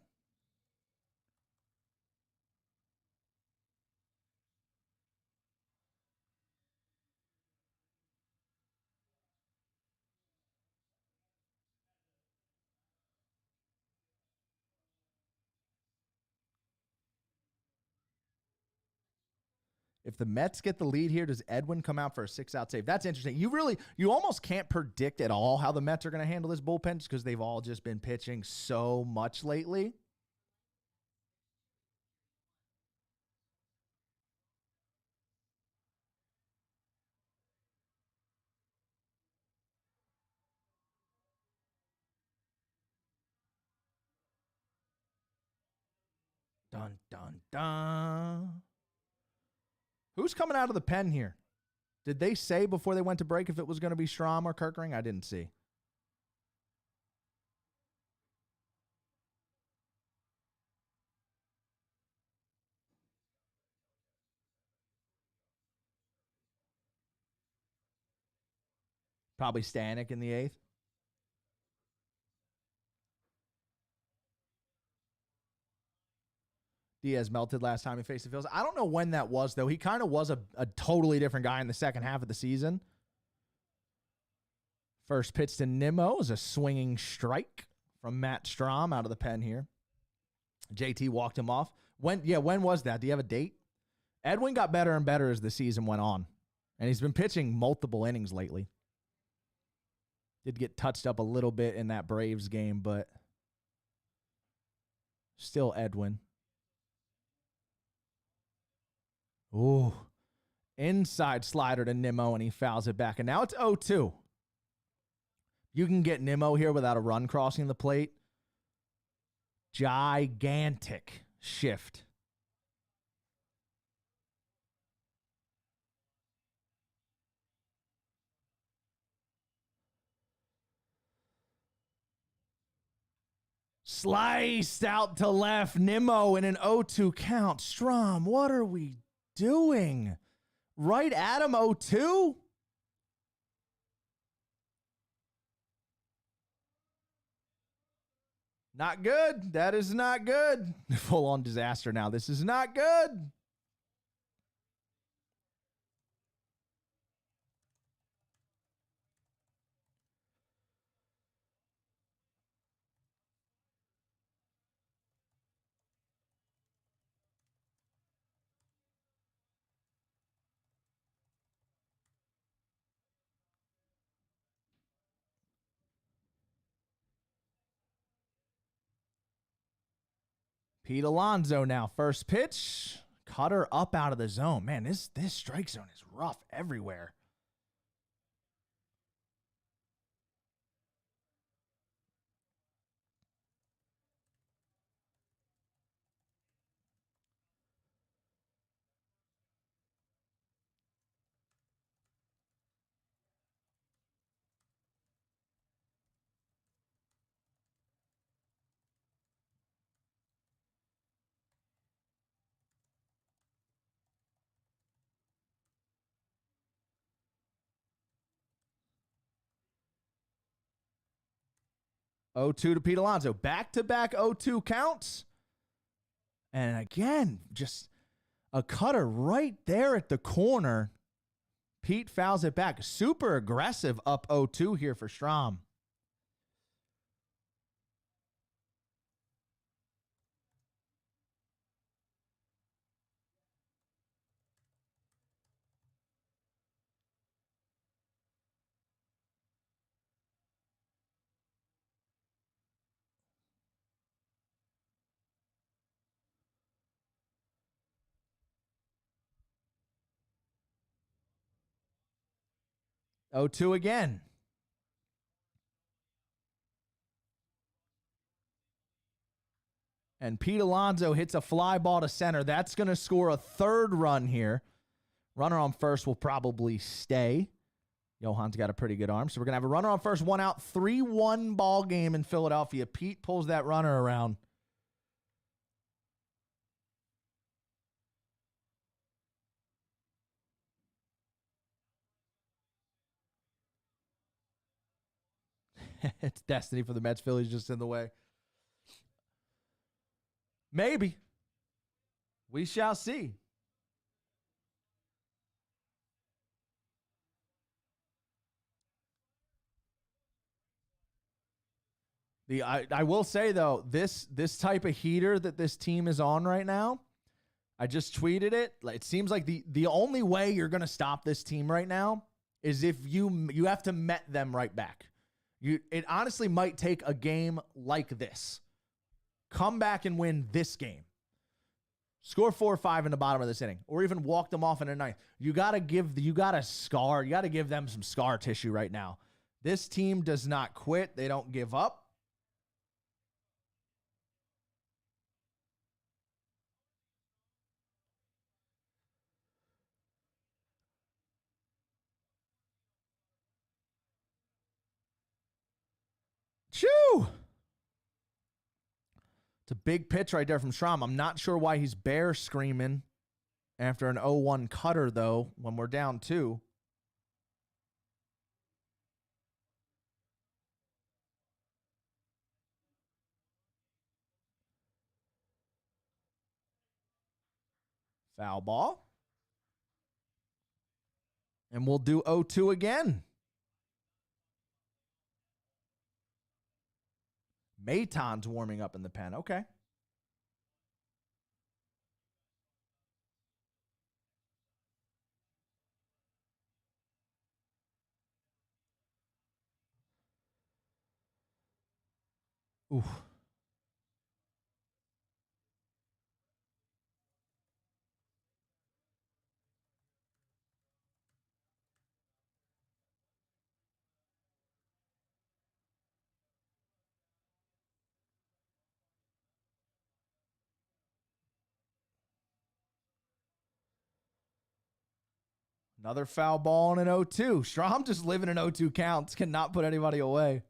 If the Mets get the lead here, does Edwin come out for a 6-out save? That's interesting. You almost can't predict at all how the Mets are going to handle this bullpen just because they've all just been pitching so much lately. Dun, dun, dun. Who's coming out of the pen here? Did they say before they went to break if it was going to be Strom or Kerkering? I didn't see. Probably Stanek in the eighth. Diaz melted last time he faced the Phillies. I don't know when that was, though. He kind of was a totally different guy in the second half of the season. First pitch to Nimmo is a swinging strike from Matt Strom out of the pen here. JT walked him off. When was that? Do you have a date? Edwin got better and better as the season went on, and he's been pitching multiple innings lately. Did get touched up a little bit in that Braves game, but still Edwin. Ooh, inside slider to Nimmo, and he fouls it back. And now it's 0-2. You can get Nimmo here without a run crossing the plate. Gigantic shift. Sliced out to left. Nimmo in an 0-2 count. Strom, what are we doing? Right at him, 0-2? Not good. That is not good. Full on disaster now. This is not good. Pete Alonso now. First pitch. Cutter up out of the zone. Man, this strike zone is rough everywhere. Oh two to Pete Alonso. Back-to-back 0-2 counts. And again, just a cutter right there at the corner. Pete fouls it back. Super aggressive up 0-2 here for Strom. Oh two again. And Pete Alonso hits a fly ball to center. That's going to score a third run here. Runner on first will probably stay. Johan's got a pretty good arm. So we're going to have a runner on first, 1 out, 3-1 ball game in Philadelphia. Pete pulls that runner around. It's destiny for the Mets. Phillies just in the way. Maybe. We shall see. I will say, though, this type of heater that this team is on right now, I just tweeted it. It seems like the only way you're going to stop this team right now is if you have to met them right back. It honestly might take a game like this. Come back and win this game. Score 4 or 5 in the bottom of this inning, or even walk them off in a ninth. You got to give them some scar tissue right now. This team does not quit. They don't give up. Chew! It's a big pitch right there from Strom. I'm not sure why he's bear screaming after an 0-1 cutter, though, when we're down 2. Foul ball. And we'll do 0-2 again. Maton's warming up in the pen. Okay. Ooh. Another foul ball and an 0-2. Strom just living in 0-2 counts. Cannot put anybody away.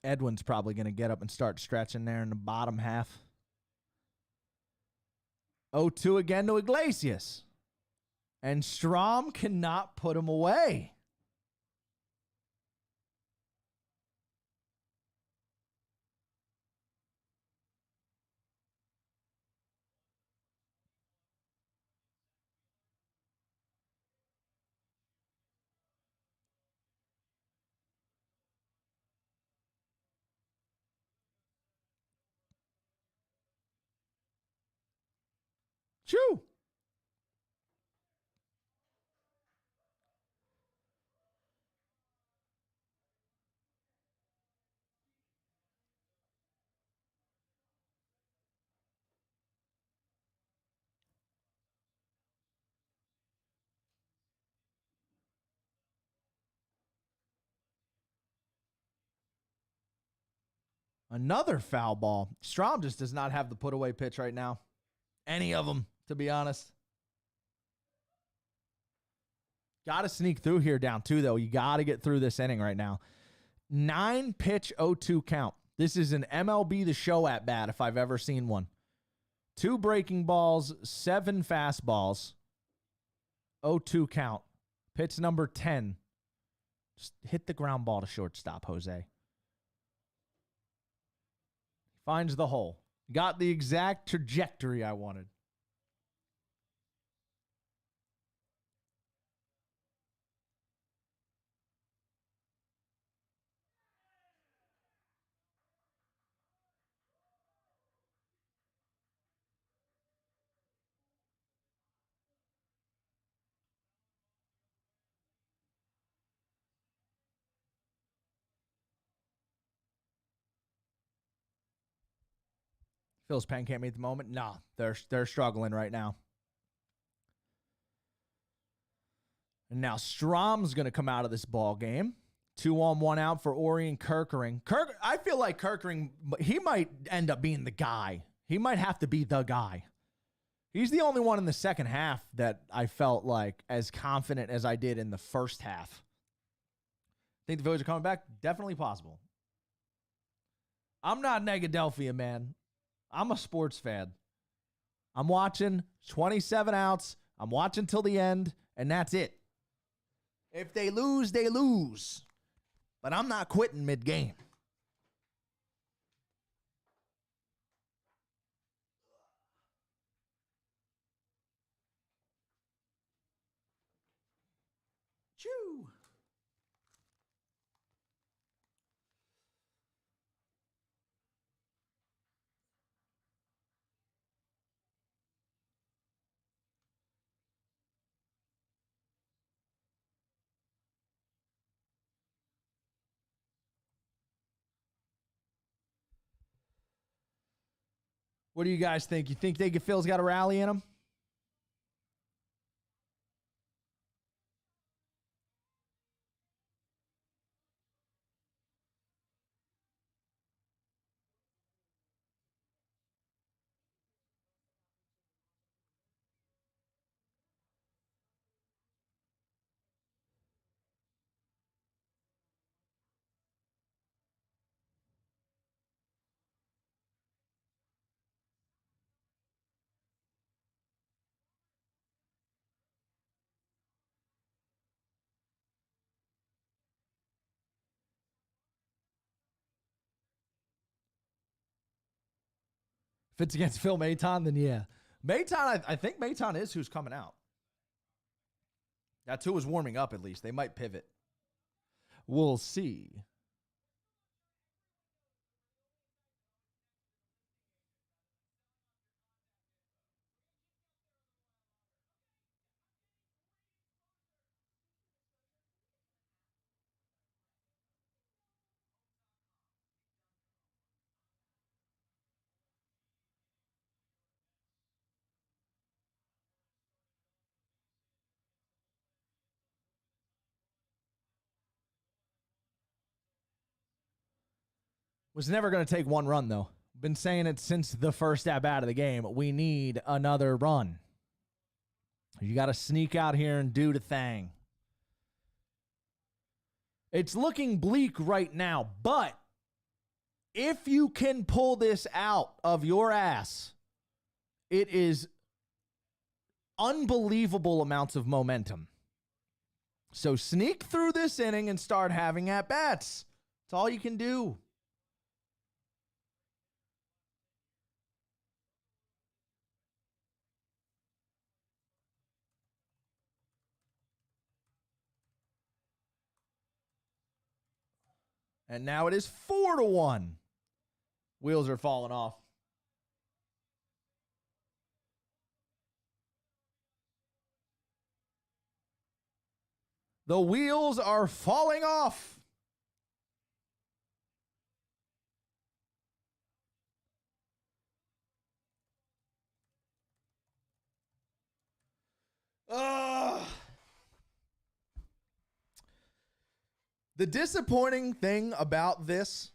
Edwin's probably going to get up and start stretching there in the bottom half. 0-2 again to Iglesias. And Strom cannot put him away. Chew. Another foul ball. Strom just does not have the put away pitch right now. Any of them, to be honest. Got to sneak through here down 2, though. You got to get through this inning right now. 9-pitch 0-2 count. This is an MLB The Show at bat if I've ever seen one. 2 breaking balls, 7 fastballs. 0-2 count. Pitch number 10. Just hit the ground ball to shortstop, Jose. Finds the hole. Got the exact trajectory I wanted. Phil's pen can't meet the moment. Nah, they're struggling right now. And now Strom's going to come out of this ball game. 2 on, 1 out for Orion Kerkering. I feel like Kerkering, he might end up being the guy. He might have to be the guy. He's the only one in the second half that I felt like as confident as I did in the first half. Think the Phillies are coming back? Definitely possible. I'm not Negadelphia, man. I'm a sports fan. I'm watching 27 outs. I'm watching till the end, and that's it. If they lose, they lose. But I'm not quitting mid-game. Choo. What do you guys think? You think Phil's got a rally in him? If it's against Phil Maton, then yeah. Maton, I think Maton is who's coming out. That's who was warming up, at least. They might pivot. We'll see. Was never going to take 1 run, though. Been saying it since the first at-bat of the game. We need another run. You got to sneak out here and do the thing. It's looking bleak right now, but If you can pull this out of your ass, it is unbelievable amounts of momentum. So sneak through this inning and start having at-bats. That's all you can do. And now it is 4-1. Wheels are falling off. The wheels are falling off. The disappointing thing about this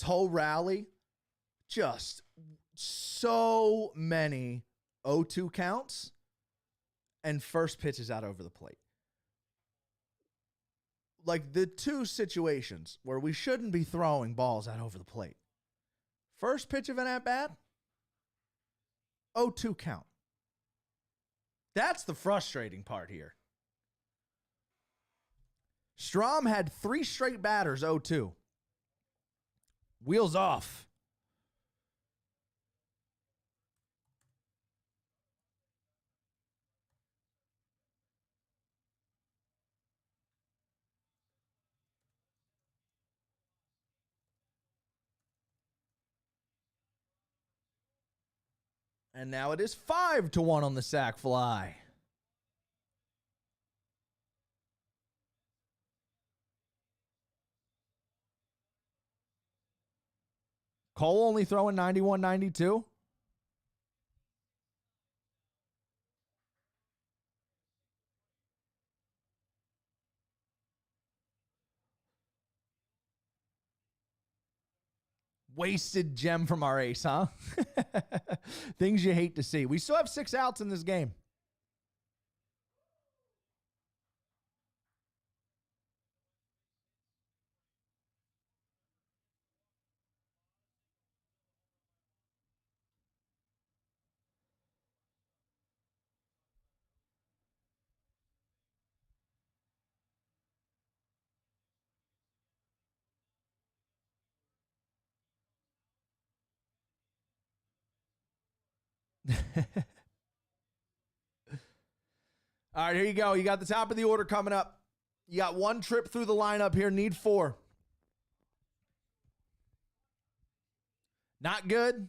whole rally, just so many 0-2 counts and first pitches out over the plate. Like the two situations where we shouldn't be throwing balls out over the plate. First pitch of an at-bat, 0-2 count. That's the frustrating part here. Strom had 3 straight batters 0-2. Wheels off. And now it is 5-1 on the sac fly. Cole only throwing 91, 92. Wasted gem from our ace, huh? Things you hate to see. We still have 6 outs in this game. All right, here you go. You got the top of the order coming up. You got 1 trip through the lineup here. Need 4. Not good.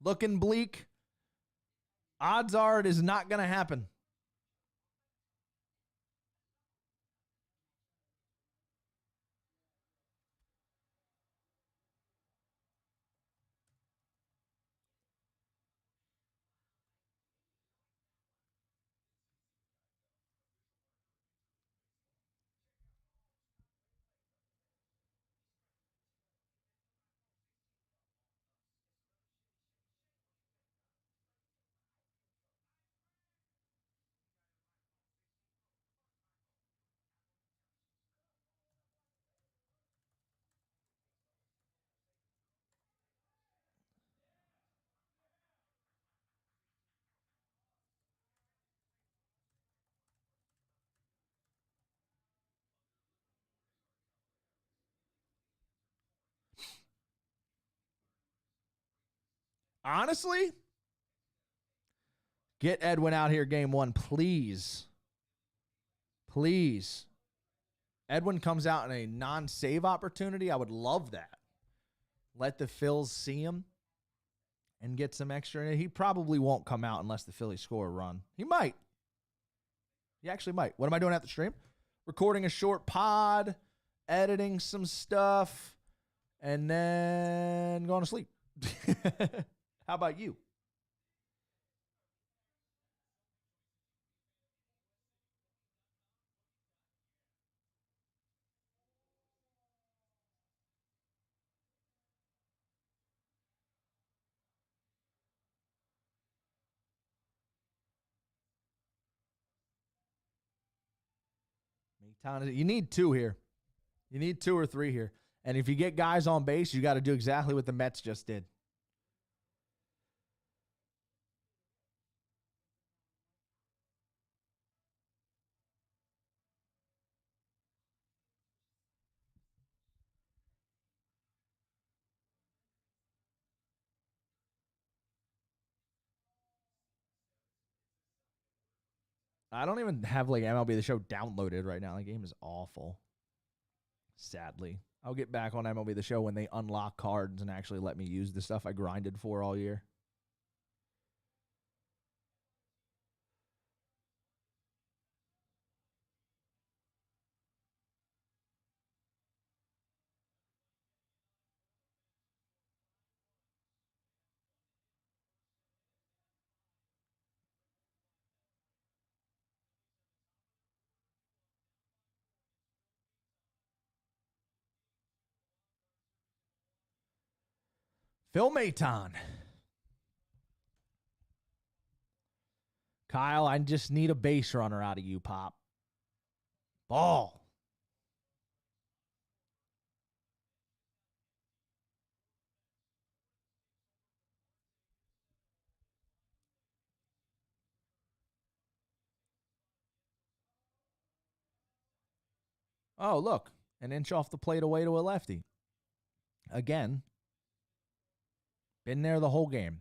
Looking bleak. Odds are it is not going to happen. Honestly, get Edwin out here game 1, please. Please. Edwin comes out in a non-save opportunity. I would love that. Let the Phils see him and get some extra. He probably won't come out unless the Phillies score a run. He might. He actually might. What am I doing at the stream? Recording a short pod, editing some stuff, and then going to sleep. How about you? You need 2 here. You need 2 or 3 here. And if you get guys on base, you got to do exactly what the Mets just did. I don't even have like MLB The Show downloaded right now. The game is awful. Sadly. I'll get back on MLB The Show when they unlock cards and actually let me use the stuff I grinded for all year. Phil Maton. Kyle, I just need a base runner out of you, Pop. Ball. Oh, look. An inch off the plate away to a lefty. Again. Been there the whole game.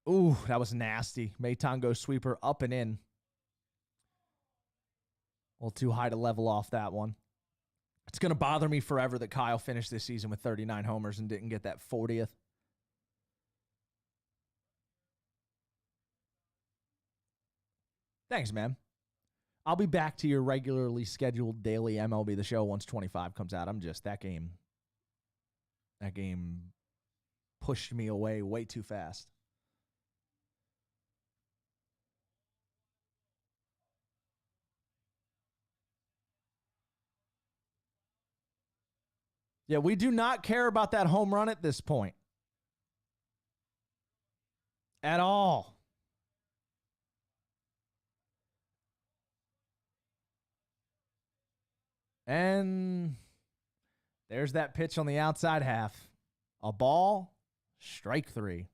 Ooh, that was nasty. Maton goes sweeper up and in. A little too high to level off that one. It's going to bother me forever that Kyle finished this season with 39 homers and didn't get that 40th. Thanks, man. I'll be back to your regularly scheduled daily MLB The Show once 25 comes out. I'm just, that game pushed me away way too fast. Yeah, we do not care about that home run at this point. At all. And there's that pitch on the outside half. A ball, strike 3.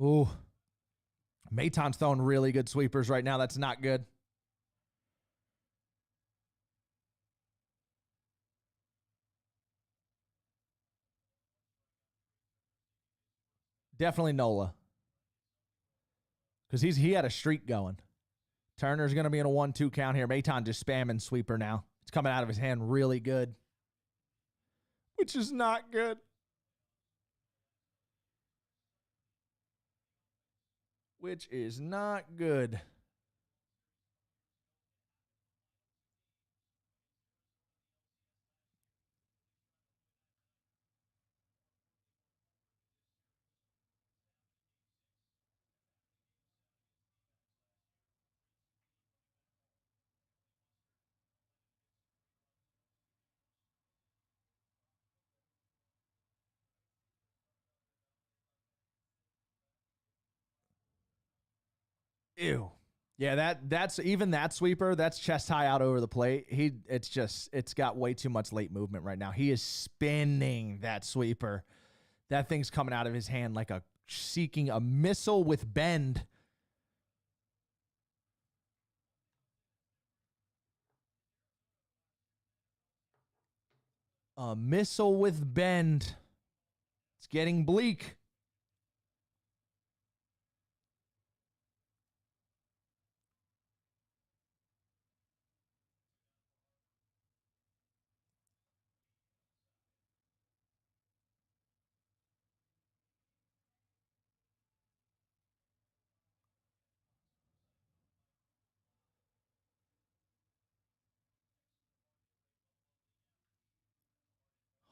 Ooh. Maton's throwing really good sweepers right now. That's not good. Definitely Nola. Because he had a streak going. Turner's going to be in a 1-2 count here. Maton just spamming sweeper now. It's coming out of his hand really good. Which is not good. Which is not good. Ew. Yeah, that's even that sweeper, that's chest high out over the plate. It's got way too much late movement right now. He is spinning that sweeper. That thing's coming out of his hand like seeking a missile with bend. A missile with bend. It's getting bleak.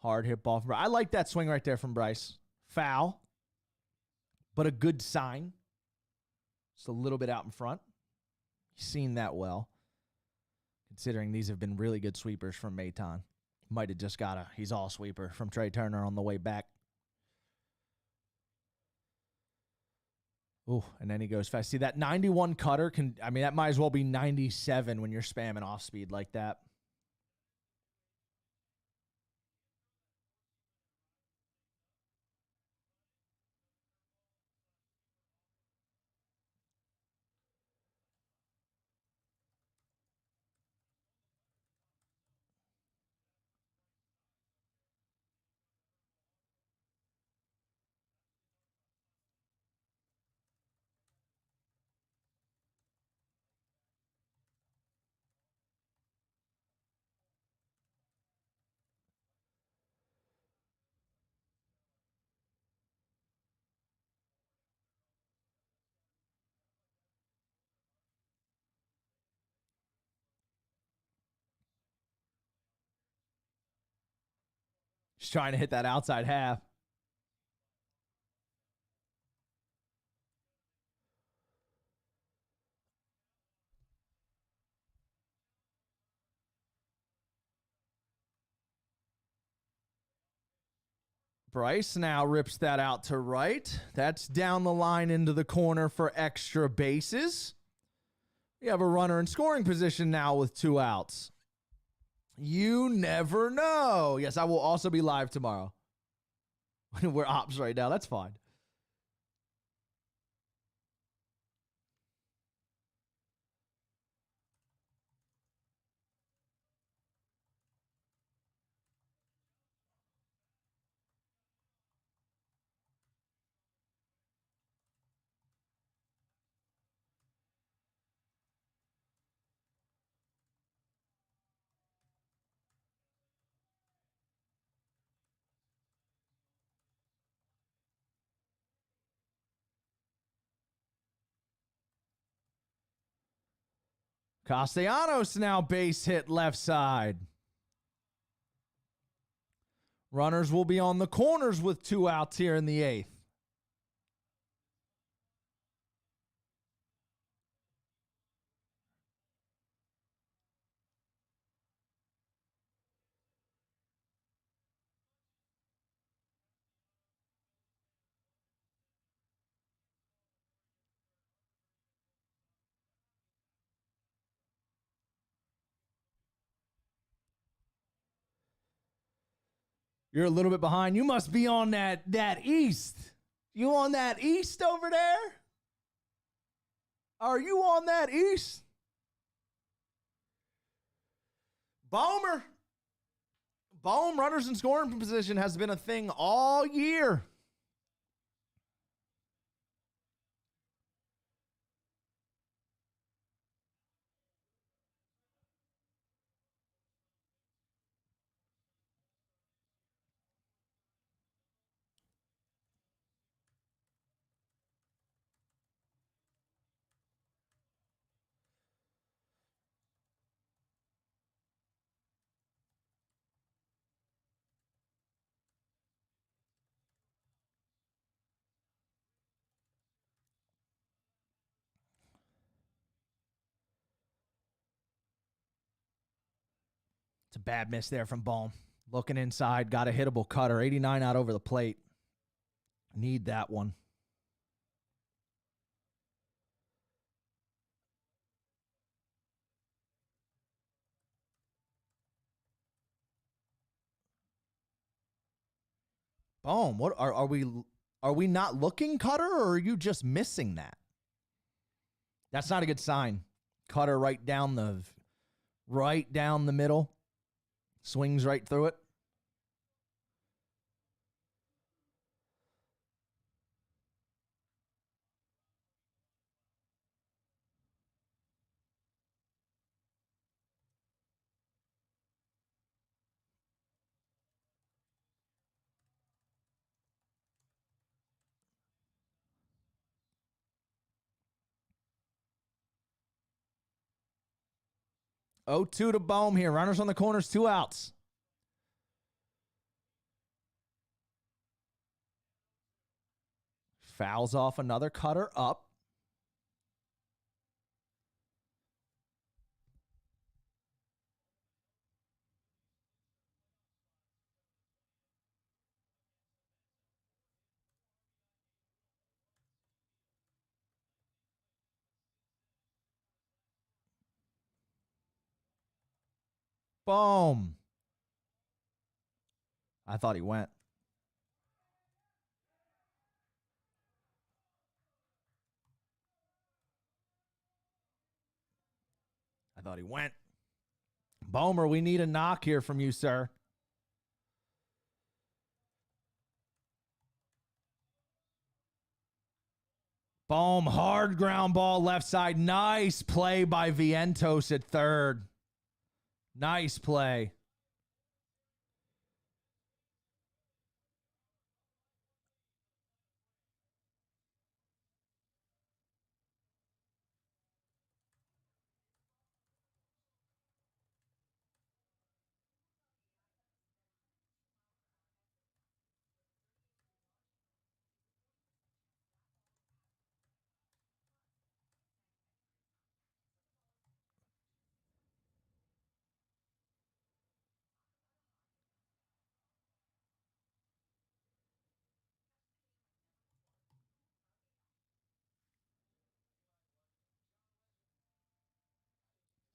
Hard hit ball from Bryce. I like that swing right there from Bryce. Foul, but a good sign. Just a little bit out in front. He's seen that well, considering these have been really good sweepers from Maton. Might have just got a he's all sweeper from Trey Turner on the way back. Ooh, and then he goes fast. See, that 91 cutter that might as well be 97 when you're spamming off speed like that. He's trying to hit that outside half. Bryce now rips that out to right. That's down the line into the corner for extra bases. We have a runner in scoring position now with 2 outs. You never know. Yes, I will also be live tomorrow. We're ops right now. That's fine. Castellanos now base hit left side. Runners will be on the corners with 2 outs here in the 8th. You're a little bit behind. You must be on that east. You on that east over there? Are you on that east? Bomer. Bohm, runners in scoring position, has been a thing all year. It's a bad miss there from Bohm. Looking inside, got a hittable cutter. 89 out over the plate. Need that one. Boom. What are we not looking cutter, or are you just missing that? That's not a good sign. Cutter right down the middle. Swings right through it. Oh, 2 to Bohm here. Runners on the corners, 2 outs. Fouls off another cutter up. Boom. I thought he went. I thought he went. Bomer, we need a knock here from you, sir. Boom. Hard ground ball left side. Nice play by Vientos at third. Nice play.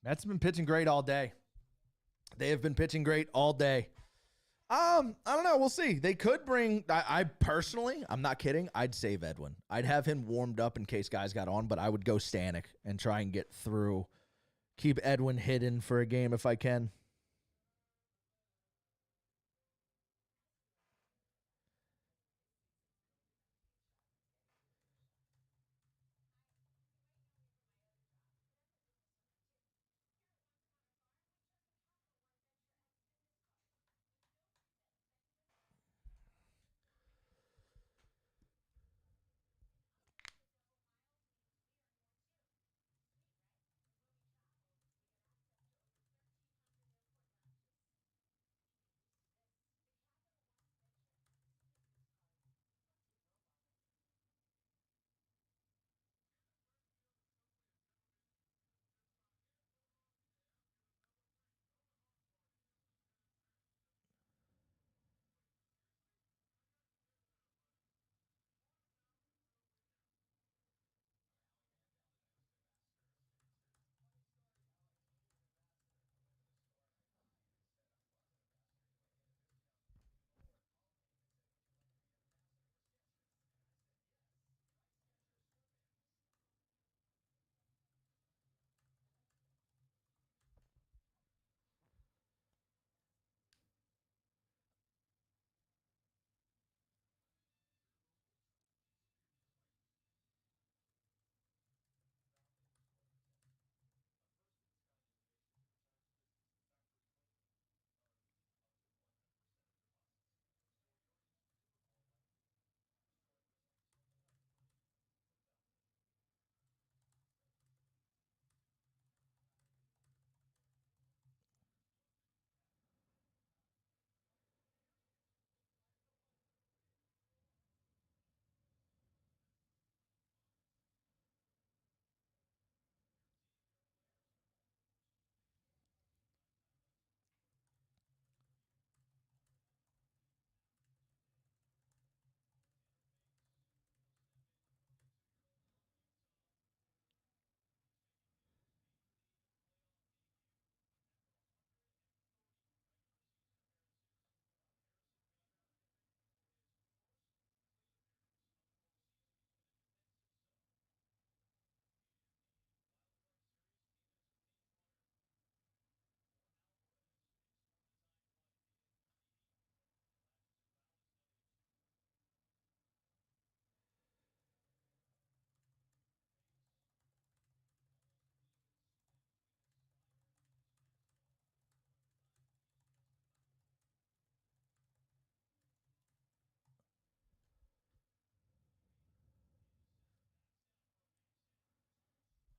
Mets have been pitching great all day. They have been pitching great all day. I don't know. We'll see. They could bring. I personally, I'm not kidding. I'd save Edwin. I'd have him warmed up in case guys got on, but I would go Stanek and try and get through. Keep Edwin hidden for a game if I can.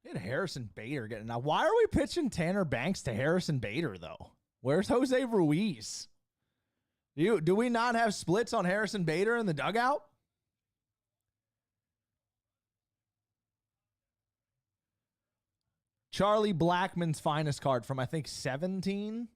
Get Harrison Bader getting now. Why are we pitching Tanner Banks to Harrison Bader though? Where's Jose Ruiz? Do we not have splits on Harrison Bader in the dugout? Charlie Blackmon's finest card from, I think, 17.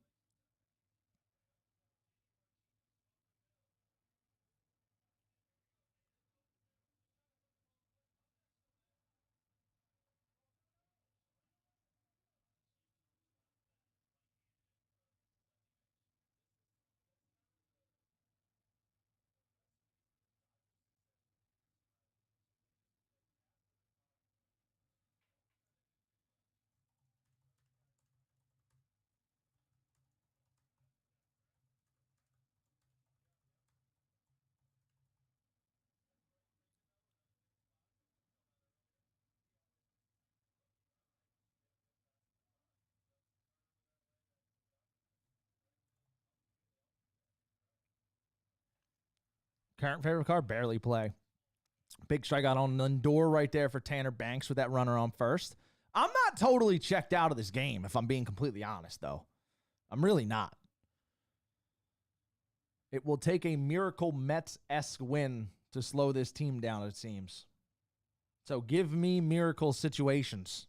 Current favorite card, barely play. Big strikeout on Lindor right there for Tanner Banks with that runner on first. I'm not totally checked out of this game, if I'm being completely honest, though. I'm really not. It will take a miracle Mets-esque win to slow this team down, it seems. So give me miracle situations.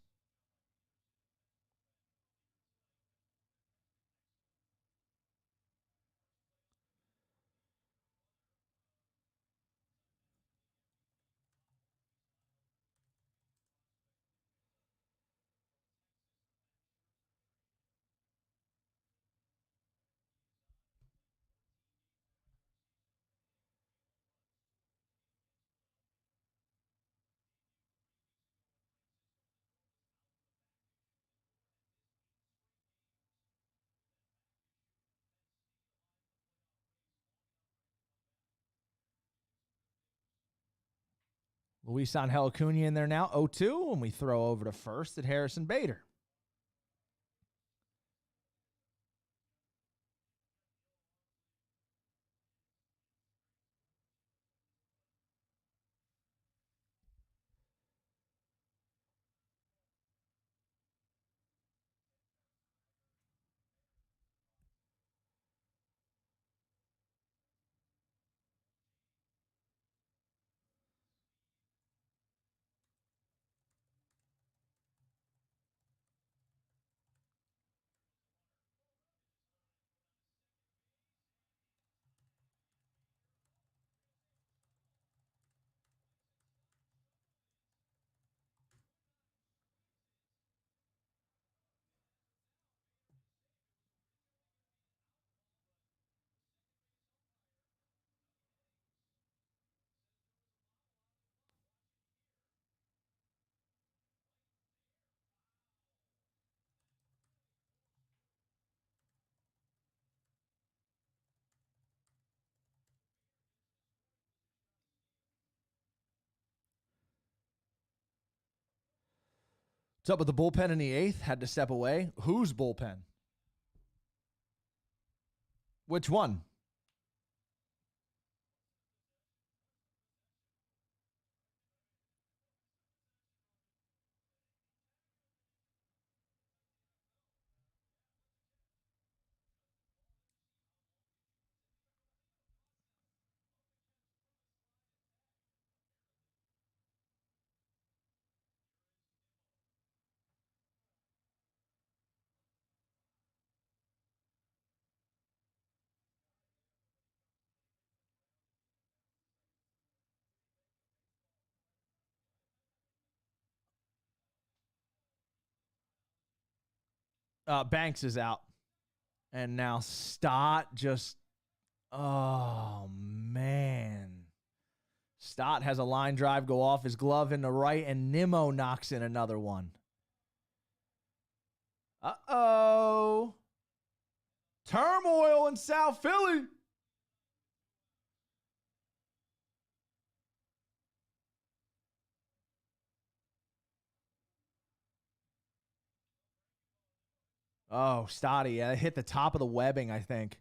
Luis Angel Acuna in there now, 0-2, and we throw over to first at Harrison Bader. What's up with the bullpen in the eighth? Had to step away. Whose bullpen? Which one? Banks is out. And now Stott just, oh, man. Stott has a line drive go off his glove in the right, and Nimmo knocks in another one. Uh-oh. Turmoil in South Philly. Oh, Stotty, yeah, hit the top of the webbing, I think.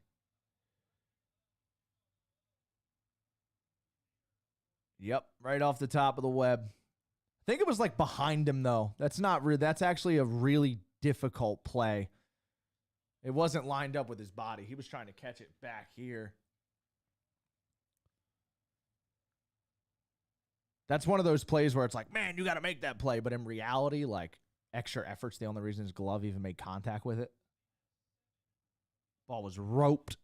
Yep, right off the top of the web. I think it was like behind him, though. That's not real. That's actually a really difficult play. It wasn't lined up with his body. He was trying to catch it back here. That's one of those plays where it's like, man, you got to make that play. But in reality, like, extra effort's the only reason his glove even made contact with it. Ball was roped.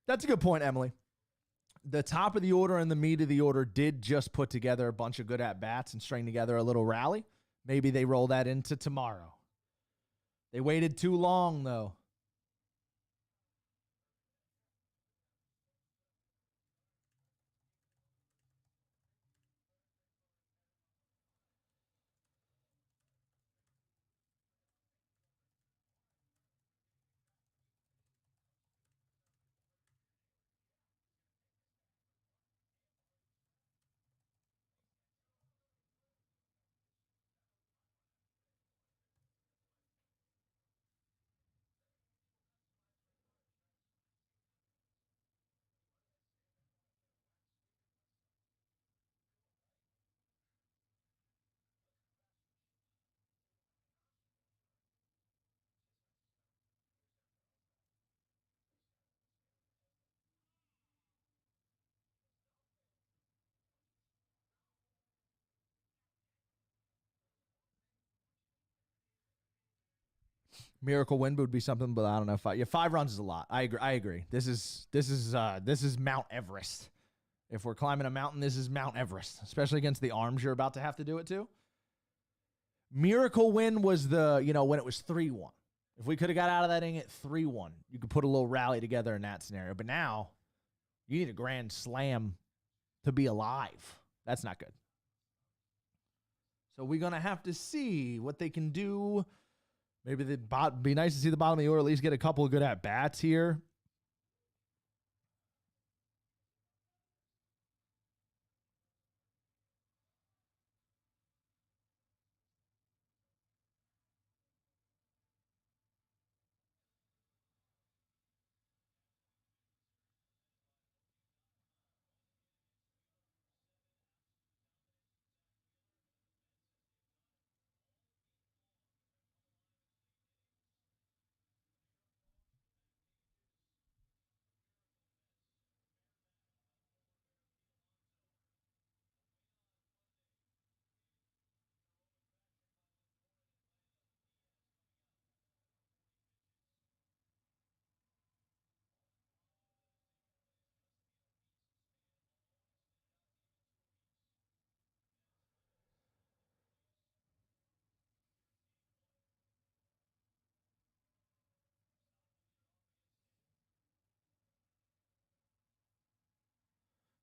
That's a good point, Emily. The top of the order and the meat of the order did just put together a bunch of good at-bats and string together a little rally. Maybe they roll that into tomorrow. They waited too long, though. Miracle win would be something, but I don't know if yeah, 5 runs is a lot. I agree. This is Mount Everest. If we're climbing a mountain, this is Mount Everest, especially against the arms you're about to have to do it to. Miracle win was when it was 3-1. If we could have got out of that inning at 3-1, you could put a little rally together in that scenario. But now you need a grand slam to be alive. That's not good. So we're going to have to see what they can do. Maybe it'd be nice to see the bottom of the order at least get a couple of good at-bats here.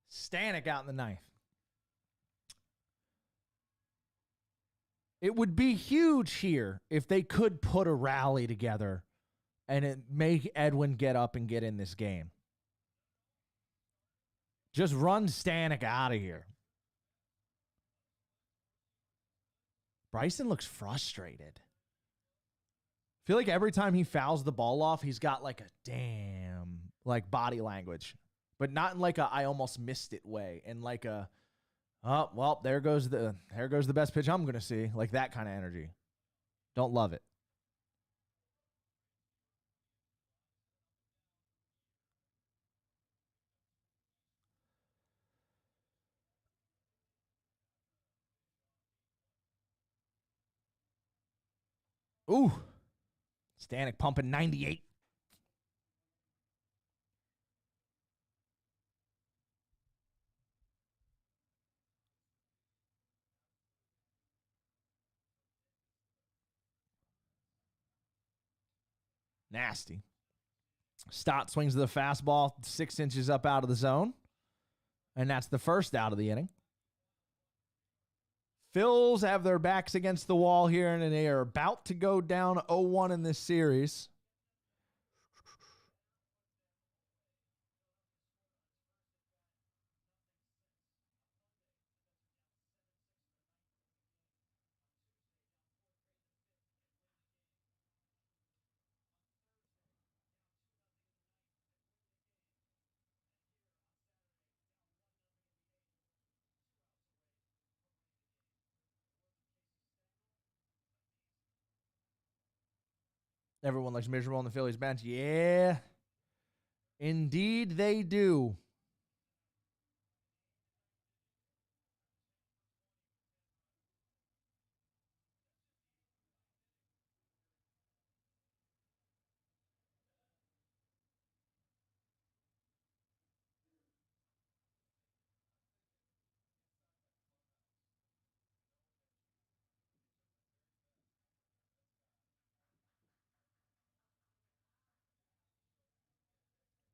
Stanek out in the ninth. It would be huge here if they could put a rally together and it make Edwin get up and get in this game. Just run Stanek out of here. Bryson looks frustrated. I feel like every time he fouls the ball off, he's got like a damn like body language, but not in like a I almost missed it way, and like a oh well there goes the best pitch I'm gonna see, like that kind of energy. Don't love it. Ooh, Stanek pumping 98. Nasty. Stott swings to the fastball 6 inches up out of the zone. And that's the first out of the inning. Phils have their backs against the wall here, and they are about to go down 0-1 in this series. Everyone looks miserable on the Phillies bench. Yeah, indeed they do.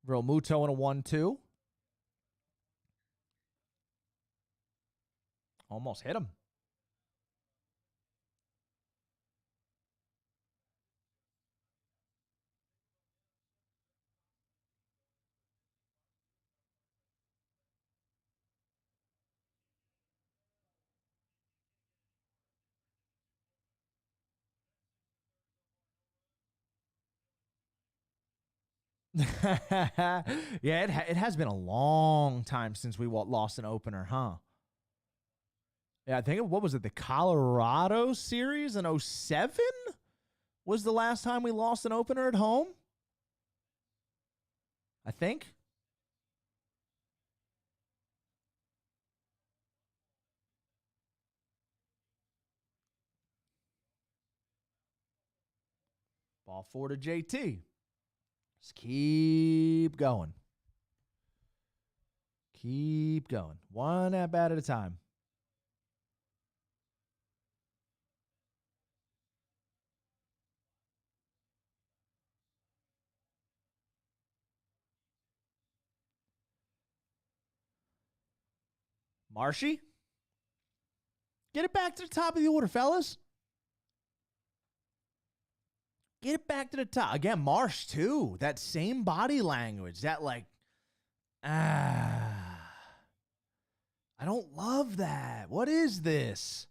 Real Muto in a 1-2. Almost hit him. Yeah, it has been a long time since we lost an opener, huh? Yeah, I think what was it? The Colorado series in 07 was the last time we lost an opener at home. I think. Ball 4 to JT. Just keep going. Keep going. One at bat at a time. Marshy? Get it back to the top of the order, fellas. Get it back to the top. Again, Marsh, too. That same body language. That, like, I don't love that. What is this?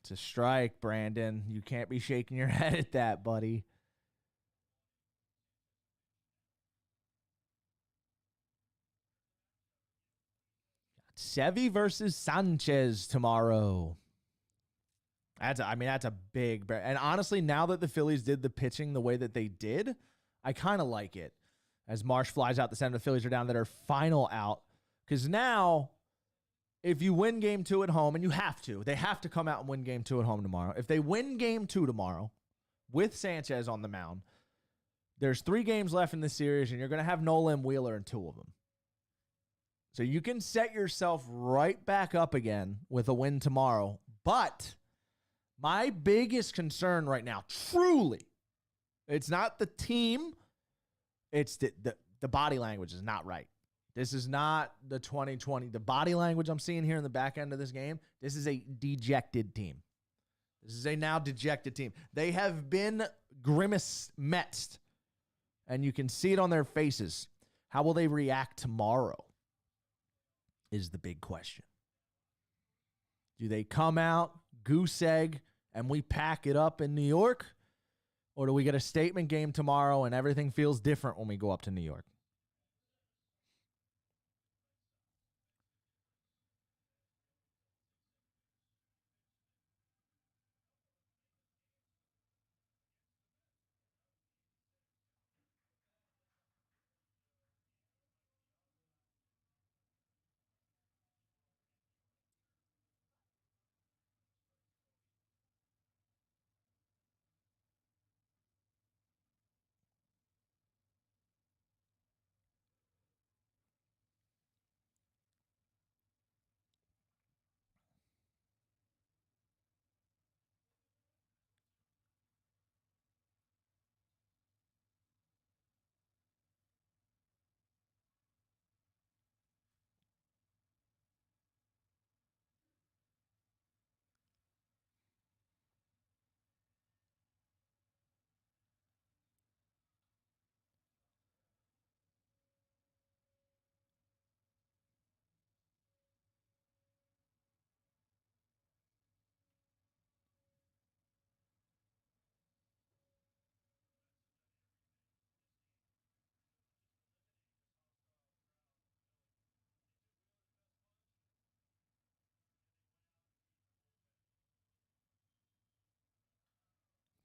It's a strike, Brandon. You can't be shaking your head at that, buddy. Sevy versus Sanchez tomorrow. That's a big, and honestly, now that the Phillies did the pitching the way that they did, I kind of like it. As Marsh flies out the center, the Phillies are down to their final out. Because now, if you win game 2 at home, and they have to come out and win game 2 at home tomorrow. If they win game 2 tomorrow with Sanchez on the mound, there's 3 games left in the series, and you're going to have Nola and Wheeler in 2 of them. So you can set yourself right back up again with a win tomorrow. But My biggest concern right now, truly, it's not the team. It's the body language is not right. This is not the 2020. The body language I'm seeing here in the back end of this game, this is a dejected team. This is a now dejected team. They have been grimaced, and you can see it on their faces. How will they react tomorrow is the big question. Do they come out, goose egg, and we pack it up in New York? Or do we get a statement game tomorrow and everything feels different when we go up to New York?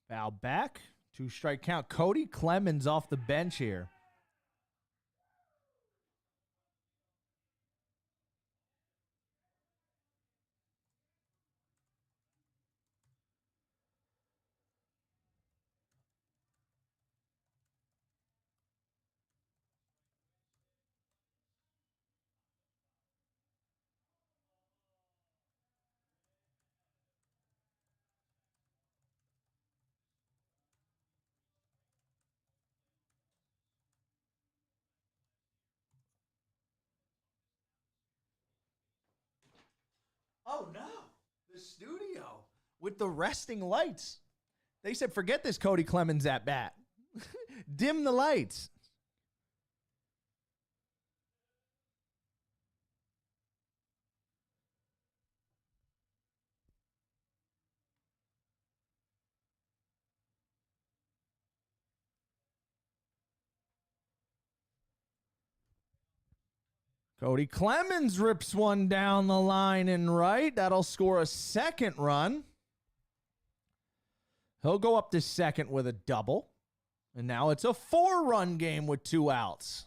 Foul back. 2-strike count. Cody Clemens off the bench here. Oh, no. The studio with the resting lights. They said, forget this Cody Clemens at bat. Dim the lights. Cody Clemens rips one down the line and right. That'll score a second run. He'll go up to second with a double. And now it's a 4-run game with 2 outs.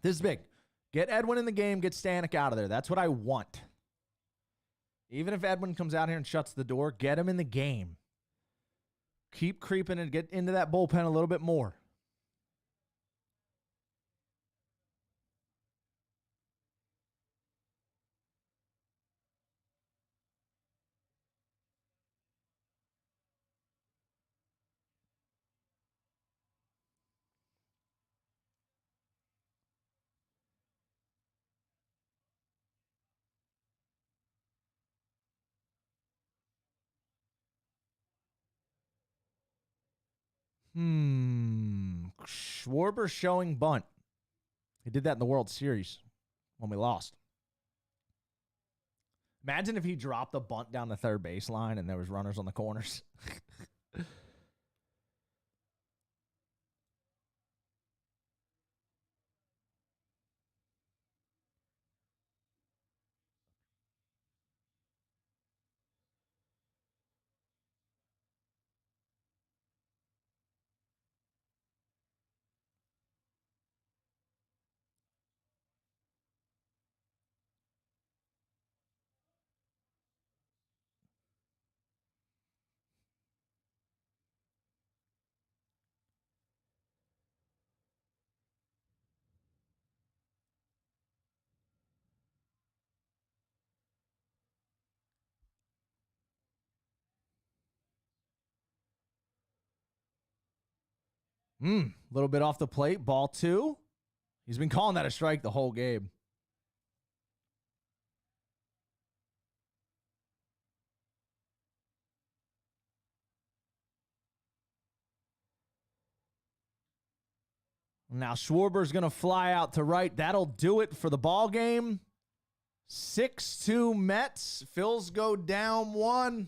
This is big. Get Edwin in the game, get Stanek out of there. That's what I want. Even if Edwin comes out here and shuts the door, get him in the game. Keep creeping and get into that bullpen a little bit more. Schwarber showing bunt. He did that in the World Series when we lost. Imagine if he dropped the bunt down the third baseline and there was runners on the corners. A little bit off the plate. Ball 2. He's been calling that a strike the whole game. Now Schwarber's going to fly out to right. That'll do it for the ball game. 6-2 Mets. Phils go down 1.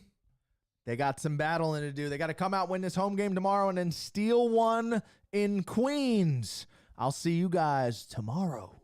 They got some battling to do. They got to come out, win this home game tomorrow, and then steal one in Queens. I'll see you guys tomorrow.